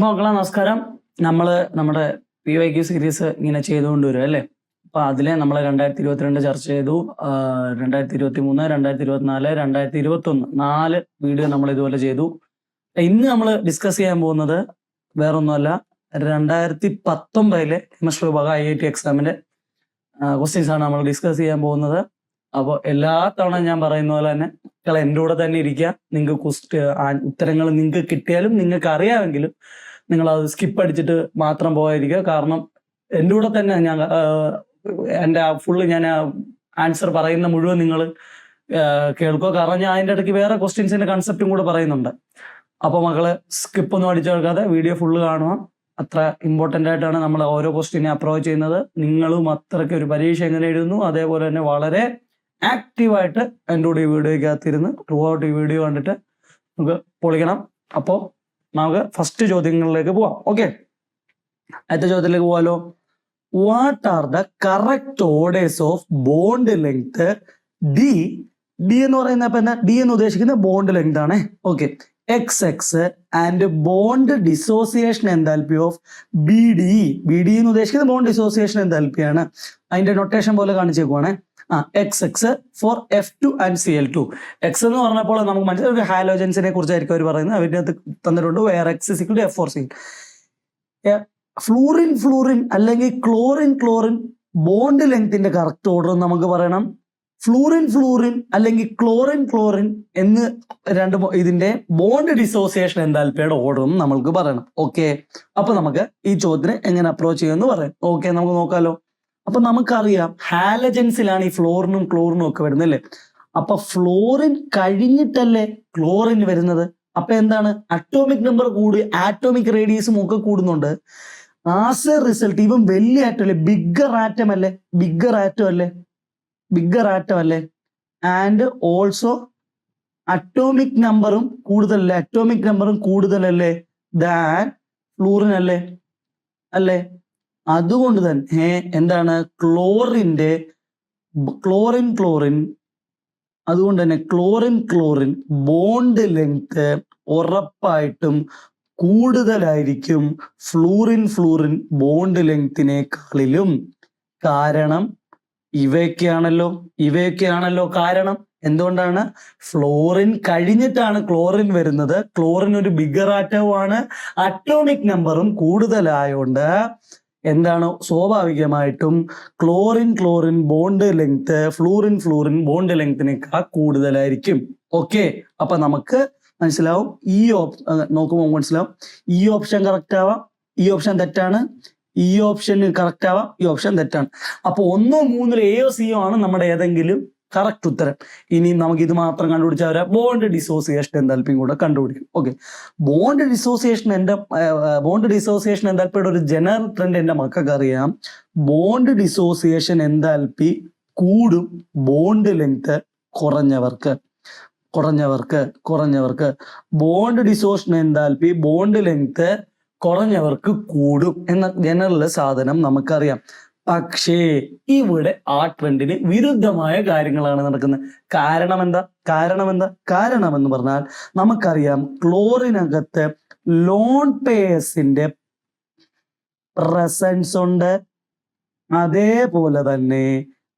മക്കളെ നമസ്കാരം. നമ്മുടെ PYQ സീരീസ് ഇങ്ങനെ ചെയ്തുകൊണ്ട് വരും അല്ലേ. അപ്പൊ അതിലെ നമ്മൾ 2022 ചർച്ച ചെയ്തു. 2023, 2024, 2021 4 വീഡിയോ നമ്മൾ ഇതുപോലെ ചെയ്തു. ഇന്ന് നമ്മൾ ഡിസ്കസ് ചെയ്യാൻ പോകുന്നത് വേറൊന്നുമല്ല, 2019 കെമിസ്ട്രി വിഭാഗം IIT എക്സാമിന്റെ ക്വസ്റ്റ്യൻസ് ആണ് നമ്മൾ ഡിസ്കസ് ചെയ്യാൻ പോകുന്നത്. അപ്പോൾ എല്ലാ തവണ ഞാൻ പറയുന്ന പോലെ തന്നെ മക്കളെ എൻ്റെ കൂടെ തന്നെ ഇരിക്കുക. നിങ്ങൾക്ക് ഉത്തരങ്ങൾ നിങ്ങൾക്ക് കിട്ടിയാലും നിങ്ങൾക്ക് അറിയാമെങ്കിലും നിങ്ങൾ അത് സ്കിപ്പ് അടിച്ചിട്ട് മാത്രം പോയിരിക്കുക. കാരണം എൻ്റെ കൂടെ തന്നെ എൻ്റെ ഫുള്ള് ഞാൻ ആൻസർ പറയുന്ന മുഴുവൻ നിങ്ങൾ കേൾക്കുക. കാരണം ഞാൻ അതിൻ്റെ ഇടയ്ക്ക് വേറെ ക്വസ്റ്റ്യൻസിന്റെ കൺസെപ്റ്റും കൂടെ പറയുന്നുണ്ട്. അപ്പോൾ മക്കള് സ്കിപ്പ് ഒന്നും അടിച്ചു കേൾക്കാതെ വീഡിയോ ഫുള്ള് കാണുക. അത്ര ഇമ്പോർട്ടൻ്റ് ആയിട്ടാണ് നമ്മൾ ഓരോ ക്വസ്റ്റ്യനെ അപ്രോച്ച് ചെയ്യുന്നത്. നിങ്ങളും അത്രയ്ക്ക് ഒരു പരീക്ഷ എങ്ങനെ എഴുതുന്നു അതേപോലെ തന്നെ വളരെ ആക്റ്റീവായിട്ട് എൻ്റെ കൂടെ ഈ വീഡിയോയ്ക്കകത്തിരുന്ന് ത്രൂ ഔട്ട് ഈ വീഡിയോ കണ്ടിട്ട് നമുക്ക് പൊളിക്കണം. അപ്പോൾ നമുക്ക് ഫസ്റ്റ് ചോദ്യങ്ങളിലേക്ക് പോവാം. ഓക്കെ, അടുത്ത ചോദ്യത്തിലേക്ക് പോവാലോ. What are the correct orders of bond length D? D എന്ന് പറയുന്ന ഇപ്പൊ എന്താ? ഡി എന്ന് ഉദ്ദേശിക്കുന്നത് ബോണ്ട് ലെങ്ത് ആണ്. Okay, XX and bond dissociation enthalpy of BD. BD എന്ന് ഉദ്ദേശിക്കുന്നത് ബോണ്ട് ഡിസോസിയേഷൻ എൻതാൽപ്പിയാണ്. അതിന്റെ നൊട്ടേഷൻ പോലെ കാണിച്ചേക്കുവാണ്. XX four F2 and Cl2. X എന്ന് പറഞ്ഞപ്പോൾ നമുക്ക് മനസ്സിലായി ഒരു ഹാലോജൻസിനെ കുറിച്ചായിരിക്കും അവർ പറയുന്നത്. അവരുടെ അത് തന്നിട്ടുണ്ട്. വേറെ X = F4C. ഫ്ലൂറിൻ അല്ലെങ്കിൽ ക്ലോറിൻ ബോണ്ട് ലെങ്ത്തിന്റെ കറക്റ്റ് ഓർഡർ നമുക്ക് പറയണം. ഫ്ലൂറിൻ അല്ലെങ്കിൽ ക്ലോറിൻ എന്ന് ഇതിന്റെ ബോണ്ട് ഡിസോസിയേഷൻ എൻതാൽപ്പിയുടെ ഓർഡറും നമ്മൾക്ക് പറയണം. ഓക്കെ, അപ്പൊ നമുക്ക് ഈ ചോദ്യത്തിന് എങ്ങനെ അപ്രോച്ച് ചെയ്യുമെന്ന് പറയാം. ഓക്കെ, നമുക്ക് നോക്കാലോ. അപ്പൊ നമുക്കറിയാം ഹാലജൻസിലാണ് ഈ ഫ്ലോറിനും ക്ലോറിനും ഒക്കെ വരുന്നത് അല്ലേ. അപ്പൊ ഫ്ലോറിൻ കഴിഞ്ഞിട്ടല്ലേ ക്ലോറിൻ വരുന്നത്. അപ്പൊ എന്താണ്? അറ്റോമിക് നമ്പർ കൂടി ആറ്റോമിക് റേഡിയസും ഒക്കെ കൂടുന്നുണ്ട്. ആസ് എ റിസൾട്ട് ഇവൻ വലിയ ആറ്റം അല്ലേ, ബിഗ്ഗർ ആറ്റം അല്ലേ ആൻഡ് ഓൾസോ അറ്റോമിക് നമ്പറും കൂടുതലല്ലേ ദാൻ ഫ്ലൂറിൻ അല്ലേ. അതുകൊണ്ട് തന്നെ എന്താണ് അതുകൊണ്ട് തന്നെ ക്ലോറിൻ ബോണ്ട് ലെങ്ത് ഉറപ്പായിട്ടും കൂടുതലായിരിക്കും ഫ്ലൂറിൻ ബോണ്ട് ലെങ്തിനേക്കാളിലും. കാരണം ഇവയൊക്കെയാണല്ലോ കാരണം. എന്തുകൊണ്ടാണ്? ഫ്ലോറിൻ കഴിഞ്ഞിട്ടാണ് ക്ലോറിൻ വരുന്നത്. ക്ലോറിൻ ഒരു ബിഗർ ആറ്റവുമാണ്. അറ്റോമിക് നമ്പറും കൂടുതലായോണ്ട് എന്താണ്? സ്വാഭാവികമായിട്ടും chlorine bond length fluorine bond ലെങ്തിനേക്കാൾ കൂടുതലായിരിക്കും. ഓക്കെ, അപ്പൊ നമുക്ക് മനസ്സിലാവും. നോക്കുമ്പോൾ മനസ്സിലാവും ഈ ഓപ്ഷൻ കറക്റ്റ് ആവാം, ഈ ഓപ്ഷൻ തെറ്റാണ്, ഈ ഓപ്ഷൻ കറക്റ്റ് ആവാം, ഈ ഓപ്ഷൻ തെറ്റാണ്. അപ്പൊ 1, 3 AO CO ആണ് നമ്മുടെ ഏതെങ്കിലും കറക്റ്റ് ഉത്തരം. ഇനി നമുക്ക് ഇത് മാത്രം കണ്ടുപിടിച്ചാൽ വരാം. ബോണ്ട് ഡിസോസിയേഷൻ എൻതാൽപ്പിയും കൂടെ കണ്ടുപിടിക്കും. ഓക്കെ, ബോണ്ട് ഡിസോസിയേഷൻ എൻതാൽപ്പിയുടെ ഒരു ജനറൽ ട്രെൻഡ് എൻ്റെ മക്കൾക്ക് അറിയാം. ബോണ്ട് ഡിസോസിയേഷൻ എൻതാൽപ്പി കൂടും ബോണ്ട് ലെങ്ത് കുറഞ്ഞവർക്ക്. Bond dissociation enthalpy bond length കുറഞ്ഞവർക്ക് കൂടും എന്ന ജനറൽ സാധനം നമുക്കറിയാം. പക്ഷേ ഇവിടെ ആ ട്രെൻഡിന് വിരുദ്ധമായ കാര്യങ്ങളാണ് നടക്കുന്നത്. കാരണമെന്ന് പറഞ്ഞാൽ നമുക്കറിയാം ക്ലോറിനകത്ത് ലോൺ പേയേഴ്സിന്റെ പ്രസൻസ് ഉണ്ട്. അതേപോലെ തന്നെ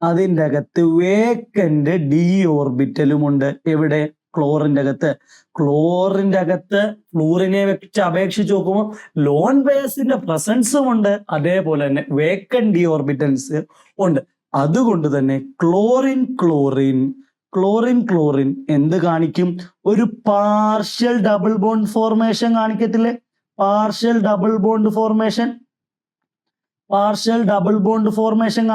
അതിൻ്റെ അകത്ത് വേക്കന്റ് ഡി ഓർബിറ്റലും ഉണ്ട്. എവിടെ? ക്ലോറിന്റെ അകത്ത് ഫ്ലൂറിനെ വെച്ച് അപേക്ഷിച്ച് നോക്കുമ്പോൾ ലോൺ പേയേഴ്സിന്റെ പ്രസൻസും ഉണ്ട്. അതേപോലെ തന്നെ വേക്കന്റ് ഡി ഓർബിറ്റൽസ് ഉണ്ട്. അതുകൊണ്ട് തന്നെ ക്ലോറിൻ എന്ത് കാണിക്കും? ഒരു പാർഷ്യൽ ഡബിൾ ബോണ്ട് ഫോർമേഷൻ കാണിക്കത്തില്ലേ? പാർഷ്യൽ ഡബിൾ ബോണ്ട് ഫോർമേഷൻ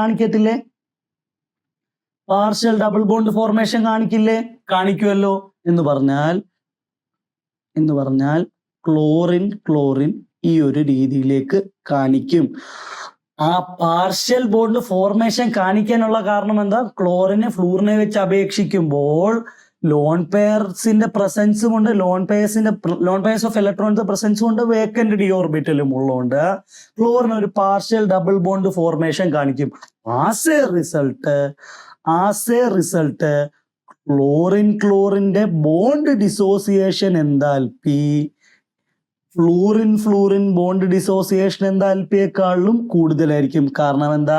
കാണിക്കില്ലേ? കാണിക്കുമല്ലോ. എന്ന് പറഞ്ഞാൽ ക്ലോറിൻ ഈ ഒരു രീതിയിലേക്ക് കാണിക്കും. ആ പാർഷ്യൽ ബോണ്ട് ഫോർമേഷൻ കാണിക്കാനുള്ള കാരണം എന്താ? ക്ലോറിനെ ഫ്ലൂറിനെ വെച്ച് അപേക്ഷിക്കുമ്പോൾ ലോൺ പെയർസിന്റെ പ്രസൻസും ഉണ്ട്, ലോൺ പെയർസ് ഓഫ് ഇലക്ട്രോൺസ് പ്രസൻസും ഉണ്ട്, വേക്കന്റ് ഡി ഓർബിറ്റലും ഉള്ളതുകൊണ്ട് ക്ലോറിന് ഒരു പാർഷ്യൽ ഡബിൾ ബോണ്ട് ഫോർമേഷൻ കാണിക്കും. ആസ് എ റിസൾട്ട് ക്ലോറിന്റെ bond dissociation enthalpy fluorine bond dissociation എന്താൽപ്പിയേക്കാളും കൂടുതലായിരിക്കും. കാരണം എന്താ?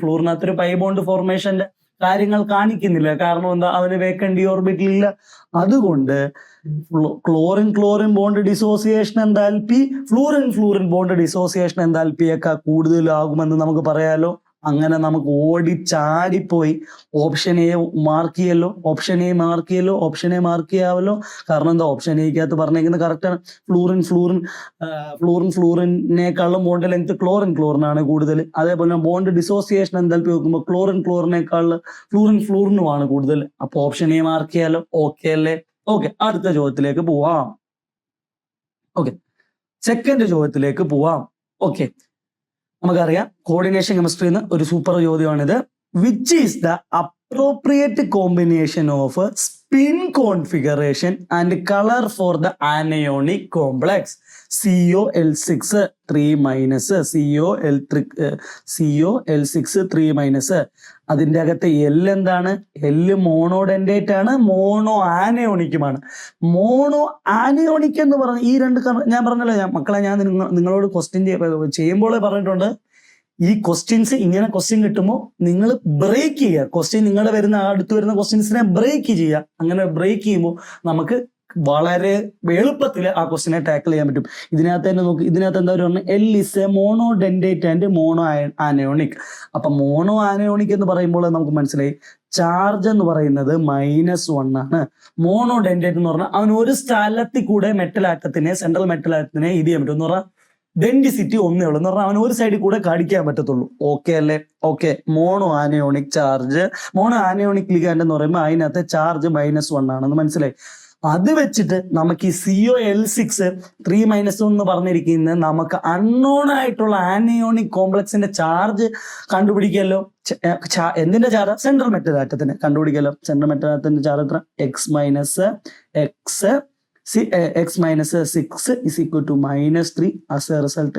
ഫ്ലൂറിനകത്തൊരു പൈ ബോണ്ട് ഫോർമേഷന്റെ കാര്യങ്ങൾ കാണിക്കുന്നില്ല. കാരണം എന്താ? അവന് വേക്കൻഡ് ഓർബിറ്റൽ ഇല്ല. അതുകൊണ്ട് chlorine bond dissociation enthalpy fluorine bond dissociation എന്താൽപ്പിയേക്കാൾ കൂടുതലാകുമെന്ന് നമുക്ക് പറയാലോ. അങ്ങനെ നമുക്ക് ഓടിച്ചാടിപ്പോയി ഓപ്ഷൻ എ മാർക്ക് ചെയ്യല്ലോ. ഓപ്ഷൻ എ മാർക്ക് ചെയ്യാമല്ലോ. കാരണം എന്താ? ഓപ്ഷൻ എക്കകത്ത് പറഞ്ഞേക്കുന്നത് കറക്റ്റാണ്. ഫ്ലൂറിനേക്കാളും ബോണ്ട് ലെങ്ത് ക്ലോറിനാണ് കൂടുതൽ. അതേപോലെ ബോണ്ട് ഡിസോസിയേഷൻ എന്താൽപ്പി നോക്കുമ്പോൾ ക്ലോറിനേക്കാളും ഫ്ലൂറിനുമാണ് കൂടുതൽ. അപ്പൊ ഓപ്ഷൻ എ മാർക്ക് ചെയ്യാലോ. ഓക്കെ അല്ലേ? ഓക്കെ, അടുത്ത ചോദ്യത്തിലേക്ക് പോവാം. ഓക്കെ, സെക്കൻഡ് ചോദ്യത്തിലേക്ക് പോവാം. ഓക്കെ, നമുക്കറിയാം കോർഡിനേഷൻ കെമിസ്ട്രിന്ന് ഒരു സൂപ്പർ ചോദ്യമാണിത്. Which is the appropriate combination of spin configuration and colour for the anionic complex COL6 3- COL6 3-. അതിൻ്റെ അകത്ത് എൽ എന്താണ്? എല്ല് മോണോഡെൻഡേറ്റ് ആണ്, മോണോ ആനയോണിക്കുമാണ്. മോണോ ആനയോണിക് എന്ന് പറഞ്ഞ ഈ രണ്ട് ഞാൻ പറഞ്ഞല്ലോ, മക്കളെ ഞാൻ നിങ്ങളോട് ക്വസ്റ്റ്യൻ ചെയ്യുമ്പോഴേ പറഞ്ഞിട്ടുണ്ട്, ഈ ക്വസ്റ്റ്യൻസ് ഇങ്ങനെ ക്വസ്റ്റ്യൻ കിട്ടുമ്പോൾ നിങ്ങൾ ബ്രേക്ക് ചെയ്യുക. ക്വസ്റ്റ്യൻ നിങ്ങളുടെ അടുത്ത് വരുന്ന ക്വസ്റ്റ്യൻസിനെ ബ്രേക്ക് ചെയ്യുക. അങ്ങനെ ബ്രേക്ക് ചെയ്യുമ്പോൾ നമുക്ക് വളരെ എളുപ്പത്തിൽ ആ ക്വസ്റ്റിനെ ടാക്കിൾ ചെയ്യാൻ പറ്റും. ഇതിനകത്ത് തന്നെ നോക്കി, ഇതിനകത്ത് എന്താ പറയുക? L is a monodentate and mono anionic. അപ്പൊ മോണോ ആനയോണിക് എന്ന് പറയുമ്പോൾ നമുക്ക് മനസ്സിലായി ചാർജ് എന്ന് പറയുന്നത് -1 ആണ്. മോണോഡെൻഡേറ്റ് എന്ന് പറഞ്ഞാൽ അവൻ ഒരു സ്ഥലത്തിൽ കൂടെ സെൻട്രൽ മെറ്റൽ ആറ്റത്തിനെ ഇത് ചെയ്യാൻ പറ്റും എന്ന് പറഞ്ഞാൽ ഡെൻസിറ്റി ഒന്നേ ഉള്ളൂ എന്ന് പറഞ്ഞാൽ അവൻ ഒരു സൈഡിൽ കൂടെ കടിക്കാൻ പറ്റത്തുള്ളൂ. ഓക്കെ അല്ലേ? ഓക്കെ, മോണോ ആനയോണിക് ലിഗാൻഡ് എന്ന് പറയുമ്പോൾ അതിനകത്ത് ചാർജ് -1 ആണെന്ന് മനസ്സിലായി. അത് വെച്ചിട്ട് നമുക്ക് ഈ COL6 3-1 എന്ന് പറഞ്ഞിരിക്കുന്നത് നമുക്ക് അൺനോൺ ആയിട്ടുള്ള ആനയോണിക് കോംപ്ലക്സിന്റെ ചാർജ് കണ്ടുപിടിക്കല്ലോ. എന്തിന്റെ ചാർജ്? സെൻട്രൽ മെറ്റൽ ആറ്റത്തിന് കണ്ടുപിടിക്കല്ലോ. സെൻട്രൽ മെറ്റൽ ആറ്റത്തിന്റെ ചാർജ് എത്ര? x - 6 is equal to -3. as a result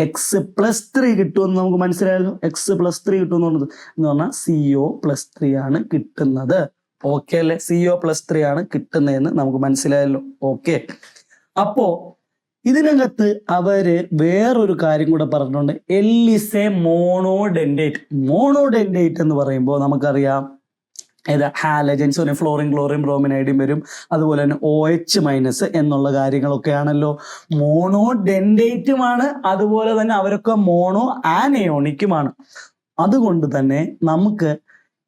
x+3 കിട്ടുമെന്ന് നമുക്ക് മനസ്സിലായല്ലോ. x+3 കിട്ടുമെന്ന് പറഞ്ഞാൽ CO+3 ആണ് കിട്ടുന്നത്. ഓക്കെ അല്ലെ? CO+3 ആണ് കിട്ടുന്നതെന്ന് നമുക്ക് മനസ്സിലായല്ലോ. ഓക്കെ, അപ്പോ ഇതിനകത്ത് അവര് വേറൊരു കാര്യം കൂടെ പറഞ്ഞിട്ടുണ്ട്. എൽ ഇസ് എ മോണോഡെൻഡേറ്റ് എന്ന് പറയുമ്പോൾ നമുക്കറിയാം ഏതാ? ഹാലജൻസ് വരും, ഫ്ലോറിൻ ബ്രോമിനൈഡും വരും, അതുപോലെ തന്നെ OH- എന്നുള്ള കാര്യങ്ങളൊക്കെ ആണല്ലോ. മോണോഡെൻഡേറ്റുമാണ്, അതുപോലെ തന്നെ അവരൊക്കെ മോണോ ആനയോണിക്കുമാണ്. അതുകൊണ്ട് തന്നെ നമുക്ക്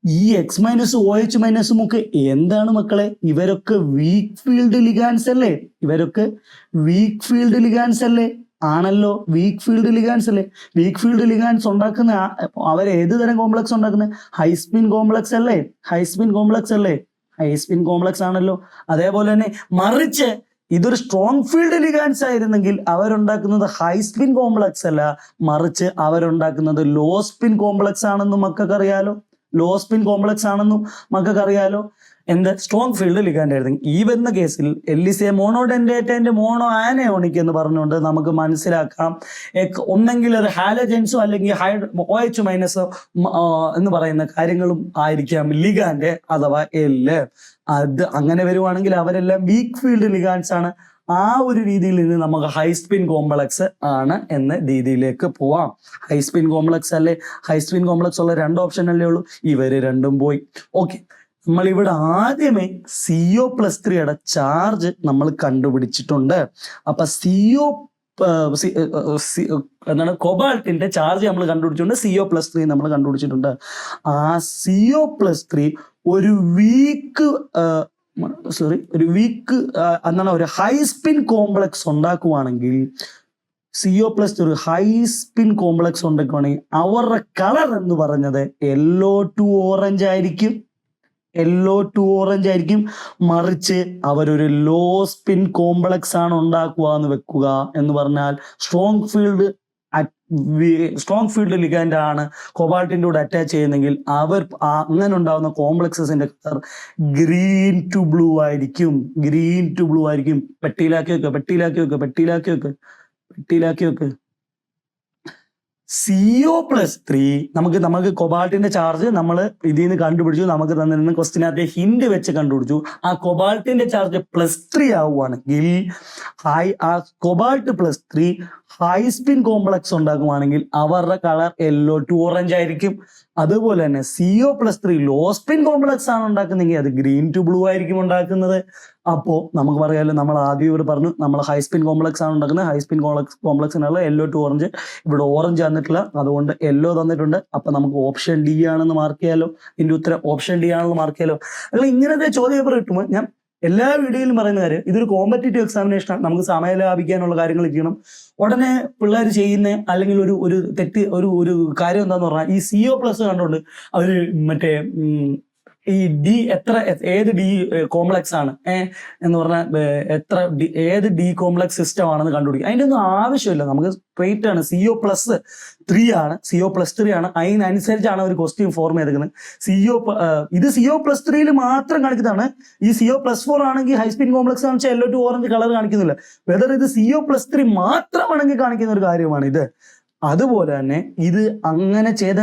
ഈ X- OH- ഒക്കെ എന്താണ് മക്കളെ? ഇവരൊക്കെ വീക്ക് ഫീൽഡ് ലിഗാൻസ് അല്ലേ? ആണല്ലോ, വീക്ക് ഫീൽഡ് ലിഗാൻസ് ഉണ്ടാക്കുന്ന അവർ ഏത് തരം കോംപ്ലക്സ് ഉണ്ടാക്കുന്നത്? ഹൈസ്പിൻ കോംപ്ലക്സ് ആണല്ലോ. അതേപോലെ തന്നെ മറിച്ച് ഇതൊരു സ്ട്രോങ് ഫീൽഡ് ലിഗാൻസ് ആയിരുന്നെങ്കിൽ അവരുണ്ടാക്കുന്നത് ഹൈസ്പിൻ കോംപ്ലക്സ് അല്ല, മറിച്ച് അവരുണ്ടാക്കുന്നത് ലോ സ്പിൻ കോംപ്ലക്സ് ആണെന്നും മക്കൾക്കറിയാലോ. എന്ത്? സ്ട്രോങ് ഫീൽഡ് ലിഗാൻഡ് ആയിരുന്നു. ഈ വരുന്ന കേസിൽ L is a monodentate and mono anionic എന്ന് പറഞ്ഞുകൊണ്ട് നമുക്ക് മനസ്സിലാക്കാം ഒന്നെങ്കിൽ ഒരു ഹാലജൻസോ അല്ലെങ്കിൽ OH- എന്ന് പറയുന്ന കാര്യങ്ങളും ആയിരിക്കാം ലിഗാൻഡ് അഥവാ എല്ല്. അത് അങ്ങനെ വരുവാണെങ്കിൽ അവരെല്ലാം വീക്ക് ഫീൽഡ് ലിഗാൻഡ്സ് ആണ്. ആ ഒരു രീതിയിൽ നിന്ന് നമുക്ക് ഹൈസ്പിൻ കോംപ്ലക്സ് ആണ് എന്ന രീതിയിലേക്ക് പോവാം. ഹൈസ്പിൻ കോംപ്ലക്സ് ഉള്ള 2 ഓപ്ഷൻ അല്ലേ ഉള്ളൂ. ഇവര് രണ്ടും പോയി. ഓക്കെ, നമ്മൾ ഇവിടെ ആദ്യമേ CO+3 ചാർജ് നമ്മൾ കണ്ടുപിടിച്ചിട്ടുണ്ട്. അപ്പൊ കൊബാൾട്ടിന്റെ ചാർജ് നമ്മൾ കണ്ടുപിടിച്ചിട്ടുണ്ട്. CO+3 നമ്മൾ കണ്ടുപിടിച്ചിട്ടുണ്ട്. ആ CO+3 ഒരു വീക്ക് എന്താണ് ഒരു ഹൈസ്പിൻ കോംപ്ലക്സ് ഉണ്ടാക്കുവാണെങ്കിൽ CO+ ഒരു ഹൈസ്പിൻ കോംപ്ലക്സ് ഉണ്ടാക്കുവാണെങ്കിൽ അവരുടെ കളർ എന്ന് പറഞ്ഞത് യെല്ലോ ടു ഓറഞ്ച് ആയിരിക്കും. മറിച്ച് അവരൊരു ലോ സ്പിൻ കോംപ്ലക്സ് ആണ് ഉണ്ടാക്കുക എന്ന് വെക്കുക. എന്ന് പറഞ്ഞാൽ സ്ട്രോങ് ഫീൽഡ് ലിഗാൻഡ് ആണ് കൊബാൾട്ടിന്റെ കൂടെ അറ്റാച്ച് ചെയ്യുന്നെങ്കിൽ അങ്ങനെ ഉണ്ടാവുന്ന കോംപ്ലക്സസിന്റെ കളർ ഗ്രീൻ ടു ബ്ലൂ ആയിരിക്കും. പെട്ടിയിലാക്കി വെക്ക്. CO+3 നമുക്ക് കൊബാൾട്ടിന്റെ ചാർജ് നമ്മൾ ഇതിൽ നിന്ന് കണ്ടുപിടിച്ചു. നമുക്ക് തന്നിരുന്ന ക്വസ്റ്റിനകത്തെ ഹിന്റ് വെച്ച് കണ്ടുപിടിച്ചു. ആ കൊബാൾട്ടിന്റെ ചാർജ് +3 ആവുകയാണെങ്കിൽ ആ കൊബാൾട്ട് +3 ഹൈ സ്പിൻ കോംപ്ലക്സ് ഉണ്ടാക്കുവാണെങ്കിൽ അവരുടെ കളർ യെല്ലോ ടു ഓറഞ്ച് ആയിരിക്കും. അതുപോലെ തന്നെ CO+3 ലോ സ്പിൻ കോംപ്ലക്സ് ആണ് ഉണ്ടാക്കുന്നതെങ്കിൽ അത് ഗ്രീൻ ടു ബ്ലൂ ആയിരിക്കും ഉണ്ടാക്കുന്നത്. അപ്പോ നമുക്ക് പറയാമല്ലോ, നമ്മൾ ആദ്യം ഇവിടെ പറഞ്ഞു നമ്മൾ ഹൈ സ്പിൻ കോംപ്ലക്സ് ആണ് ഉണ്ടാക്കുന്നത്. ഹൈ സ്പിൻ കോംപ്ലക്സിനുള്ള യെല്ലോ ടു ഓറഞ്ച്, ഇവിടെ ഓറഞ്ച് തന്നിട്ടില്ല, അതുകൊണ്ട് യെല്ലോ തന്നിട്ടുണ്ട്. അപ്പൊ നമുക്ക് ഓപ്ഷൻ ഡി ആണെന്ന് മാർക്ക് ചെയ്യാലോ. ഇതിന്റെ ഉത്തരം ഓപ്ഷൻ ഡി ആണെന്ന് മാർക്ക് ചെയ്യാലോ. അല്ല, ഇങ്ങനത്തെ ചോദ്യം പേപ്പർ കിട്ടുമ്പോൾ ഞാൻ എല്ലാ വീഡിയോയിലും പറയുന്ന കാര്യം, ഇതൊരു കോമ്പറ്റേറ്റീവ് എക്സാമിനേഷൻ ആണ്. നമുക്ക് സമയം ലാഭിക്കാനുള്ള കാര്യങ്ങൾ ചെയ്യണം. ഉടനെ പിള്ളേർ ചെയ്യുന്ന അല്ലെങ്കിൽ ഒരു തെറ്റ് ഒരു കാര്യം എന്താന്ന് പറഞ്ഞാൽ, ഈ CO+ കണ്ടുകൊണ്ട് അവര് മറ്റേ ഈ ഏത് ഡി കോംപ്ലക്സ് ആണ് എന്ന് പറഞ്ഞാൽ ഏത് ഡി കോംപ്ലക്സ് സിസ്റ്റം ആണെന്ന് കണ്ടുപിടിക്കുക. അതിന്റെ ഒന്നും ആവശ്യമില്ല. നമുക്ക് സ്ട്രെയിറ്റ് ആണ് CO+3 ആണ്. CO+3 ആണ്. അതിനനുസരിച്ചാണ് ഒരു ക്വസ്റ്റ്യൻ ഫോം ചെയ്തേക്കുന്നത്. ഇത് CO+3 മാത്രം കാണിക്കുന്നതാണ്. ഈ CO+4 ആണെങ്കിൽ ഹൈസ്പിൻ കോംപ്ലക്സ് കാണിച്ചാൽ യെല്ലോ ടു ഓറഞ്ച് കളർ കാണിക്കുന്നില്ല. വെദർ ഇത് CO+3 മാത്രമാണെങ്കിൽ കാണിക്കുന്ന ഒരു കാര്യമാണ് ഇത്. അതുപോലെ തന്നെ ഇത് അങ്ങനെ ചെയ്ത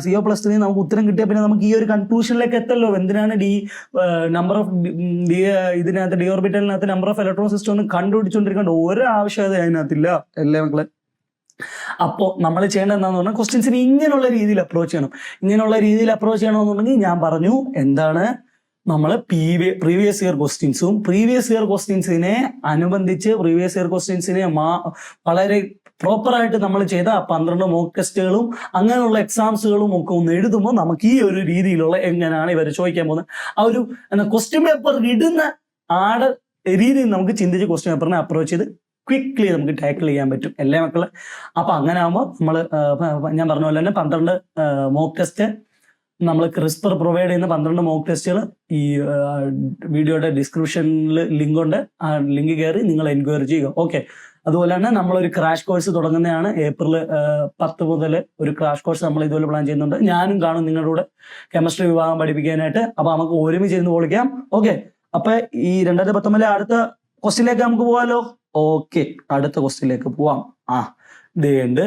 CO+3 നമുക്ക് ഉത്തരം കിട്ടിയ പിന്നെ നമുക്ക് ഈ ഒരു കൺക്ലൂഷനിലേക്ക് എത്തല്ലോ. എന്തിനാണ് നമ്പർ ഓഫ് ഇതിനകത്ത് ഡി ഓർബിറ്റലിനകത്ത് നമ്പർ ഓഫ് ഇലക്ട്രോൺ സിസ്റ്റം ഒന്നും കണ്ടുപിടിച്ചുകൊണ്ടിരിക്കേണ്ട ഒരു ആവശ്യകത അതിനകത്തില്ല. അല്ലേ മക്കളെ? അപ്പോ നമ്മൾ ചെയ്യേണ്ടത് എന്താണെന്ന് പറഞ്ഞാൽ, ക്വസ്റ്റ്യൻസിന് ഇങ്ങനെയുള്ള രീതിയിൽ അപ്രോച്ച് ചെയ്യണം. ഇങ്ങനെയുള്ള രീതിയിൽ അപ്രോച്ച് ചെയ്യണമെന്നുണ്ടെങ്കിൽ ഞാൻ പറഞ്ഞു എന്താണ്, നമ്മൾ പ്രീവിയസ് ഇയർ ക്വസ്റ്റ്യൻസും പ്രീവിയസ് ഇയർ ക്വസ്റ്റ്യൻസിനെ അനുബന്ധിച്ച് പ്രീവിയസ് ഇയർ ക്വസ്റ്റ്യൻസിനെ വളരെ പ്രോപ്പറായിട്ട് നമ്മൾ ചെയ്ത 12 മോക്ക് ടെസ്റ്റുകളും അങ്ങനെയുള്ള എക്സാംസുകളും ഒക്കെ ഒന്ന് എഴുതുമ്പോൾ നമുക്ക് ഈ ഒരു രീതിയിലുള്ള എങ്ങനെയാണ് ഇവർ ചോദിക്കാൻ പോകുന്നത് ആ ഒരു ക്വസ്റ്റ്യൻ പേപ്പർ ഇടുന്ന രീതിയിൽ നമുക്ക് ചിന്തിച്ച് ക്വസ്റ്റ്യൻ പേപ്പറിനെ അപ്രോച്ച് ചെയ്ത് ക്വിക്ക്ലി നമുക്ക് ടാക്കിൾ ചെയ്യാൻ പറ്റും. അല്ലേ മക്കളെ? അപ്പൊ അങ്ങനെ ആകുമ്പോൾ നമ്മൾ ഞാൻ പറഞ്ഞ പോലെ തന്നെ 12 മോക്ക് ടെസ്റ്റ് നമ്മൾ ക്രിസ്പർ പ്രൊവൈഡ് ചെയ്യുന്ന 12 മോക്ക് ടെസ്റ്റുകൾ ഈ വീഡിയോയുടെ ഡിസ്ക്രിപ്ഷനിൽ ലിങ്ക് ഉണ്ട്. ആ ലിങ്ക് കയറി നിങ്ങൾ എൻക്വയറി ചെയ്യുക. ഓക്കെ. അതുപോലെ തന്നെ നമ്മളൊരു ക്രാഷ് കോഴ്സ് തുടങ്ങുന്നതാണ്. ഏപ്രിൽ 10 മുതൽ ഒരു ക്രാഷ് കോഴ്സ് നമ്മൾ ഇതുപോലെ പ്ലാൻ ചെയ്യുന്നുണ്ട്. ഞാനും കാണും നിങ്ങളുടെ കൂടെ കെമിസ്ട്രി വിഭാഗം പഠിപ്പിക്കാനായിട്ട്. അപ്പൊ നമുക്ക് ഒരുമിച്ച് ഇരുന്ന് പൊളിക്കാം. ഓക്കെ. അപ്പൊ ഈ 2019 അടുത്ത ക്വസ്റ്റ്യനിലേക്ക് നമുക്ക് പോവാലോ. ഓക്കെ, അടുത്ത ക്വസ്റ്റ്യനിലേക്ക് പോവാം. ഇതേണ്ട്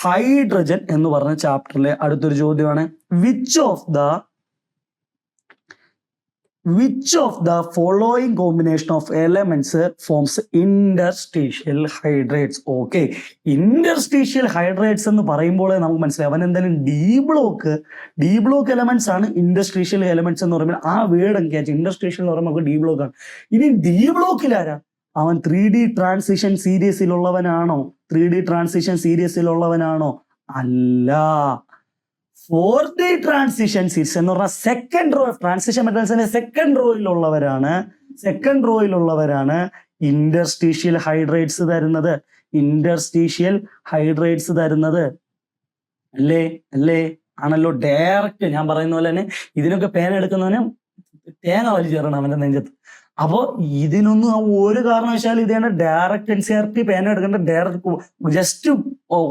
ഹൈഡ്രജൻ എന്ന് പറഞ്ഞ ചാപ്റ്ററിലെ അടുത്തൊരു ചോദ്യമാണ്, which of the following combination of elements forms interstitial hydrates? Okay, interstitial hydrates എന്ന് പറയുമ്പോൾ നമുക്ക് മനസ്സിലായി അവൻ എന്തായാലും ഡി ബ്ലോക്ക് എലമെന്റ്സ് ആണ്. ഇൻഡസ്ട്രീഷ്യൽ എലമെന്റ്സ് എന്ന് പറയുമ്പോൾ ആ വേർഡ് എനിക്ക് ഇൻഡസ്ട്രീഷ്യൽ എന്ന് പറയുമ്പോൾ നമുക്ക് ഡി ബ്ലോക്ക് ആണ്. ഇനി ഡി ബ്ലോക്കിൽ ആരാ? അവൻ 3D ട്രാൻസിഷൻ സീരീസിലുള്ളവനാണോ? 3D transition സീരീസിലുള്ളവനാണോ? അല്ല. 4D ട്രാൻസിഷൻ സീരീസ് എന്ന് പറഞ്ഞാൽ സെക്കൻഡ് റോ ട്രാൻസിഷൻ മെറ്റൽസിന്റെ സെക്കൻഡ് റോയിലുള്ളവരാണ് ഇന്റർസ്റ്റീഷ്യൽ ഹൈഡ്രേറ്റ്സ് തരുന്നത്. അല്ലേ ആണല്ലോ. ഡയറക്റ്റ് ഞാൻ പറയുന്ന പോലെ തന്നെ ഇതിനൊക്കെ പേന എടുക്കുന്നവന് തേങ്ങ വലിച്ചേറണം അവന്റെ നെഞ്ചത്ത്. അപ്പോ ഇതിനൊന്നും ഒരു കാരണവശാലും ഇതേണ്ട ഡയറക്റ്റ് NCERT പേന എടുക്കേണ്ട. ഡയറക്റ്റ് ജസ്റ്റ്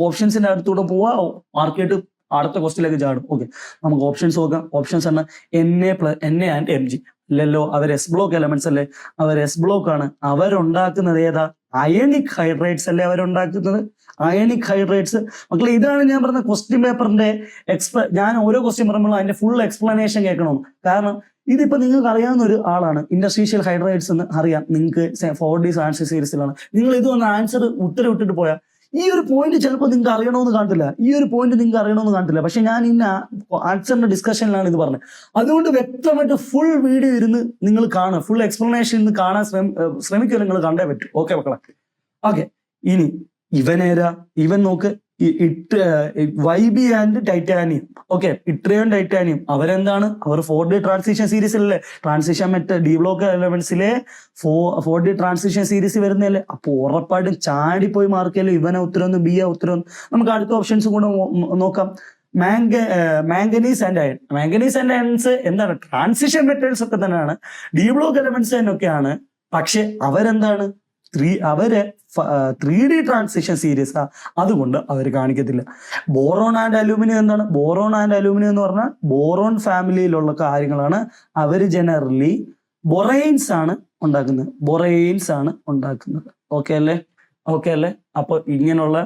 ഓപ്ഷൻസിന്റെ അടുത്തൂടെ പോവാ, മാർക്ക് ചെയ്തിട്ട് അടുത്ത ക്വസ്റ്റിലേക്ക് ചാടും. ഓക്കെ, നമുക്ക് ഓപ്ഷൻസ് നോക്കാം. ഓപ്ഷൻസ് ആണ് Na ആൻഡ് Mg. അല്ലല്ലോ, അവർ S ബ്ലോക്ക് എലമെന്റ്സ് അല്ലേ? അവർ S ബ്ലോക്ക് ആണ്. അവരുണ്ടാക്കുന്നത് ഏതാ? അയണിക് ഹൈഡ്രേറ്റ്സ് അല്ലേ അവരുണ്ടാക്കുന്നത്? Ionic hydrates. മക്കളെ, ഇതാണ് ഞാൻ പറഞ്ഞ ക്വസ്റ്റ്യൻ പേപ്പറിന്റെ ഞാൻ ഓരോ ക്വസ്റ്റ്യൻ പറയുമ്പോൾ അതിന്റെ ഫുൾ എക്സ്പ്ലനേഷൻ കേൾക്കണം. കാരണം ഇതിപ്പോ നിങ്ങൾക്ക് അറിയാവുന്ന ഒരു ആളാണ് ഉത്തരം ഹൈഡ്രേറ്റ്സ് എന്ന് അറിയാം. നിങ്ങൾക്ക് 4D ആൻസർ സീരീസിലാണ്. നിങ്ങൾ ഇതൊന്ന് ഉത്തരം ഇട്ടിട്ട് പോയാൽ ഈ ഒരു പോയിന്റ് ചിലപ്പോൾ നിങ്ങൾക്ക് അറിയണമെന്ന് കാണില്ല. പക്ഷെ ഞാൻ ഇന്ന ആൻസറിന്റെ ഡിസ്കഷനിലാണ് ഇത് പറഞ്ഞത്. അതുകൊണ്ട് വ്യക്തമായിട്ട് ഫുൾ വീഡിയോ ഇരുന്ന് നിങ്ങൾ കാണുക, ഫുൾ എക്സ്പ്ലനേഷൻ ഇന്ന് കാണാൻ ശ്രമിക്കുക. നിങ്ങൾ കണ്ടേ പറ്റും. ഓക്കെ മക്കളെ? ഓക്കെ. ഇനി ഇവൻ നോക്ക്, YB and titanium. Okay, yttrium titanium അവരെന്താണ്? അവർ 4D ട്രാൻസിഷൻ സീരീസിലല്ലേ? ട്രാൻസിഷൻ ഡി ബ്ലോക്ക് എലമെന്റ്സിലെ 4D ട്രാൻസിഷൻ സീരീസ് വരുന്നല്ലേ? അപ്പൊ ഉറപ്പായിട്ടും ചാടിപ്പോയി മാർക്കല്ലേ ഇവനെ ഉത്തരം ബി ആ ഉത്തരം. നമുക്ക് അടുത്ത ഓപ്ഷൻസ് കൂടെ നോക്കാം. മാംഗനീസ് ആൻഡ് അയൺസ് എന്താണ്? ട്രാൻസിഷൻ മെറ്റൽസ് ഒക്കെ തന്നെയാണ്, ഡി ബ്ലോക്ക് എലമെന്റ്സ് തന്നെയൊക്കെയാണ്. പക്ഷെ അവരെന്താണ്? 3D ട്രാൻസിഷൻ സീരീസ് അതുകൊണ്ട് അവർ കാണിക്കത്തില്ല. ബോറോൺ ആൻഡ് അലൂമിനിയം എന്താണ്? ബോറോൺ ആൻഡ് അലൂമിനിയം എന്ന് പറഞ്ഞാൽ ബോറോൺ ഫാമിലിയിലുള്ള കാര്യങ്ങളാണ്. അവർ ജനറലി ബൊറൈൻസ് ആണ് ഉണ്ടാക്കുന്നത്. ഓക്കെ അല്ലേ? ഓക്കെ അല്ലേ? അപ്പൊ ഇങ്ങനെയുള്ള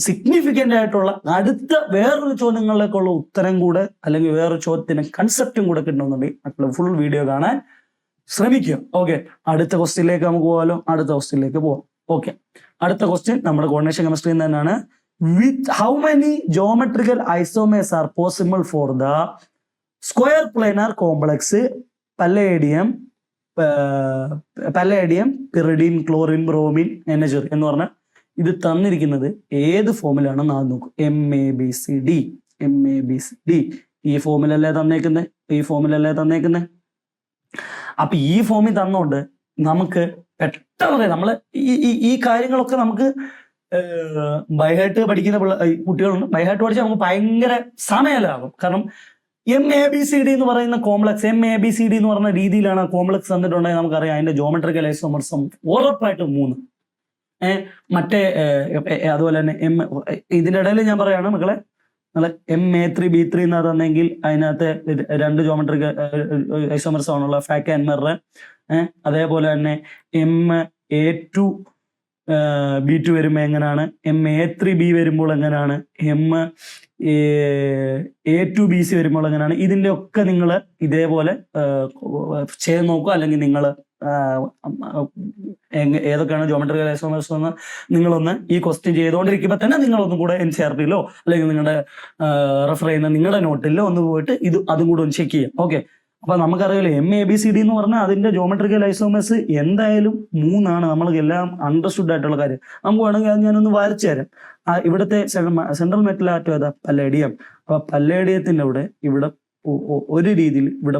സിഗ്നിഫിക്കന്റ് ആയിട്ടുള്ള അടുത്ത വേറൊരു ചോദ്യങ്ങളിലേക്കുള്ള ഉത്തരം കൂടെ അല്ലെങ്കിൽ വേറൊരു ചോദ്യത്തിന് കൺസെപ്റ്റും കൂടെ കിട്ടണമെന്നുണ്ടെങ്കിൽ മക്കള് ഫുൾ വീഡിയോ കാണാൻ ശ്രമിക്കുക. ഓക്കെ, അടുത്ത ക്വസ്റ്റ്യനിലേക്ക് നമുക്ക് പോകാമല്ലോ. അടുത്ത ക്വസ്റ്റ്യനിലേക്ക് പോവാം. ഓക്കെ, അടുത്ത ക്വസ്റ്റ്യൻ നമ്മുടെ കോർഡിനേഷൻ കെമിസ്ട്രി തന്നെയാണ്. With how many geometrical isomers are possible for the square planar complex palladium pyridine chlorine bromine energy എന്ന് പറഞ്ഞാൽ ഇത് തന്നിരിക്കുന്നത് ഏത് ഫോമിലാണെന്ന് ആദ്യം നോക്കും. MABCD ഈ ഫോമിലല്ലേ തന്നേക്കുന്നത്. അപ്പൊ ഈ ഫോമിൽ തന്നോണ്ട് നമുക്ക് പെട്ടെന്ന് നമ്മള് ഈ കാര്യങ്ങളൊക്കെ നമുക്ക് ബൈഹാർട്ട് പഠിക്കുന്ന കുട്ടികളുണ്ട്. ബൈഹാർട്ട് പഠിച്ചാൽ നമുക്ക് ഭയങ്കര സമയലാകും. കാരണം MABCD എന്ന് പറയുന്ന കോംപ്ലക്സ് MABCD എന്ന് പറഞ്ഞ രീതിയിലാണ് കോംപ്ലക്സ് തന്നിട്ടുണ്ടെങ്കിൽ നമുക്കറിയാം അതിന്റെ ജോമെട്രിക്കൽ ഐസോമർസം ഉറപ്പായിട്ടും 3. മറ്റേ അതുപോലെ തന്നെ ഇതിന്റെ ഇടയിൽ ഞാൻ പറയാണ് മക്കളെ, MA3B3 എന്നാ തന്നെങ്കിൽ അതിനകത്ത് 2 geometrical isomerism ആണുള്ള fuck and mirror. അതേപോലെ തന്നെ MA2B2 വരുമ്പോൾ എങ്ങനെയാണ്, MA3B വരുമ്പോൾ എങ്ങനെയാണ്, MA2BC വരുമ്പോൾ എങ്ങനെയാണ്, ഇതിന്റെ ഒക്കെ നിങ്ങൾ ഇതേപോലെ ചെയ്ത് നോക്കുക. അല്ലെങ്കിൽ നിങ്ങൾ ഏതൊക്കെയാണ് ജോമെട്രിക്കൽ ഐസോമേഴ്സ് എന്ന് നിങ്ങളൊന്ന് ഈ ക്വസ്റ്റ്യൻ ചെയ്തുകൊണ്ടിരിക്കുമ്പോൾ തന്നെ നിങ്ങളൊന്നും കൂടെ NCERT-യിലോ അല്ലെങ്കിൽ നിങ്ങളുടെ റെഫർ ചെയ്യുന്ന നിങ്ങളുടെ നോട്ടിലോ ഒന്ന് പോയിട്ട് അതും കൂടെ ഒന്ന് ചെക്ക് ചെയ്യാം. ഓക്കെ, അപ്പൊ നമുക്കറിയാലോ MABCD എന്ന് പറഞ്ഞാൽ അതിന്റെ ജോമെട്രിക്കൽ ഐസോമേഴ്സ് എന്തായാലും 3 നമ്മൾക്ക് എല്ലാം അണ്ടർസ്റ്റുഡ് ആയിട്ടുള്ള കാര്യം. നമുക്ക് വേണമെങ്കിൽ അത് ഞാനൊന്ന് വരച്ചു തരാം. ഇവിടുത്തെ സെൻട്രൽ മെറ്റൽ ആറ്റം ഏതാ? പല്ലേഡിയം. അപ്പൊ പല്ലേഡിയത്തിന്റെ ഇവിടെ ഒരു രീതിയിൽ ഇവിടെ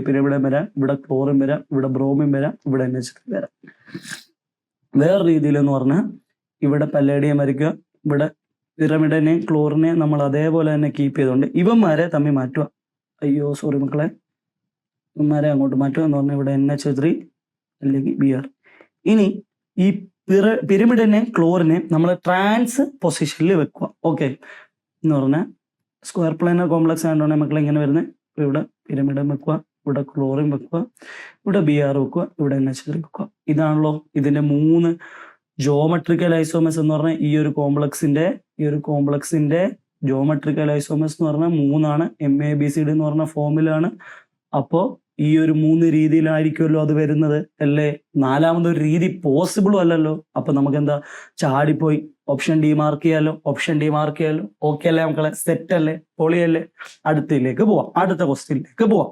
പിരമിഡൻ വരാം, ഇവിടെ ക്ലോറിൻ വരാം, ഇവിടെ ബ്രോമിൻ വരാം, ഇവിടെ NH3 വരാം. വേറെ രീതിയിൽ എന്ന് പറഞ്ഞാൽ ഇവിടെ പല്ലേഡിയം വരയ്ക്കുക, ഇവിടെ പിരമിഡിനെയും ക്ലോറിനെയും നമ്മൾ അതേപോലെ തന്നെ കീപ്പ് ചെയ്തുകൊണ്ട് ഇവന്മാരെ തമ്മിൽ മാറ്റുക. അയ്യോ സോറി മക്കളെ, ഇവന്മാരെ അങ്ങോട്ട് മാറ്റുക എന്ന് പറഞ്ഞാൽ ഇവിടെ NH3 അല്ലെങ്കിൽ Br. ഇനി ഈ പിരമിഡിനെയും ക്ലോറിനെയും നമ്മൾ ട്രാൻസ് പൊസിഷനിൽ വെക്കുക. ഓക്കെ എന്ന് പറഞ്ഞാൽ സ്ക്വയർ പ്ലാനർ കോംപ്ലക്സ് ആയതുകൊണ്ട് മക്കളെ ഇങ്ങനെ വരുന്നത്. ഇവിടെ പിരമിഡൻ വെക്കുക, ഇവിടെ ക്ലോറിൻ വെക്കുക, ഇവിടെ Br വെക്കുക, ഇവിടെ NH3 വെക്കുക. ഇതാണല്ലോ ഇതിന്റെ 3 ജോമെട്രിക്കൽ ഐസോമേഴ്സ് എന്ന് പറഞ്ഞാൽ ഈ ഒരു കോംപ്ലക്സിന്റെ ജോമെട്രിക്കൽ ഐസോമേഴ്സ് എന്ന് പറഞ്ഞാൽ 3 MABCD എന്ന് പറഞ്ഞ ഫോമിലാണ്. അപ്പോ ഈ ഒരു 3 രീതിയിലായിരിക്കുമല്ലോ അത് വരുന്നത് അല്ലേ? 4മതൊരു രീതി പോസിബിളും അല്ലല്ലോ. അപ്പൊ നമുക്ക് എന്താ ചാടിപ്പോയി ഓപ്ഷൻ ഡി മാർക്ക് ചെയ്യാലോ. ഓക്കെ അല്ലേ മക്കളെ? സെറ്റ് അല്ലേ? പൊളിയല്ലേ? അടുത്ത ക്വസ്റ്റ്യനിലേക്ക് പോവാം.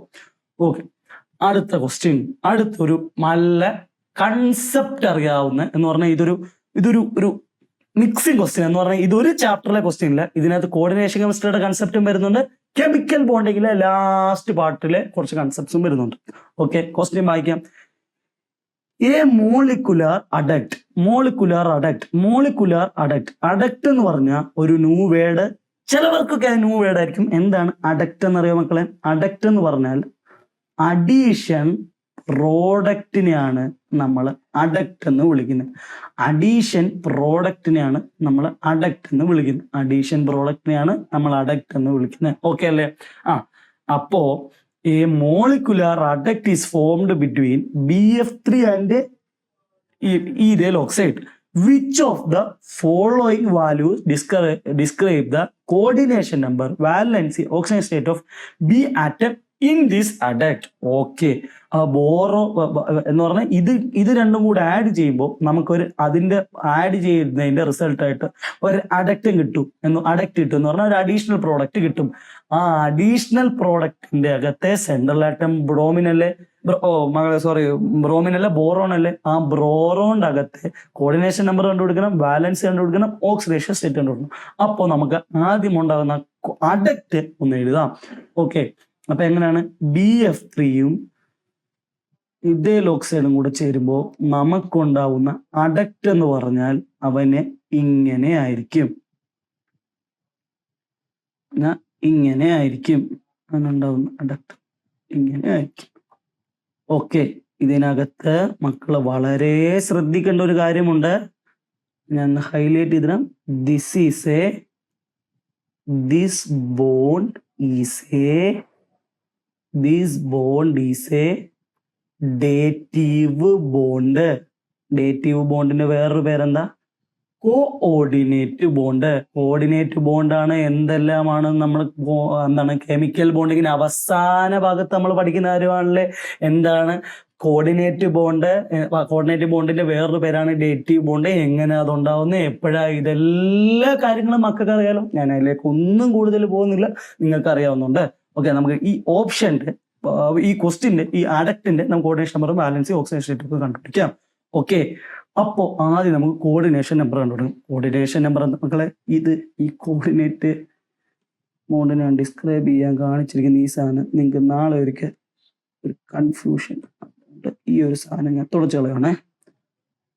ഓക്കെ, അടുത്ത ക്വസ്റ്റ്യൻ അടുത്തൊരു നല്ല കൺസെപ്റ്റ് അറിയാവുന്ന എന്ന് പറഞ്ഞാൽ ഇതൊരു മിക്സിംഗ് ക്വസ്റ്റ്യൻ എന്ന് പറഞ്ഞാൽ ഇതൊരു ചാപ്റ്ററിലെ ക്വസ്റ്റ്യൻ ഇല്ല. ഇതിനകത്ത് കോർഡിനേഷൻ കെമിസ്ട്രിയുടെ കൺസെപ്റ്റും വരുന്നുണ്ട്, കെമിക്കൽ ബോണ്ടിങ്ങിലെ ലാസ്റ്റ് പാർട്ടിലെ കുറച്ച് കൺസെപ്റ്റ്സും വരുന്നുണ്ട്. ഓക്കെ, ക്വസ്റ്റ്യൻ വായിക്കാം. മോളിക്കുലാർ അഡക്ട് എന്ന് പറഞ്ഞാൽ ഒരു ന്യൂ വേർഡ്. ചിലവർക്കൊക്കെ ന്യൂ വേർഡ് ആയിരിക്കും. എന്താണ് അഡക്ട് എന്നറിയോ മക്കളെ? അഡക്ട് എന്ന് പറഞ്ഞാൽ അഡീഷൻ പ്രോഡക്റ്റിനെയാണ് നമ്മൾ അഡക്ട് എന്ന് വിളിക്കുന്നത്. ഓക്കെ അല്ലേ? അപ്പോ a molecular adduct is formed between BF3 and ethyl oxide. Which of the following values describe the coordination number, valency, oxidation state of B atom in this adduct? Okay, borrow എന്ന് പറഞ്ഞാൽ ഇത് രണ്ടും കൂടെ add ചെയ്യുമ്പോൾ നമുക്കൊരു add ചെയ്യുന്നതിന്റെ റിസൾട്ടായിട്ട് ഒരു adduct കിട്ടും എന്ന് പറഞ്ഞാൽ ഒരു അഡീഷണൽ പ്രോഡക്റ്റ് കിട്ടും. ആ അഡീഷണൽ പ്രോഡക്റ്റിന്റെ അകത്തെ സെൻട്രൽ ആറ്റം ബ്രോമിൻ അല്ലേ, ബോറോൺ അല്ലേ? ആ ബ്രോറോണിന്റെ അകത്തെ കോർഡിനേഷൻ നമ്പർ കണ്ടുപിടിക്കണം, ബാലൻസ് കണ്ടുപിടിക്കണം, ഓക്സിഡേഷൻ സ്റ്റേറ്റ് കണ്ടുപിടിക്കണം. അപ്പോൾ നമുക്ക് ആദ്യം ഉണ്ടാകുന്ന അഡക്റ്റ് ഒന്ന് എഴുതാം. ഓക്കെ, അപ്പൊ എങ്ങനെയാണ്? BF3യും ഇതേൽ ഓക്സൈഡും കൂടെ ചേരുമ്പോൾ നമുക്കുണ്ടാവുന്ന അഡക്റ്റ് എന്ന് പറഞ്ഞാൽ അവന് ഇങ്ങനെ ആയിരിക്കും. അവനുണ്ടാവുന്ന അഡക്റ്റ് ഇങ്ങനെ ആയിരിക്കും. ഓക്കെ, ഇതിനകത്ത് മക്കള് വളരെ ശ്രദ്ധിക്കേണ്ട ഒരു കാര്യമുണ്ട്. ഞാൻ ഹൈലൈറ്റ് ചെയ്തിടാം. This bond is a dative bond. Dative ബോണ്ടിന്റെ വേറൊരു പേരെന്താ? Coordinate bond. കോർഡിനേറ്റ് ബോണ്ടാണ് എന്തെല്ലാമാണ് നമ്മൾ എന്താണ് കെമിക്കൽ ബോണ്ടിങ്ങിന് അവസാന ഭാഗത്ത് നമ്മൾ പഠിക്കുന്ന കാര്യമാണല്ലേ എന്താണ് കോർഡിനേറ്റ് ബോണ്ട്. കോർഡിനേറ്റ് ബോണ്ടിന്റെ വേറൊരു പേരാണ് ഡേറ്റീവ് ബോണ്ട്. എങ്ങനെ അതുണ്ടാവുന്നത്, എപ്പോഴാ, ഇതെല്ലാ കാര്യങ്ങളും മക്കൾക്ക് അറിയാലോ. ഞാൻ അതിലേക്ക് ഒന്നും കൂടുതൽ പോകുന്നില്ല, നിങ്ങൾക്ക് അറിയാവുന്നുണ്ട്. ഓക്കെ, നമുക്ക് ഈ ഓപ്ഷന്റെ ഈ ക്വസ്റ്റിന്റെ ഈ അഡക്റ്റിന്റെ നമുക്ക് coordination number, balance, oxygen state ഒക്കെ കണ്ടുപിടിക്കാം. ഓക്കെ, അപ്പോൾ ആദ്യം നമുക്ക് കോർഡിനേഷൻ നമ്പർ കണ്ടുപിടിക്കും. കോർഡിനേഷൻ നമ്പർ മക്കളെ ഇത് ഈ കോർഡിനേറ്റ് ബോണ്ട് ഞാൻ ഡിസ്ക്രൈബ് ചെയ്യാൻ കാണിച്ചിരിക്കുന്ന ഈ സാധനം നിങ്ങൾക്ക് നാളെ ഒരിക്കൽ ഒരു കൺഫ്യൂഷൻ. ഈ ഒരു സാധനം ഞാൻ തുടച്ചു കളയാണേ,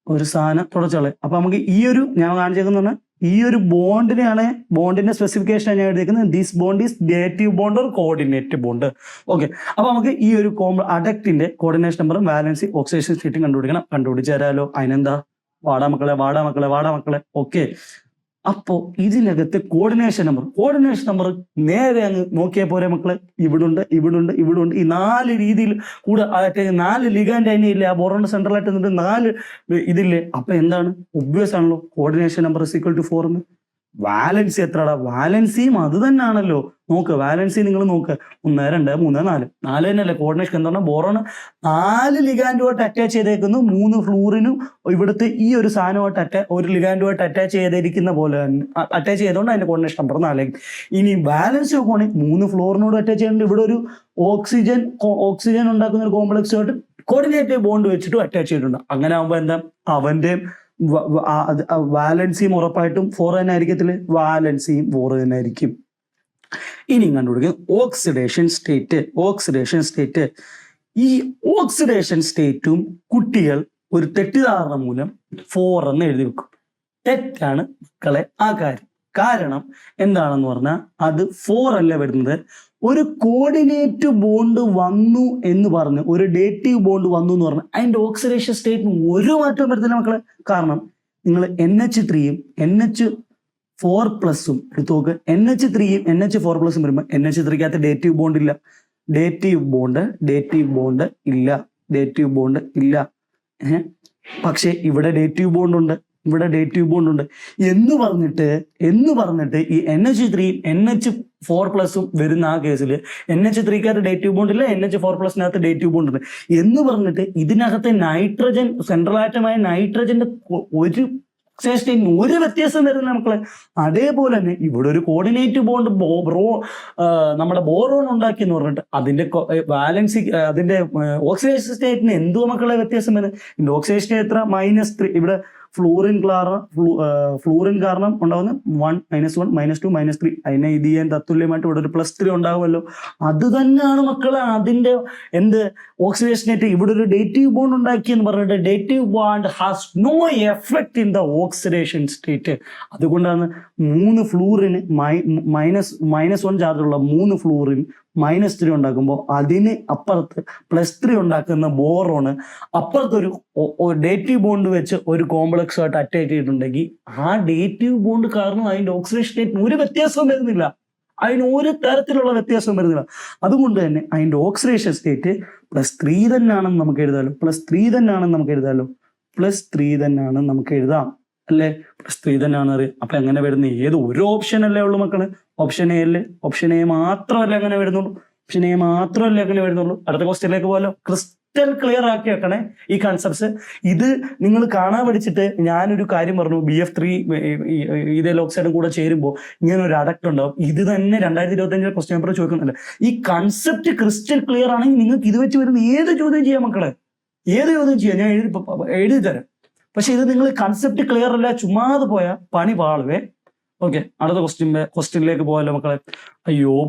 ഒരു സാധനം തുടച്ചു കളയാം. അപ്പൊ നമുക്ക് ഈ ഒരു ഞാൻ കാണിച്ചേക്കുന്ന ഈ ഒരു ബോണ്ടിനെയാണ്, ബോണ്ടിന്റെ സ്പെസിഫിക്കേഷൻ ഞാൻ എഴുതിയിരിക്കുന്നത്. This bond is dative bond or coordinate bond. Okay, അപ്പൊ നമുക്ക് ഈ ഒരു അഡക്റ്റിന്റെ കോർഡിനേഷൻ നമ്പറും വാലൻസി ഓക്സിഡേഷൻ സ്റ്റേറ്റും കണ്ടുപിടിക്കണം. കണ്ടുപിടിച്ച് തരാലോ. അതിനെന്താ, വാടാ മക്കളെ. ഓക്കെ, അപ്പോ ഇതിനകത്ത് കോർഡിനേഷൻ നമ്പർ നേരെ അങ്ങ് നോക്കിയാൽ പോരെ മക്കളെ. ഇവിടുണ്ട്. ഈ 4 രീതിയിൽ കൂടെ 4 ലിഗാൻഡ് തന്നെ ഇല്ലേ, ആ ബോറോണിന്റെ സെൻട്രലായിട്ട് നിന്നിട്ട് 4 ഇതില്ലേ. അപ്പൊ എന്താണ്, ഒബ്വിയസ് ആണല്ലോ കോർഡിനേഷൻ നമ്പർ = 4 എന്ന്. വാലൻസി എത്രടാ, വാലൻസിയും അത് തന്നെയാണല്ലോ. നോക്ക്, വാലൻസി നിങ്ങൾ നോക്ക്, 1 2 3 4 തന്നെയല്ലേ. കോർഡിനേഷൻ എന്താണ്, ബോറോൺ 4 ലിഗാൻഡുമായിട്ട് അറ്റാച്ച് ചെയ്തേക്കുന്നു, 3 ഫ്ലൂറിനും ഇവിടുത്തെ ഈ ഒരു സാധനമായിട്ട് ഒരു ലിഗാൻഡുമായിട്ട് അറ്റാച്ച് ചെയ്തിരിക്കുന്ന പോലെ അറ്റാച്ച് ചെയ്തുകൊണ്ട് അതിന്റെ കോർഡിനേഷൻ നമ്പർ 4. ഇനി ബാലൻസ് നോക്കുവാണെങ്കിൽ 3 ഫ്ലോറിനോട് അറ്റാച്ച് ചെയ്യുന്നുണ്ട്. ഇവിടെ ഒരു ഓക്സിജൻ ഉണ്ടാക്കുന്ന ഒരു കോംപ്ലക്സുമായിട്ട് കോർഡിനേറ്റീവ് ബോണ്ട് വെച്ചിട്ട് അറ്റാച്ച് ചെയ്തിട്ടുണ്ട്. അങ്ങനെ ആകുമ്പോൾ എന്താ, അവന്റെ വാലൻസിയും ഉറപ്പായിട്ടും 4 തന്നെ ആയിരിക്കത്തില്ല, വാലൻസിയും 4 തന്നെ ആയിരിക്കും. ഇനി കണ്ടുപിടിക്കും ഓക്സിഡേഷൻ സ്റ്റേറ്റ്. ഈ ഓക്സിഡേഷൻ സ്റ്റേറ്റും കുട്ടികൾ ഒരു തെറ്റിദ്ധാരണ മൂലം 4 എന്ന് എഴുതി വെക്കും. തെറ്റാണ് മക്കളെ ആ കാര്യം. കാരണം എന്താണെന്ന് പറഞ്ഞാൽ അത് 4 അല്ല വരുന്നത്. ഒരു കോർഡിനേറ്റ് ബോണ്ട് വന്നു എന്ന് പറഞ്ഞ്, ഒരു ഡേറ്റീവ് ബോണ്ട് വന്നു എന്ന് പറഞ്ഞാൽ അതിന്റെ ഓക്സിഡേഷൻ സ്റ്റേറ്റിന് ഒരു മാറ്റവും വരുത്തില്ല മക്കളെ. കാരണം നിങ്ങൾ NH3യും NH4+ എടുത്തു നോക്ക്. NH3യും NH4+ വരുമ്പോൾ NH3ക്കകത്ത് ഡേറ്റീവ് ബോണ്ട് ഇല്ല. ഡേറ്റീവ് ബോണ്ട് ഇല്ല. പക്ഷെ ഇവിടെ ഡേറ്റീവ് ബോണ്ട് ഉണ്ട്. എന്ന് പറഞ്ഞിട്ട് ഈ NH3യും NH4+ വരുന്ന ആ കേസിൽ NH3ക്കകത്ത് ഡേറ്റീവ് ബോണ്ട് ഇല്ല, NH4+നകത്ത് ഡേറ്റീവ് ബോണ്ട് ഉണ്ട് എന്ന് പറഞ്ഞിട്ട് ഇതിനകത്തെ നൈട്രജൻ, സെൻട്രൽ ആറ്റമായ നൈട്രജന്റെ ഒരു വ്യത്യാസം വരുന്നില്ല മക്കളെ. അതേപോലെ തന്നെ ഇവിടെ ഒരു കോർഡിനേറ്റ് ബോണ്ട് നമ്മുടെ ബോറോൺ ഉണ്ടാക്കി എന്ന് പറഞ്ഞിട്ട് അതിന്റെ വാലൻസി, അതിന്റെ ഓക്സിഡേഷൻ സ്റ്റേറ്റിന് എന്തുവാ മക്കളെ വ്യത്യാസം വരുന്നത്. ഇതിന്റെ ഓക്സിഡേഷൻ സ്റ്റേറ്റ് എത്ര, -3. ഇവിടെ ഫ്ലൂറിൻ കാരണം ഉണ്ടാകുന്ന 1 -1 -2 -3. അതിനെ ഇത് ചെയ്യാൻ തത്തുല്യമായിട്ട് ഇവിടെ ഒരു +3 ഉണ്ടാവുമല്ലോ. അത് തന്നെയാണ് മക്കളെ അതിന്റെ ഓക്സിഡേഷൻ സ്റ്റേറ്റ്. ഇവിടെ ഒരു ഡേറ്റീവ് ബോണ്ട് ഉണ്ടാക്കി എന്ന് പറഞ്ഞിട്ട് dative bond has no effect in the oxidation state. അതുകൊണ്ടാണ് 3 ഫ്ലൂറിന് -1 ചാർജുള്ള 3 ഫ്ലൂറിൻ -3 ഉണ്ടാക്കുമ്പോൾ അതിന് അപ്പുറത്ത് +3 ഉണ്ടാക്കുന്ന ബോറോണ് അപ്പുറത്തൊരു ഡേറ്റീവ് ബോണ്ട് വെച്ച് ഒരു കോംപ്ലക്സ് ആയിട്ട് അറ്റാച്ച് ചെയ്തിട്ടുണ്ടെങ്കിൽ ആ ഡേറ്റീവ് ബോണ്ട് കാരണം അതിന്റെ ഓക്സിഡേഷൻ സ്റ്റേറ്റിന് ഒരു വ്യത്യാസവും വരുന്നില്ല. അതിന് ഒരു തരത്തിലുള്ള വ്യത്യാസവും വരുന്നില്ല. അതുകൊണ്ട് തന്നെ അതിന്റെ ഓക്സിഡേഷൻ സ്റ്റേറ്റ് +3 തന്നെയാണെന്ന് നമുക്ക് എഴുതാം. അല്ലേ, +3 തന്നെയാണെന്ന് അറിയാം. അപ്പൊ എങ്ങനെ വരുന്നത്, ഏത് ഒരു ഓപ്ഷൻ അല്ലേ ഉള്ളൂ മക്കള്, ഓപ്ഷൻ എ മാത്രമല്ല അങ്ങനെ വരുന്നുള്ളൂ. അടുത്ത ക്വസ്റ്റ്യനിലേക്ക് പോകാലോ. ക്രിസ്റ്റൽ ക്ലിയർ ആക്കി വെക്കണേ ഈ കൺസെപ്റ്റ്സ്. ഇത് നിങ്ങൾ കാണാൻ പഠിച്ചിട്ട് ഞാനൊരു കാര്യം പറഞ്ഞു, BF3 ഇതേൽ ഓക്സൈഡും കൂടെ ചേരുമ്പോൾ ഇങ്ങനെ ഒരു അഡക്റ്റ് ഉണ്ടാവും. ഇത് തന്നെ 2025 ക്വസ്റ്റ്യൻ പേപ്പർ ചോദിക്കുന്നില്ല. ഈ കൺസെപ്റ്റ് ക്രിസ്റ്റൽ ക്ലിയർ ആണെങ്കിൽ നിങ്ങൾക്ക് ഇത് വെച്ച് വരുന്ന ഏത് ചോദ്യം ചെയ്യാം മക്കളെ, ഞാൻ എഴുതി തരാം. പക്ഷെ ഇത് നിങ്ങൾ കൺസെപ്റ്റ് ക്ലിയർ അല്ല, ചുമ്മാതെ പോയാൽ പണി പാളുവേ. ഓക്കെ, അടുത്ത ക്വസ്റ്റ്യനിലേക്ക് പോകാമല്ലോ മക്കളെ.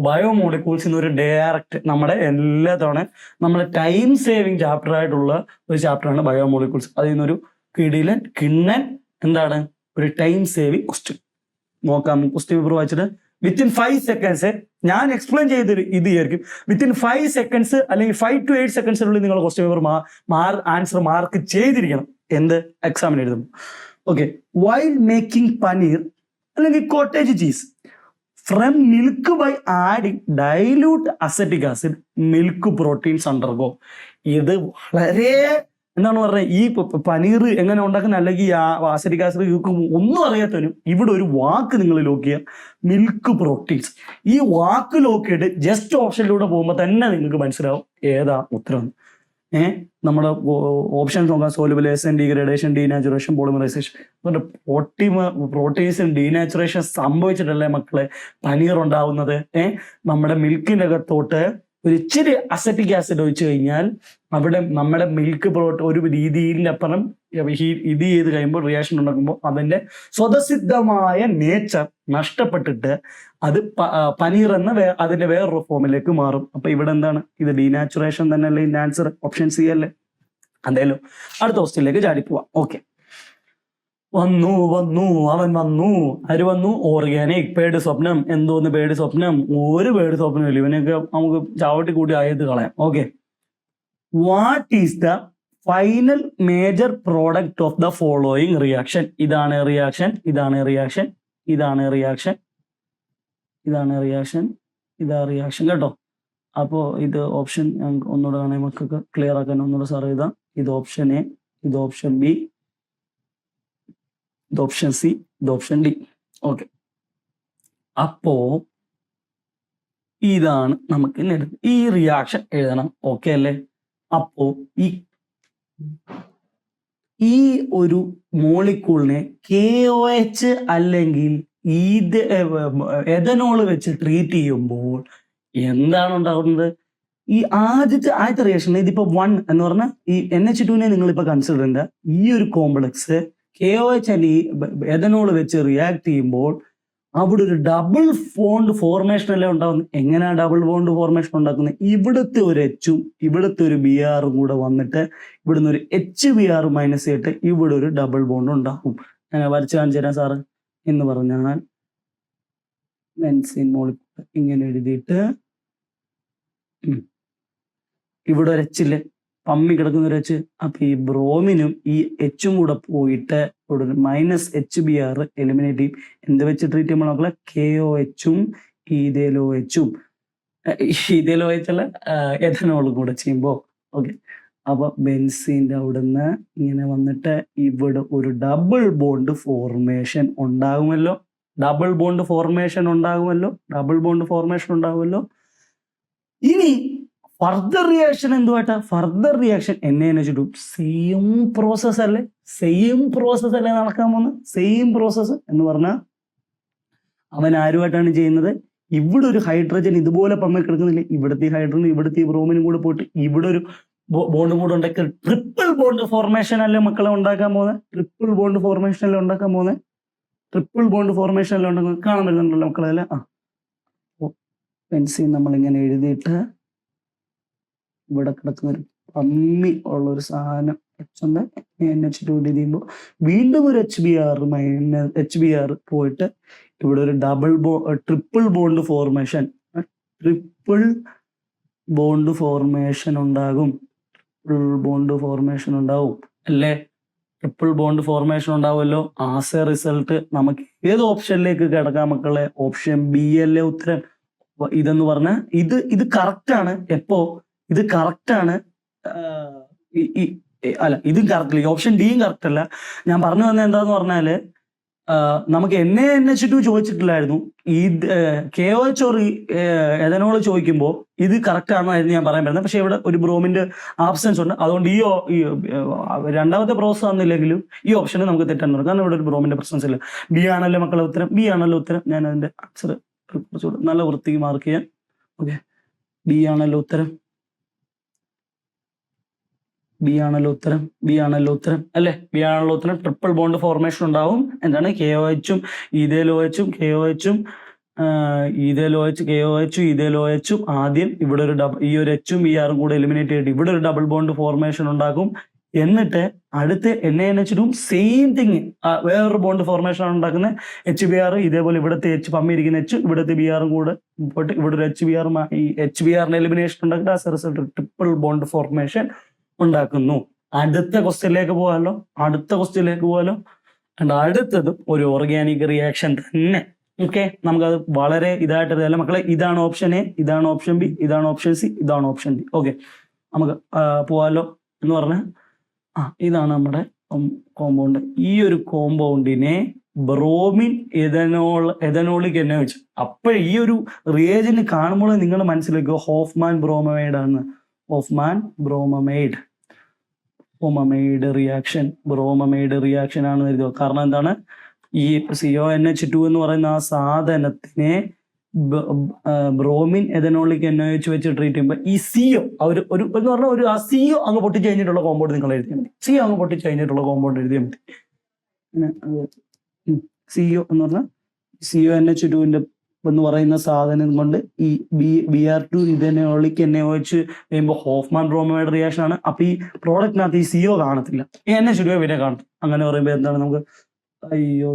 ബയോമോളിക്യൂൾസ് എന്നൊരു ഡയറക്റ്റ് നമ്മുടെ എല്ലാ തവണ നമ്മുടെ ടൈം സേവിങ് ചാപ്റ്റർ ആയിട്ടുള്ള ഒരു ചാപ്റ്ററാണ് ബയോമോളിക്യൂൾസ്. അതിൽ നിന്നൊരു കിണ്ണൻ എന്താണ് ഒരു ടൈം സേവിങ് ക്വസ്റ്റ്യൻ നോക്കാം. ക്വസ്റ്റ്യൻ പേപ്പർ വായിച്ചിട്ട് വിത്തിൻ 5 സെക്കൻഡ്സ് ഞാൻ എക്സ്പ്ലെയിൻ ചെയ്ത് ഇത് ആയിരിക്കും. വിത്തിൻ 5 സെക്കൻഡ്സ് അല്ലെങ്കിൽ 5 to 8 സെക്കൻഡ്സിനുള്ളിൽ നിങ്ങൾ ക്വസ്റ്റ്യൻ പേപ്പർ ആൻസർ മാർക്ക് ചെയ്തിരിക്കണം. എക്സാമിന് എഴുതുമ്പോൾ. ഓക്കെ, വൈൽ മേക്കിംഗ് പനീർ അല്ലെങ്കിൽ cottage cheese from milk by adding dilute acetic acid milk proteins undergo. ഇത് വളരെ എന്താണ് പറഞ്ഞത്, ഈ പനീർ എങ്ങനെ ഉണ്ടാക്കുന്ന അല്ലെങ്കിൽ ആസിഡിക് ആസിഡ് ഒന്നും അറിയാത്തവനും ഇവിടെ ഒരു വാക്ക് നിങ്ങൾ ലോക്ക് ചെയ്യുക, മിൽക്ക് പ്രോട്ടീൻസ്. ഈ വാക്ക് ലോക്ക് ചെയ്തിട്ട് ജസ്റ്റ് ഓപ്ഷനിലൂടെ പോകുമ്പോൾ തന്നെ നിങ്ങൾക്ക് മനസ്സിലാവും ഏതാ ഉത്തരം. നമ്മുടെ ഓപ്ഷൻസ് നോക്കാം. സോലുബിലൈസേഷൻ, ഡീഗ്രഡേഷൻ, ഡീനാച്ചുറേഷൻ, പോളിമറൈസേഷൻ. പ്രോട്ടീൻസും ഡീനാച്ചുറേഷൻ സംഭവിച്ചിട്ടല്ലേ മക്കളെ പനീർ ഉണ്ടാവുന്നത്. നമ്മുടെ മിൽക്കിൻ്റെ അകത്തോട്ട് ഒരു ഇച്ചിരി അസറ്റിക് ആസിഡ് ഒഴിച്ചു കഴിഞ്ഞാൽ അവിടെ നമ്മുടെ മിൽക്ക് ഒരു രീതിയിലപ്പുറം ഇത് ചെയ്ത് കഴിയുമ്പോൾ റിയാക്ഷൻ ഉണ്ടാക്കുമ്പോൾ അതിന്റെ സ്വതസിദ്ധമായ നേച്ചർ നഷ്ടപ്പെട്ടിട്ട് അത് പനീർ എന്ന അതിന്റെ വേറൊരു ഫോമിലേക്ക് മാറും. അപ്പൊ ഇവിടെ എന്താണ്, ഇത് ഡീനാച്ചുറേഷൻ തന്നെ അല്ലേ ആൻസർ, ഓപ്ഷൻ സി അല്ലേ. എന്തായാലും അടുത്ത ക്വസ്റ്റ്യനിലേക്ക് ചാടിപ്പോവാം. ഓക്കെ, അവൻ വന്നു. ആര് വന്നു? ഓർഗാനിക്. പേട് സ്വപ്നം. എന്തോന്ന് പേട് സ്വപ്നം? ഒരു പേട് സ്വപ്നമില്ല. ഇവനൊക്കെ നമുക്ക് ചാവട്ടി കൂടി ആയത് കളയാം. Okay, what is the final major product of the following reaction? ഇതാണ് റിയാക്ഷൻ, ഇതാണ് റിയാക്ഷൻ, ഇതാണ് റിയാക്ഷൻ, ഇതാണ് റിയാക്ഷൻ, ഇതാ റിയാക്ഷൻ കേട്ടോ. അപ്പോൾ ഇത് ഓപ്ഷൻ ഞങ്ങൾക്ക് ഒന്നുകൂടെ വേണേ മക്കൾക്ക് ക്ലിയർ ആക്കാൻ ഒന്നുകൂടെ സാർ എഴുതാം. ഇത് ഓപ്ഷൻ എ, ഇത് ഓപ്ഷൻ ബി, ഇത് ഓപ്ഷൻ സി, ഇത് ഓപ്ഷൻ ഡി. ഓക്കെ, അപ്പോ ഇതാണ് നമുക്ക് ഈ റിയാക്ഷൻ എഴുതണം. ഓക്കെ അല്ലേ? അപ്പോ ഈ ഒരു മോളിക്യൂളിനെ KOH അല്ലെങ്കിൽ എഥനോൾ വെച്ച് ട്രീറ്റ് ചെയ്യുമ്പോൾ എന്താണ് ഉണ്ടാകുന്നത്? ഈ ആദ്യത്തെ റിയാക്ഷൻ ഇതിപ്പോ 1 എന്ന് പറഞ്ഞാൽ ഈ NH2 നിങ്ങളിപ്പോ കൺസിഡർ ചെയ്യേണ്ട ഈ ഒരു കോംപ്ലക്സ് KOH അല്ലെങ്കിൽ എഥനോൾ വെച്ച് റിയാക്ട് ചെയ്യുമ്പോൾ അവിടെ ഒരു ഡബിൾ ബോണ്ട് ഫോർമേഷൻ അല്ലേ ഉണ്ടാകുന്നത്. എങ്ങനെയാ ഡബിൾ ബോണ്ട് ഫോർമേഷൻ ഉണ്ടാക്കുന്നത്? ഇവിടുത്തെ ഒരു എച്ചും ഇവിടുത്തെ ഒരു BRും കൂടെ വന്നിട്ട് ഇവിടുന്ന് ഒരു HBr മൈനസ് ചെയ്തിട്ട് ഇവിടെ ഒരു ഡബിൾ ബോണ്ട് ഉണ്ടാകും. വരച്ച് കാണിച്ചു തരാം സാറ്. എന്ന് പറഞ്ഞാൽ ബെൻസീൻ മോളിക്യൂൾ ഇങ്ങനെ എഴുതിയിട്ട് ഇവിടെ ഒരു എച്ചില്ലേ, പമ്മി കിടക്കുന്ന ഒരു എച്ച്. അപ്പൊ ഈ ബ്രോമിനും ഈ എച്ചും കൂടെ പോയിട്ട് ഇവിടെ ഒരു -HBr എലിമിനേറ്റ് ചെയ്യും. എന്ത് വെച്ച് ട്രീറ്റ് ചെയ്യുമ്പോൾ നോക്കുക? KOHും ഈതേലോഎച്ചും അല്ല എഥനോളും കൂടെ ചെയ്യുമ്പോൾ. ഓക്കെ, അപ്പൊ ബെൻസീൻ്റെ അവിടുന്ന് ഇങ്ങനെ വന്നിട്ട് ഇവിടെ ഒരു ഡബിൾ ബോണ്ട് ഫോർമേഷൻ ഉണ്ടാകുമല്ലോ. ഡബിൾ ബോണ്ട് ഫോർമേഷൻ ഉണ്ടാകുമല്ലോ. ഇനി ഫർദർ റിയാക്ഷൻ എന്തുവായിട്ടാ? Further reaction NaNH2 same process അല്ലേ നടക്കാൻ പോകുന്നത്. സെയിം പ്രോസസ് എന്ന് പറഞ്ഞാൽ അവൻ ആരുമായിട്ടാണ് ചെയ്യുന്നത്? ഇവിടെ ഒരു ഹൈഡ്രജൻ ഇതുപോലെ പമ്മ കിടക്കുന്നില്ലേ, ഇവിടുത്തെ ഹൈഡ്രജനും ഇവിടുത്തെ ബ്രോമിനും കൂടെ പോയിട്ട് ഇവിടെ ഒരു ബോണ്ട് കൂടെ ഉണ്ടാക്കി ട്രിപ്പിൾ ബോണ്ട് ഫോർമേഷൻ അല്ലേ മക്കളെ ഉണ്ടാക്കാൻ പോകുന്നത്. ട്രിപ്പിൾ ബോണ്ട് ഫോർമേഷൻ അല്ലേ ഉണ്ടാക്കാൻ കാണാൻ പറ്റുന്നുണ്ടല്ലോ മക്കളെ അല്ലേ. പെൻസിൽ നമ്മളിങ്ങനെ എഴുതിയിട്ട് ഇവിടെ കിടക്കുന്ന ഒരു പമ്മി ഉള്ള ഒരു സാധനം NH2 ചെയ്യുമ്പോൾ വീണ്ടും ഒരു HBr പോയിട്ട് ഇവിടെ ഒരു ട്രിപ്പിൾ ബോണ്ട് ഫോർമേഷൻ ഉണ്ടാകും. അല്ലേ? ട്രിപ്പിൾ ബോണ്ട് ഫോർമേഷൻ ഉണ്ടാവുമല്ലോ. ആസ് എ റിസൾട്ട് നമുക്ക് ഏത് ഓപ്ഷനിലേക്ക് കിടക്കാം മക്കളെ? ഓപ്ഷൻ ബി അല്ലേ ഉത്തരം. ഇതെന്ന് പറഞ്ഞാൽ ഇത് കറക്റ്റ് ആണ്. എപ്പോ ഇത് കറക്റ്റ് ആണ്? അല്ല, ഇതും കറക്റ്റ്, ഓപ്ഷൻ ഡിയും കറക്റ്റ് അല്ല. ഞാൻ പറഞ്ഞു തന്നെ എന്താന്ന് പറഞ്ഞാല് നമുക്ക് NaNH2 ചോദിച്ചിട്ടില്ലായിരുന്നു. ഈ KOH or എഥനോൾ ചോദിക്കുമ്പോൾ ഇത് കറക്റ്റ് ആണെന്നായിരുന്നു ഞാൻ പറയാൻ പറ്റുന്നത്. പക്ഷെ ഇവിടെ ഒരു ബ്രോമിന്റെ ആബ്സെൻസ് ഉണ്ട്. അതുകൊണ്ട് ഈ രണ്ടാമത്തെ പ്രോസസ് ആണെന്നില്ലെങ്കിലും ഈ ഓപ്ഷന് നമുക്ക് തെറ്റാണ്. കാരണം ഇവിടെ ഒരു ബ്രോമിന്റെ പ്രസൻസ് ഇല്ല. ബി ആണല്ലോ മക്കളെ ഉത്തരം. ഞാൻ അതിന്റെ ആൻസർ കുറച്ചുകൂടെ നല്ല വൃത്തിക്ക് മാർക്ക് ചെയ്യാം. ഓക്കെ, ബി ആണല്ലോ ഉത്തരം അല്ലേ? ബി ആണല്ലോ ഉത്തരം. ട്രിപ്പിൾ ബോണ്ട് ഫോർമേഷൻ ഉണ്ടാവും. എന്താണ്? KOHും ഈതേലോഎച്ചും ആദ്യം ഇവിടെ ഒരു ഈ ഒരു എച്ചും BRും കൂടെ എലിമിനേറ്റ് ചെയ്തിട്ട് ഇവിടെ ഒരു ഡബിൾ ബോണ്ട് ഫോർമേഷൻ ഉണ്ടാക്കും. എന്നിട്ട് അടുത്ത NaNH2 സെയിം തിങ് വേറൊരു ബോണ്ട് ഫോർമേഷൻ ആണ് ഉണ്ടാക്കുന്നത്. HBr ഇതേപോലെ ഇവിടുത്തെ എച്ച് പമ്മിയിരിക്കുന്ന എച്ച് ഇവിടുത്തെ BRും കൂടെ പോയിട്ട് ഇവിടെ ഒരു HBrന്റെ എലിമിനേഷൻ ഉണ്ടാക്കിയിട്ട് ആ റിസൾട്ട് ട്രിപ്പിൾ ബോണ്ട് ഫോർമേഷൻ ഉണ്ടാക്കുന്നു. അടുത്ത ക്വസ്റ്റ്യനിലേക്ക് പോകാമല്ലോ. അടുത്തതും ഒരു ഓർഗാനിക് റിയാക്ഷൻ തന്നെ. ഓക്കെ, നമുക്കത് വളരെ ഇതായിട്ട് അറിയാലോ മക്കളെ. ഇതാണ് ഓപ്ഷൻ എ, ഇതാണ് ഓപ്ഷൻ ബി, ഇതാണ് ഓപ്ഷൻ സി, ഇതാണ് ഓപ്ഷൻ ഡി. ഓക്കെ, നമുക്ക് പോവാലോ. എന്ന് പറഞ്ഞാൽ ഇതാണ് നമ്മുടെ കോമ്പൗണ്ട്. ഈ ഒരു കോമ്പൗണ്ടിനെ ബ്രോമിൻ എഥനോളിക് എന്നെ വെച്ച്. അപ്പോൾ ഈ ഒരു റിയേജന്റ് കാണുമ്പോൾ നിങ്ങൾ മനസ്സിലാക്കുക ഹോഫ്മാൻ ബ്രോമൈഡ് ആണ്. ഹോഫ്മാൻ ബ്രോമൈഡ് റിയാക്ഷൻ ആണെന്ന് കരുതുക. കാരണം എന്താണ്, ഈ CONH2 എന്ന് പറയുന്ന ആ സാധനത്തിനെ ബ്രോമിൻ എഥനോളിക് NaOH വെച്ച് ട്രീറ്റ് ചെയ്യുമ്പോൾ ഈ CO എന്ന് പറഞ്ഞാൽ ഒരു CO അങ്ങ് പൊട്ടിച്ച് കഴിഞ്ഞിട്ടുള്ള കോമ്പൗണ്ട് നിങ്ങൾ എഴുതിയാൽ മതി. CO അങ്ങ് പൊട്ടിച്ച് കഴിഞ്ഞിട്ടുള്ള കോമ്പൗണ്ട് എഴുതിയാൽ മതി. CO എന്ന് പറഞ്ഞാൽ CONH2 എന്ന് പറയുന്ന സാധനം കൊണ്ട് ഈ Br2 ഇഥനോളിക് NaOH ചെയ്യുമ്പോൾ ഹോഫ്മാൻ ബ്രോമൈഡ് റിയാക്ഷൻ ആണ്. അപ്പൊ ഈ പ്രോഡക്റ്റിനകത്ത് ഈ CO കാണത്തില്ല, ഈ NH2 പിന്നെ കാണും. അങ്ങനെ പറയുമ്പോൾ എന്താണ് നമുക്ക്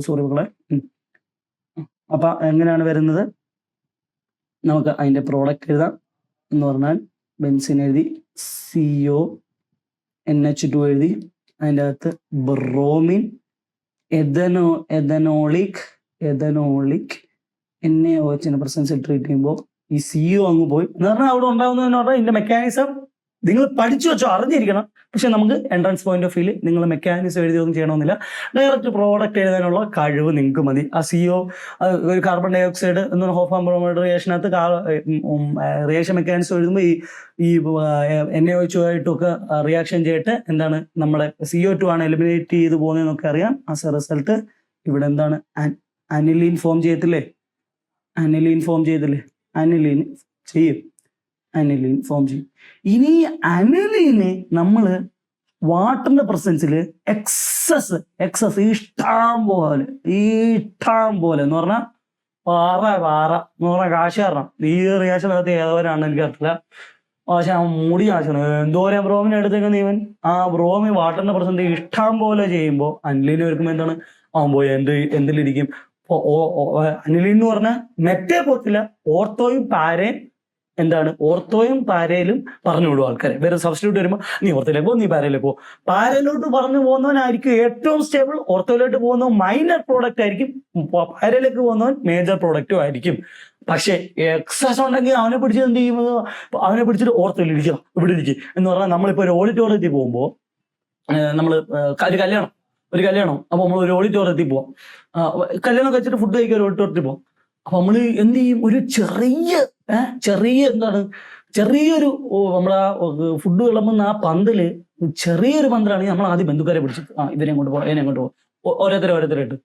സോറി മക്കളെ. അപ്പൊ എങ്ങനെയാണ് വരുന്നത്, നമുക്ക് അതിന്റെ പ്രോഡക്റ്റ് എഴുതാം. എന്ന് പറഞ്ഞാൽ ബെൻസിൻ എഴുതി, CONH2 എഴുതി, അതിൻ്റെ അകത്ത് ബ്രോമിൻ എഥനോളിക് NaOH പ്രസൻസിൽ ട്രീറ്റ് ചെയ്യുമ്പോൾ ഈ CO അങ്ങ് പോയി എന്ന് പറഞ്ഞാൽ അവിടെ ഉണ്ടാകുന്നതെന്ന് പറഞ്ഞാൽ ഇതിന്റെ മെക്കാനിസം നിങ്ങൾ പഠിച്ചു വെച്ചോ, അറിഞ്ഞിരിക്കണം. പക്ഷെ നമുക്ക് എൻട്രൻസ് പോയിന്റ് ഓഫ് വ്യൂല് നിങ്ങൾ മെക്കാനിസം എഴുതിയൊന്നും ചെയ്യണമെന്നില്ല. ഡയറക്റ്റ് പ്രോഡക്റ്റ് എഴുതാനുള്ള കഴിവ് നിങ്ങൾക്ക് മതി. ആ CO ഒരു കാർബൺ ഡൈ ഓക്സൈഡ് എന്നൊരു ഹോഫ്മാൻ ബ്രോമൈഡ് റിയാക്ഷനകത്ത് റിയാക്ഷൻ മെക്കാനിസം എഴുതുമ്പോൾ ഈ NaOH ആയിട്ടൊക്കെ റിയാക്ഷൻ ചെയ്തിട്ട് എന്താണ് നമ്മുടെ CO2 ആണ് എലിമിനേറ്റ് ചെയ്ത് പോകുന്നതെന്നൊക്കെ അറിയാം. ആസ് എ റിസൾട്ട് ഇവിടെ എന്താണ് അനിലീൻ ഫോം ചെയ്യും. ഇനി അനിലീനെ നമ്മൾ വാട്ടറിന്റെ പ്രസൻസിൽ എക്സസ് ഇഷ്ടം പോലെ എന്ന് പറഞ്ഞാൽ പാറ എന്ന് പറഞ്ഞാൽ കാശ് കാരണം ഈ റിയാക്ഷനകത്ത് ഏതവരാണ് എനിക്കറിയില്ല. പക്ഷെ മുടി കാശാണ് എന്തോരം ബ്രോമിനെ എടുത്തേക്കുന്ന ഇവൻ. ആ ബ്രോമി വാട്ടറിന്റെ പ്രസന്റ് ഇഷ്ടം പോലെ ചെയ്യുമ്പോൾ അനിലീനെ ഒരുക്കുമ്പോൾ എന്താണ് അവൻ പോയി എന്തിലിരിക്കും. അനിലീൻ എന്ന് പറഞ്ഞാൽ മെറ്റേ പോത്തില്ല, ഓർത്തോയും പാരയിലും പറഞ്ഞു വിടും ആൾക്കാരെ. വേറെ സബ്സ്റ്റിറ്റ്യൂട്ട് വരുമ്പോൾ നീ ഓർത്തോയിലേക്ക് പോ, നീ പാരയിലേക്ക് പോ. പാരയിലോട്ട് പറഞ്ഞു പോകുന്നവനായിരിക്കും ഏറ്റവും സ്റ്റേബിൾ, ഓർത്തോയിലോട്ട് പോകുന്നവൻ മൈനർ പ്രോഡക്റ്റ് ആയിരിക്കും, പാരയിലേക്ക് പോകുന്നവൻ മേജർ പ്രോഡക്റ്റും ആയിരിക്കും. പക്ഷെ എക്സസ് ഉണ്ടെങ്കിൽ അവനെ പിടിച്ച് എന്ത് ചെയ്യുന്നത്, അവനെ പിടിച്ചിട്ട് ഓർത്തോയിൽ ഇരിക്കുക, ഇവിടെ ഇരിക്കും എന്ന് പറഞ്ഞാൽ നമ്മളിപ്പോൾ ഒരു ഓഡിറ്റോറിയത്തിൽ പോകുമ്പോൾ നമ്മൾ ഒരു കല്യാണം അപ്പൊ നമ്മൾ ഒരു ഓഡിറ്റോറിയത്തിൽ പോവാം. കല്യാണം കഴിച്ചിട്ട് ഫുഡ് കഴിക്കാൻ ഒരു ഓഡിറ്റോറിയത്തിൽ പോവാം. അപ്പൊ നമ്മൾ എന്ത് ചെയ്യും, ഒരു ചെറിയൊരു നമ്മളാ ഫുഡ് വിളമ്പുന്ന ആ പന്തല്, ചെറിയൊരു പന്തലാണെങ്കിൽ നമ്മൾ ആദ്യം ബന്ധുക്കാരെ പിടിച്ചിട്ട് ഇവരെ അങ്ങോട്ട് പോകാം, എന്നെ അങ്ങോട്ട് പോകാം, ഓരോരുത്തരായിട്ട്.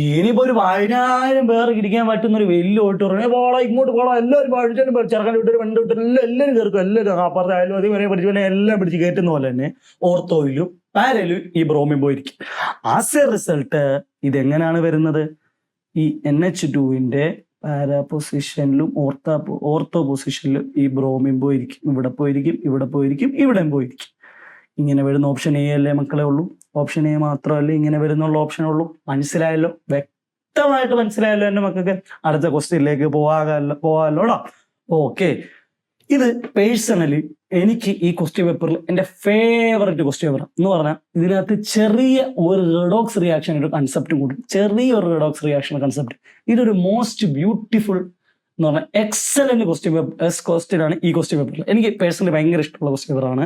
ഇനിയിപ്പോ ഒരു 10,000 പേർക്ക് ഇരിക്കാൻ പറ്റുന്ന ഒരു വലിയ ഓഡിറ്റോറിയം പോളാ, ഇങ്ങോട്ട് പോളാം, എല്ലാവരും ചെറുക്കൻ വിട്ടൊരു പെണ്ണ് വിട്ടൊരു എല്ലാവരും കയറും, എല്ലാവരും അപ്പുറത്തെ അയൽവാദി വരെ പിടിച്ച് എല്ലാം പിടിച്ച് കയറ്റുന്ന പോലെ തന്നെ ഓർത്തോയിലും പാരയിലും ഈ ബ്രോമിൻ പോയിരിക്കും. ആസ് എ റിസൾട്ട് ഇതെങ്ങനെയാണ് വരുന്നത്, ഈ NH2 പാരാ പൊസിഷനിലും ഓർത്തോ പൊസിഷനിലും ഈ ബ്രോമിൻ പോയിരിക്കും. ഇവിടെ പോയിരിക്കും, ഇവിടെയും പോയിരിക്കും. ഇങ്ങനെ വരുന്ന ഓപ്ഷൻ എ അല്ലേ മക്കളെ ഉള്ളൂ. ഓപ്ഷൻ എ മാത്രമല്ല ഇങ്ങനെ വരുന്നുള്ള ഓപ്ഷൻ ഉള്ളൂ. മനസ്സിലായല്ലോ, വ്യക്തമായിട്ട് മനസ്സിലായല്ലോ എൻ്റെ മക്കൾക്ക്. അടുത്ത ക്വസ്റ്റ്യനിലേക്ക് പോവാമല്ലോടാ. ഓക്കെ, ഇത് പേഴ്സണലി എനിക്ക് ഈ ക്വസ്റ്റ്യൻ പേപ്പറിൽ എൻ്റെ ഫേവറേറ്റ് ക്വസ്റ്റ്യൻ പേപ്പർ എന്ന് പറഞ്ഞാൽ ഇതിനകത്ത് ചെറിയ ഒരു റിഡോക്സ് റിയാക്ഷൻ ഒരു കൺസെപ്റ്റും കൂടി, ചെറിയൊരു റിഡോക്സ് റിയാക്ഷൻ കൺസെപ്റ്റ്. ഇതൊരു മോസ്റ്റ് ബ്യൂട്ടിഫുൾ എന്ന് പറഞ്ഞാൽ എക്സലന്റ് ക്വസ്റ്റ്യൻ ആണ് ഈ ക്വസ്റ്റ്യൻ പേപ്പറിൽ. എനിക്ക് പേഴ്സണലി ഭയങ്കര ഇഷ്ടമുള്ള ക്വസ്റ്റ്യൻ പേപ്പറാണ്.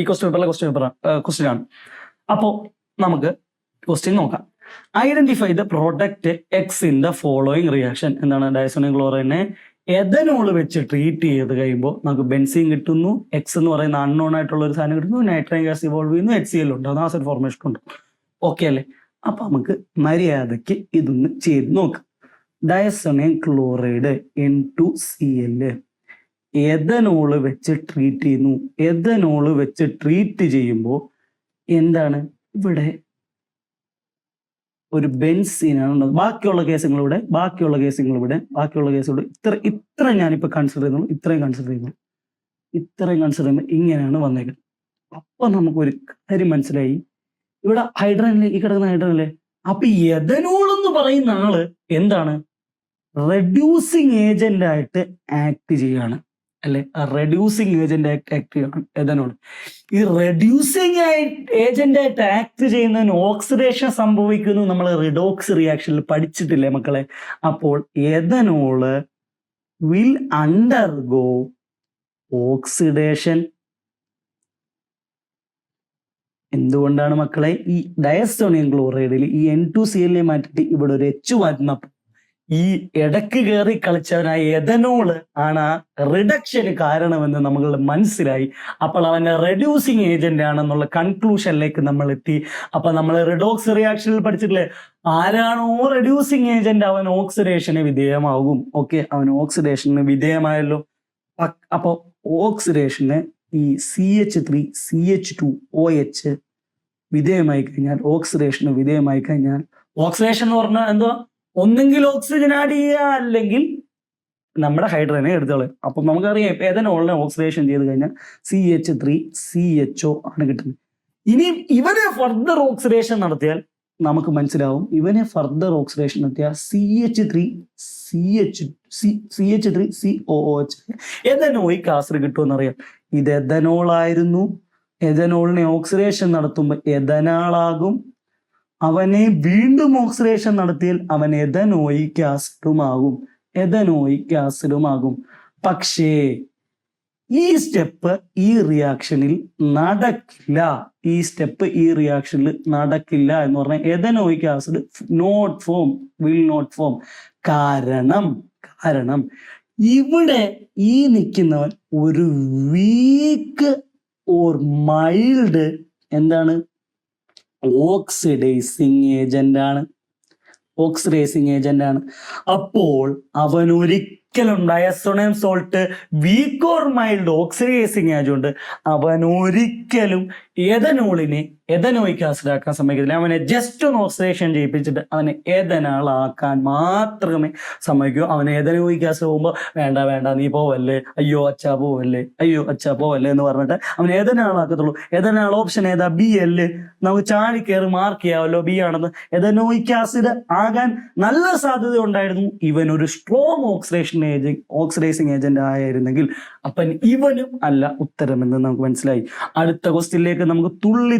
ഈ ക്വസ്റ്റ്യൻ പേപ്പറിലെ ക്വസ്റ്റ്യൻ ആണ്. അപ്പോൾ നമുക്ക് ക്വസ്റ്റ്യൻ നോക്കാം. Identify the product X in the following reaction. എന്താണ്, ഡയസോണിയം ക്ലോറൈനെ എഥനോൾ വെച്ച് ട്രീറ്റ് ചെയ്ത് കഴിയുമ്പോൾ നമുക്ക് ബെൻസീൻ കിട്ടുന്നു, എക്സ് എന്ന് പറയുന്ന അൺനോൺ ആയിട്ടുള്ള ഒരു സാധനം കിട്ടുന്നു, നൈട്രൈൻ ഗ്യാസ് ഇവോൾവ് ചെയ്യുന്നു, HCl ഉണ്ടാകുന്നു, ആസിഡ് ഫോർമേഷൻ ഉണ്ട്. ഓക്കെ അല്ലേ? അപ്പൊ നമുക്ക് മര്യാദയ്ക്ക് ഇതൊന്ന് ചെയ്ത് നോക്കാം. ഡയസോണിയം ക്ലോറൈഡ് N2Cl എഥനോള് വെച്ച് ട്രീറ്റ് ചെയ്യുന്നു. എഥനോള് വെച്ച് ട്രീറ്റ് ചെയ്യുമ്പോൾ എന്താണ് ഇവിടെ ഒരു ബെൻസീനാണ് ഉള്ളത്. ബാക്കിയുള്ള കേസുകളിവിടെ ഇത്ര ഞാനിപ്പോൾ കൺസിഡർ ചെയ്യുന്നുള്ളൂ, ഇത്രയും കൺസിഡർ ചെയ്യുമ്പോൾ ഇങ്ങനെയാണ് വന്നേക്കുന്നത്. അപ്പൊ നമുക്കൊരു കാര്യം മനസ്സിലായി, ഇവിടെ ഹൈഡ്രജനിലെ ഈ കിടക്കുന്ന ഹൈഡ്രജനിലെ അപ്പൊ എഥനോൾ എന്ന് പറയുന്ന ആള് എന്താണ്, റെഡ്യൂസിങ് ഏജന്റ് ആയിട്ട് ആക്ട് ചെയ്യാണ് അല്ലെ. റെഡ്യൂസിങ് ഏജന്റ് ആക്ട് ചെയ്യണം എഥനോൾ. ഈ റെഡ്യൂസിങ് ഏജന്റ് ആയിട്ട് ആക്ട് ചെയ്യുന്നതിന് ഓക്സിഡേഷൻ സംഭവിക്കുന്നു. നമ്മൾ റിഡോക്സ് റിയാക്ഷനിൽ പഠിച്ചിട്ടില്ലേ മക്കളെ? അപ്പോൾ എഥനോള് വിൽ അണ്ടർഗോ ഓക്സിഡേഷൻ. എന്തുകൊണ്ടാണ് മക്കളെ ഈ ഡയസോണിയം ക്ലോറൈഡിൽ ഈ N2Cl മാറ്റിട്ട് ഇവിടെ ഒരു H മാറ്റുന്നപ്പോൾ ഈ ഇടക്ക് കയറി കളിച്ചവനായ എഥനോള് ആണ് ആ റിഡക്ഷന് കാരണമെന്ന് നമ്മൾ മനസ്സിലായി. അപ്പോൾ അവന്റെ റെഡ്യൂസിങ് ഏജന്റ് ആണെന്നുള്ള കൺക്ലൂഷനിലേക്ക് നമ്മൾ എത്തി. അപ്പൊ നമ്മൾ റിഡോക്സ് റിയാക്ഷനിൽ പഠിച്ചിട്ടില്ലേ, ആരാണോ റെഡ്യൂസിങ് ഏജന്റ് അവൻ ഓക്സിഡേഷന് വിധേയമാകും. ഓക്കെ, അവൻ ഓക്സിഡേഷന് വിധേയമായല്ലോ. അപ്പൊ ഓക്സിഡേഷന് ഈ CH3CH2OH വിധേയമായി കഴിഞ്ഞാൽ, ഓക്സിഡേഷന് വിധേയമായി കഴിഞ്ഞാൽ, ഓക്സിഡേഷൻ എന്ന് പറഞ്ഞാൽ എന്തോ, ഒന്നെങ്കിൽ ഓക്സിജൻ ആഡ് ചെയ്യുക അല്ലെങ്കിൽ നമ്മുടെ ഹൈഡ്രജനെ എടുത്തോളാം. അപ്പം നമുക്കറിയാം എഥനോളിനെ ഓക്സിഡേഷൻ ചെയ്ത് കഴിഞ്ഞാൽ CH3CHO ആണ് കിട്ടുന്നത്. ഇനിയും ഇവനെ ഫർദർ ഓക്സിഡേഷൻ നടത്തിയാൽ നമുക്ക് മനസ്സിലാവും, ഇവനെ ഫർദർ ഓക്സിഡേഷൻ നടത്തിയാൽ CH3COOH എഥനോയിക് ആസിഡ് കിട്ടുമെന്നറിയാം. ഇത് എഥനോളായിരുന്നു. എഥനോളിനെ ഓക്സിഡേഷൻ നടത്തുമ്പോൾ എഥനാളാകും. അവനെ വീണ്ടും ഓക്സിഡേഷൻ നടത്തിയാൽ അവൻ എഥനോയിക് ആസിഡുമാകും. പക്ഷേ ഈ സ്റ്റെപ്പ് ഈ റിയാക്ഷനിൽ നടക്കില്ല. എന്ന് പറഞ്ഞാൽ ethanoic acid will not form. കാരണം ഇവിടെ ഈ നിൽക്കുന്നവൻ ഒരു വീക്ക് ഓർ മൈൽഡ് എന്താണ്, ഓക്സിഡൈസിങ് ഏജന്റ് ആണ്. അപ്പോൾ അവൻ ഒരിക്കലും diazonium salt weak or mild oxidising agent, അവൻ ഒരിക്കലും എഥനോളിനെ എഥനോയിക് ആസിഡ് ആക്കാൻ സമ്മതിക്കത്തില്ല. അവനെ ജസ്റ്റ് ഒന്ന് ഓക്സിഡേഷൻ ചെയ്യിപ്പിച്ചിട്ട് അവനെ എഥനാൾ ആക്കാൻ മാത്രമേ സമ്മതിക്കൂ. അവനെ എഥനോയിക് ആസിഡ് പോകുമ്പോൾ വേണ്ട നീ പോവല്ലേ, അയ്യോ അച്ഛാ പോവല്ലേ എന്ന് പറഞ്ഞിട്ട് അവൻ എഥനാളാക്കത്തുള്ളൂ. എഥനാൾ ഓപ്ഷൻ ഏതാ? ബി അല്ലേ? നമുക്ക് ചാടി കയറി മാർക്ക് ചെയ്യാമല്ലോ ബി ആണെന്ന്. എഥനോയിക് ആസിഡ് ആകാൻ നല്ല സാധ്യത ഉണ്ടായിരുന്നു ഇവൻ ഒരു സ്ട്രോങ് ഓക്സിഡൈസിങ് ഏജന്റ് ആയിരുന്നെങ്കിൽ. അപ്പം ഇവനും അല്ല ഉത്തരമെന്ന് നമുക്ക് മനസ്സിലായി. അടുത്ത ക്വസ്റ്റ്യനിലേക്ക് നമുക്ക് തുള്ളി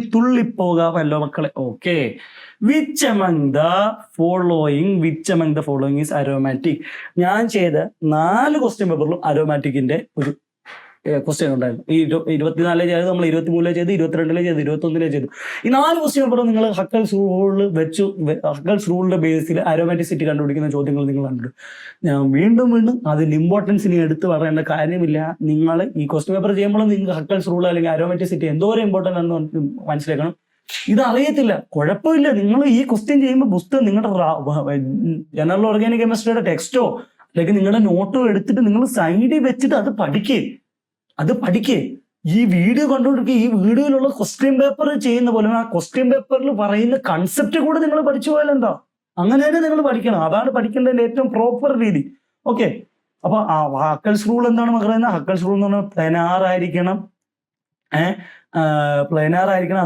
പോകാമല്ലോ മക്കളെ. Okay, which among the following is aromatic? ഞാൻ ചെയ്ത 4 ക്വസ്റ്റ്യൻ പേപ്പറിലും അരോമാറ്റിക്കിന്റെ ഒരു ക്വസ്റ്റ്യൻ ഉണ്ടായിരുന്നു. ഈ 24 ചെയ്ത്, നമ്മൾ 23 ചെയ്ത്, 22 ചെയ്ത്, 21 ചെയ്തു. ഈ 4 ക്വസ്റ്റ്യൻ പേപ്പറും നിങ്ങൾ ഹക്കൽസ് റൂളിന്റെ ബേസിൽ അരോമാറ്റിസിറ്റി കണ്ടുപിടിക്കുന്ന ചോദ്യങ്ങൾ നിങ്ങൾ കണ്ടു. ഞാൻ വീണ്ടും അതിന്റെ ഇമ്പോർട്ടൻസിനെ എടുത്ത് പറയേണ്ട കാര്യമില്ല. നിങ്ങൾ ഈ ക്വസ്റ്റ്യൻ പേപ്പർ ചെയ്യുമ്പോൾ നിങ്ങൾക്ക് ഹക്കൽസ് റൂൾ അല്ലെങ്കിൽ അരോമാറ്റിസിറ്റി എന്തോരം ഇമ്പോർട്ടൻ്റ് ആണെന്ന് മനസ്സിലാക്കണം. ഇത് അറിയത്തില്ല, കുഴപ്പമില്ല. നിങ്ങൾ ഈ ക്വസ്റ്റ്യൻ ചെയ്യുമ്പോൾ പുസ്തകം നിങ്ങളുടെ ജനറൽ ഓർഗാനിക് കെമിസ്ട്രിയുടെ ടെക്സ്റ്റോ അല്ലെങ്കിൽ നിങ്ങളുടെ നോട്ടോ എടുത്തിട്ട് നിങ്ങൾ സൈഡിൽ വെച്ചിട്ട് അത് പഠിക്കേ. ഈ വീഡിയോ കണ്ടുകൊണ്ടിരിക്കുക, ഈ വീഡിയോയിലുള്ള ക്വസ്റ്റ്യൻ പേപ്പർ ചെയ്യുന്ന പോലെ ആ ക്വസ്റ്റ്യൻ പേപ്പറിൽ പറയുന്ന കൺസെപ്റ്റ് കൂടെ നിങ്ങൾ പഠിച്ചു പോയാൽ എന്താ, അങ്ങനെ തന്നെ നിങ്ങൾ പഠിക്കണം. അതാണ് പഠിക്കേണ്ടതിന്റെ ഏറ്റവും പ്രോപ്പർ രീതി. ഓക്കെ, അപ്പൊ ഹക്കൽസ് റൂൾ എന്താണ് പറയുന്നത്? ഹക്കൽസ് റൂൾ എന്ന് പറഞ്ഞാൽ പ്ലെനാർ ആയിരിക്കണം.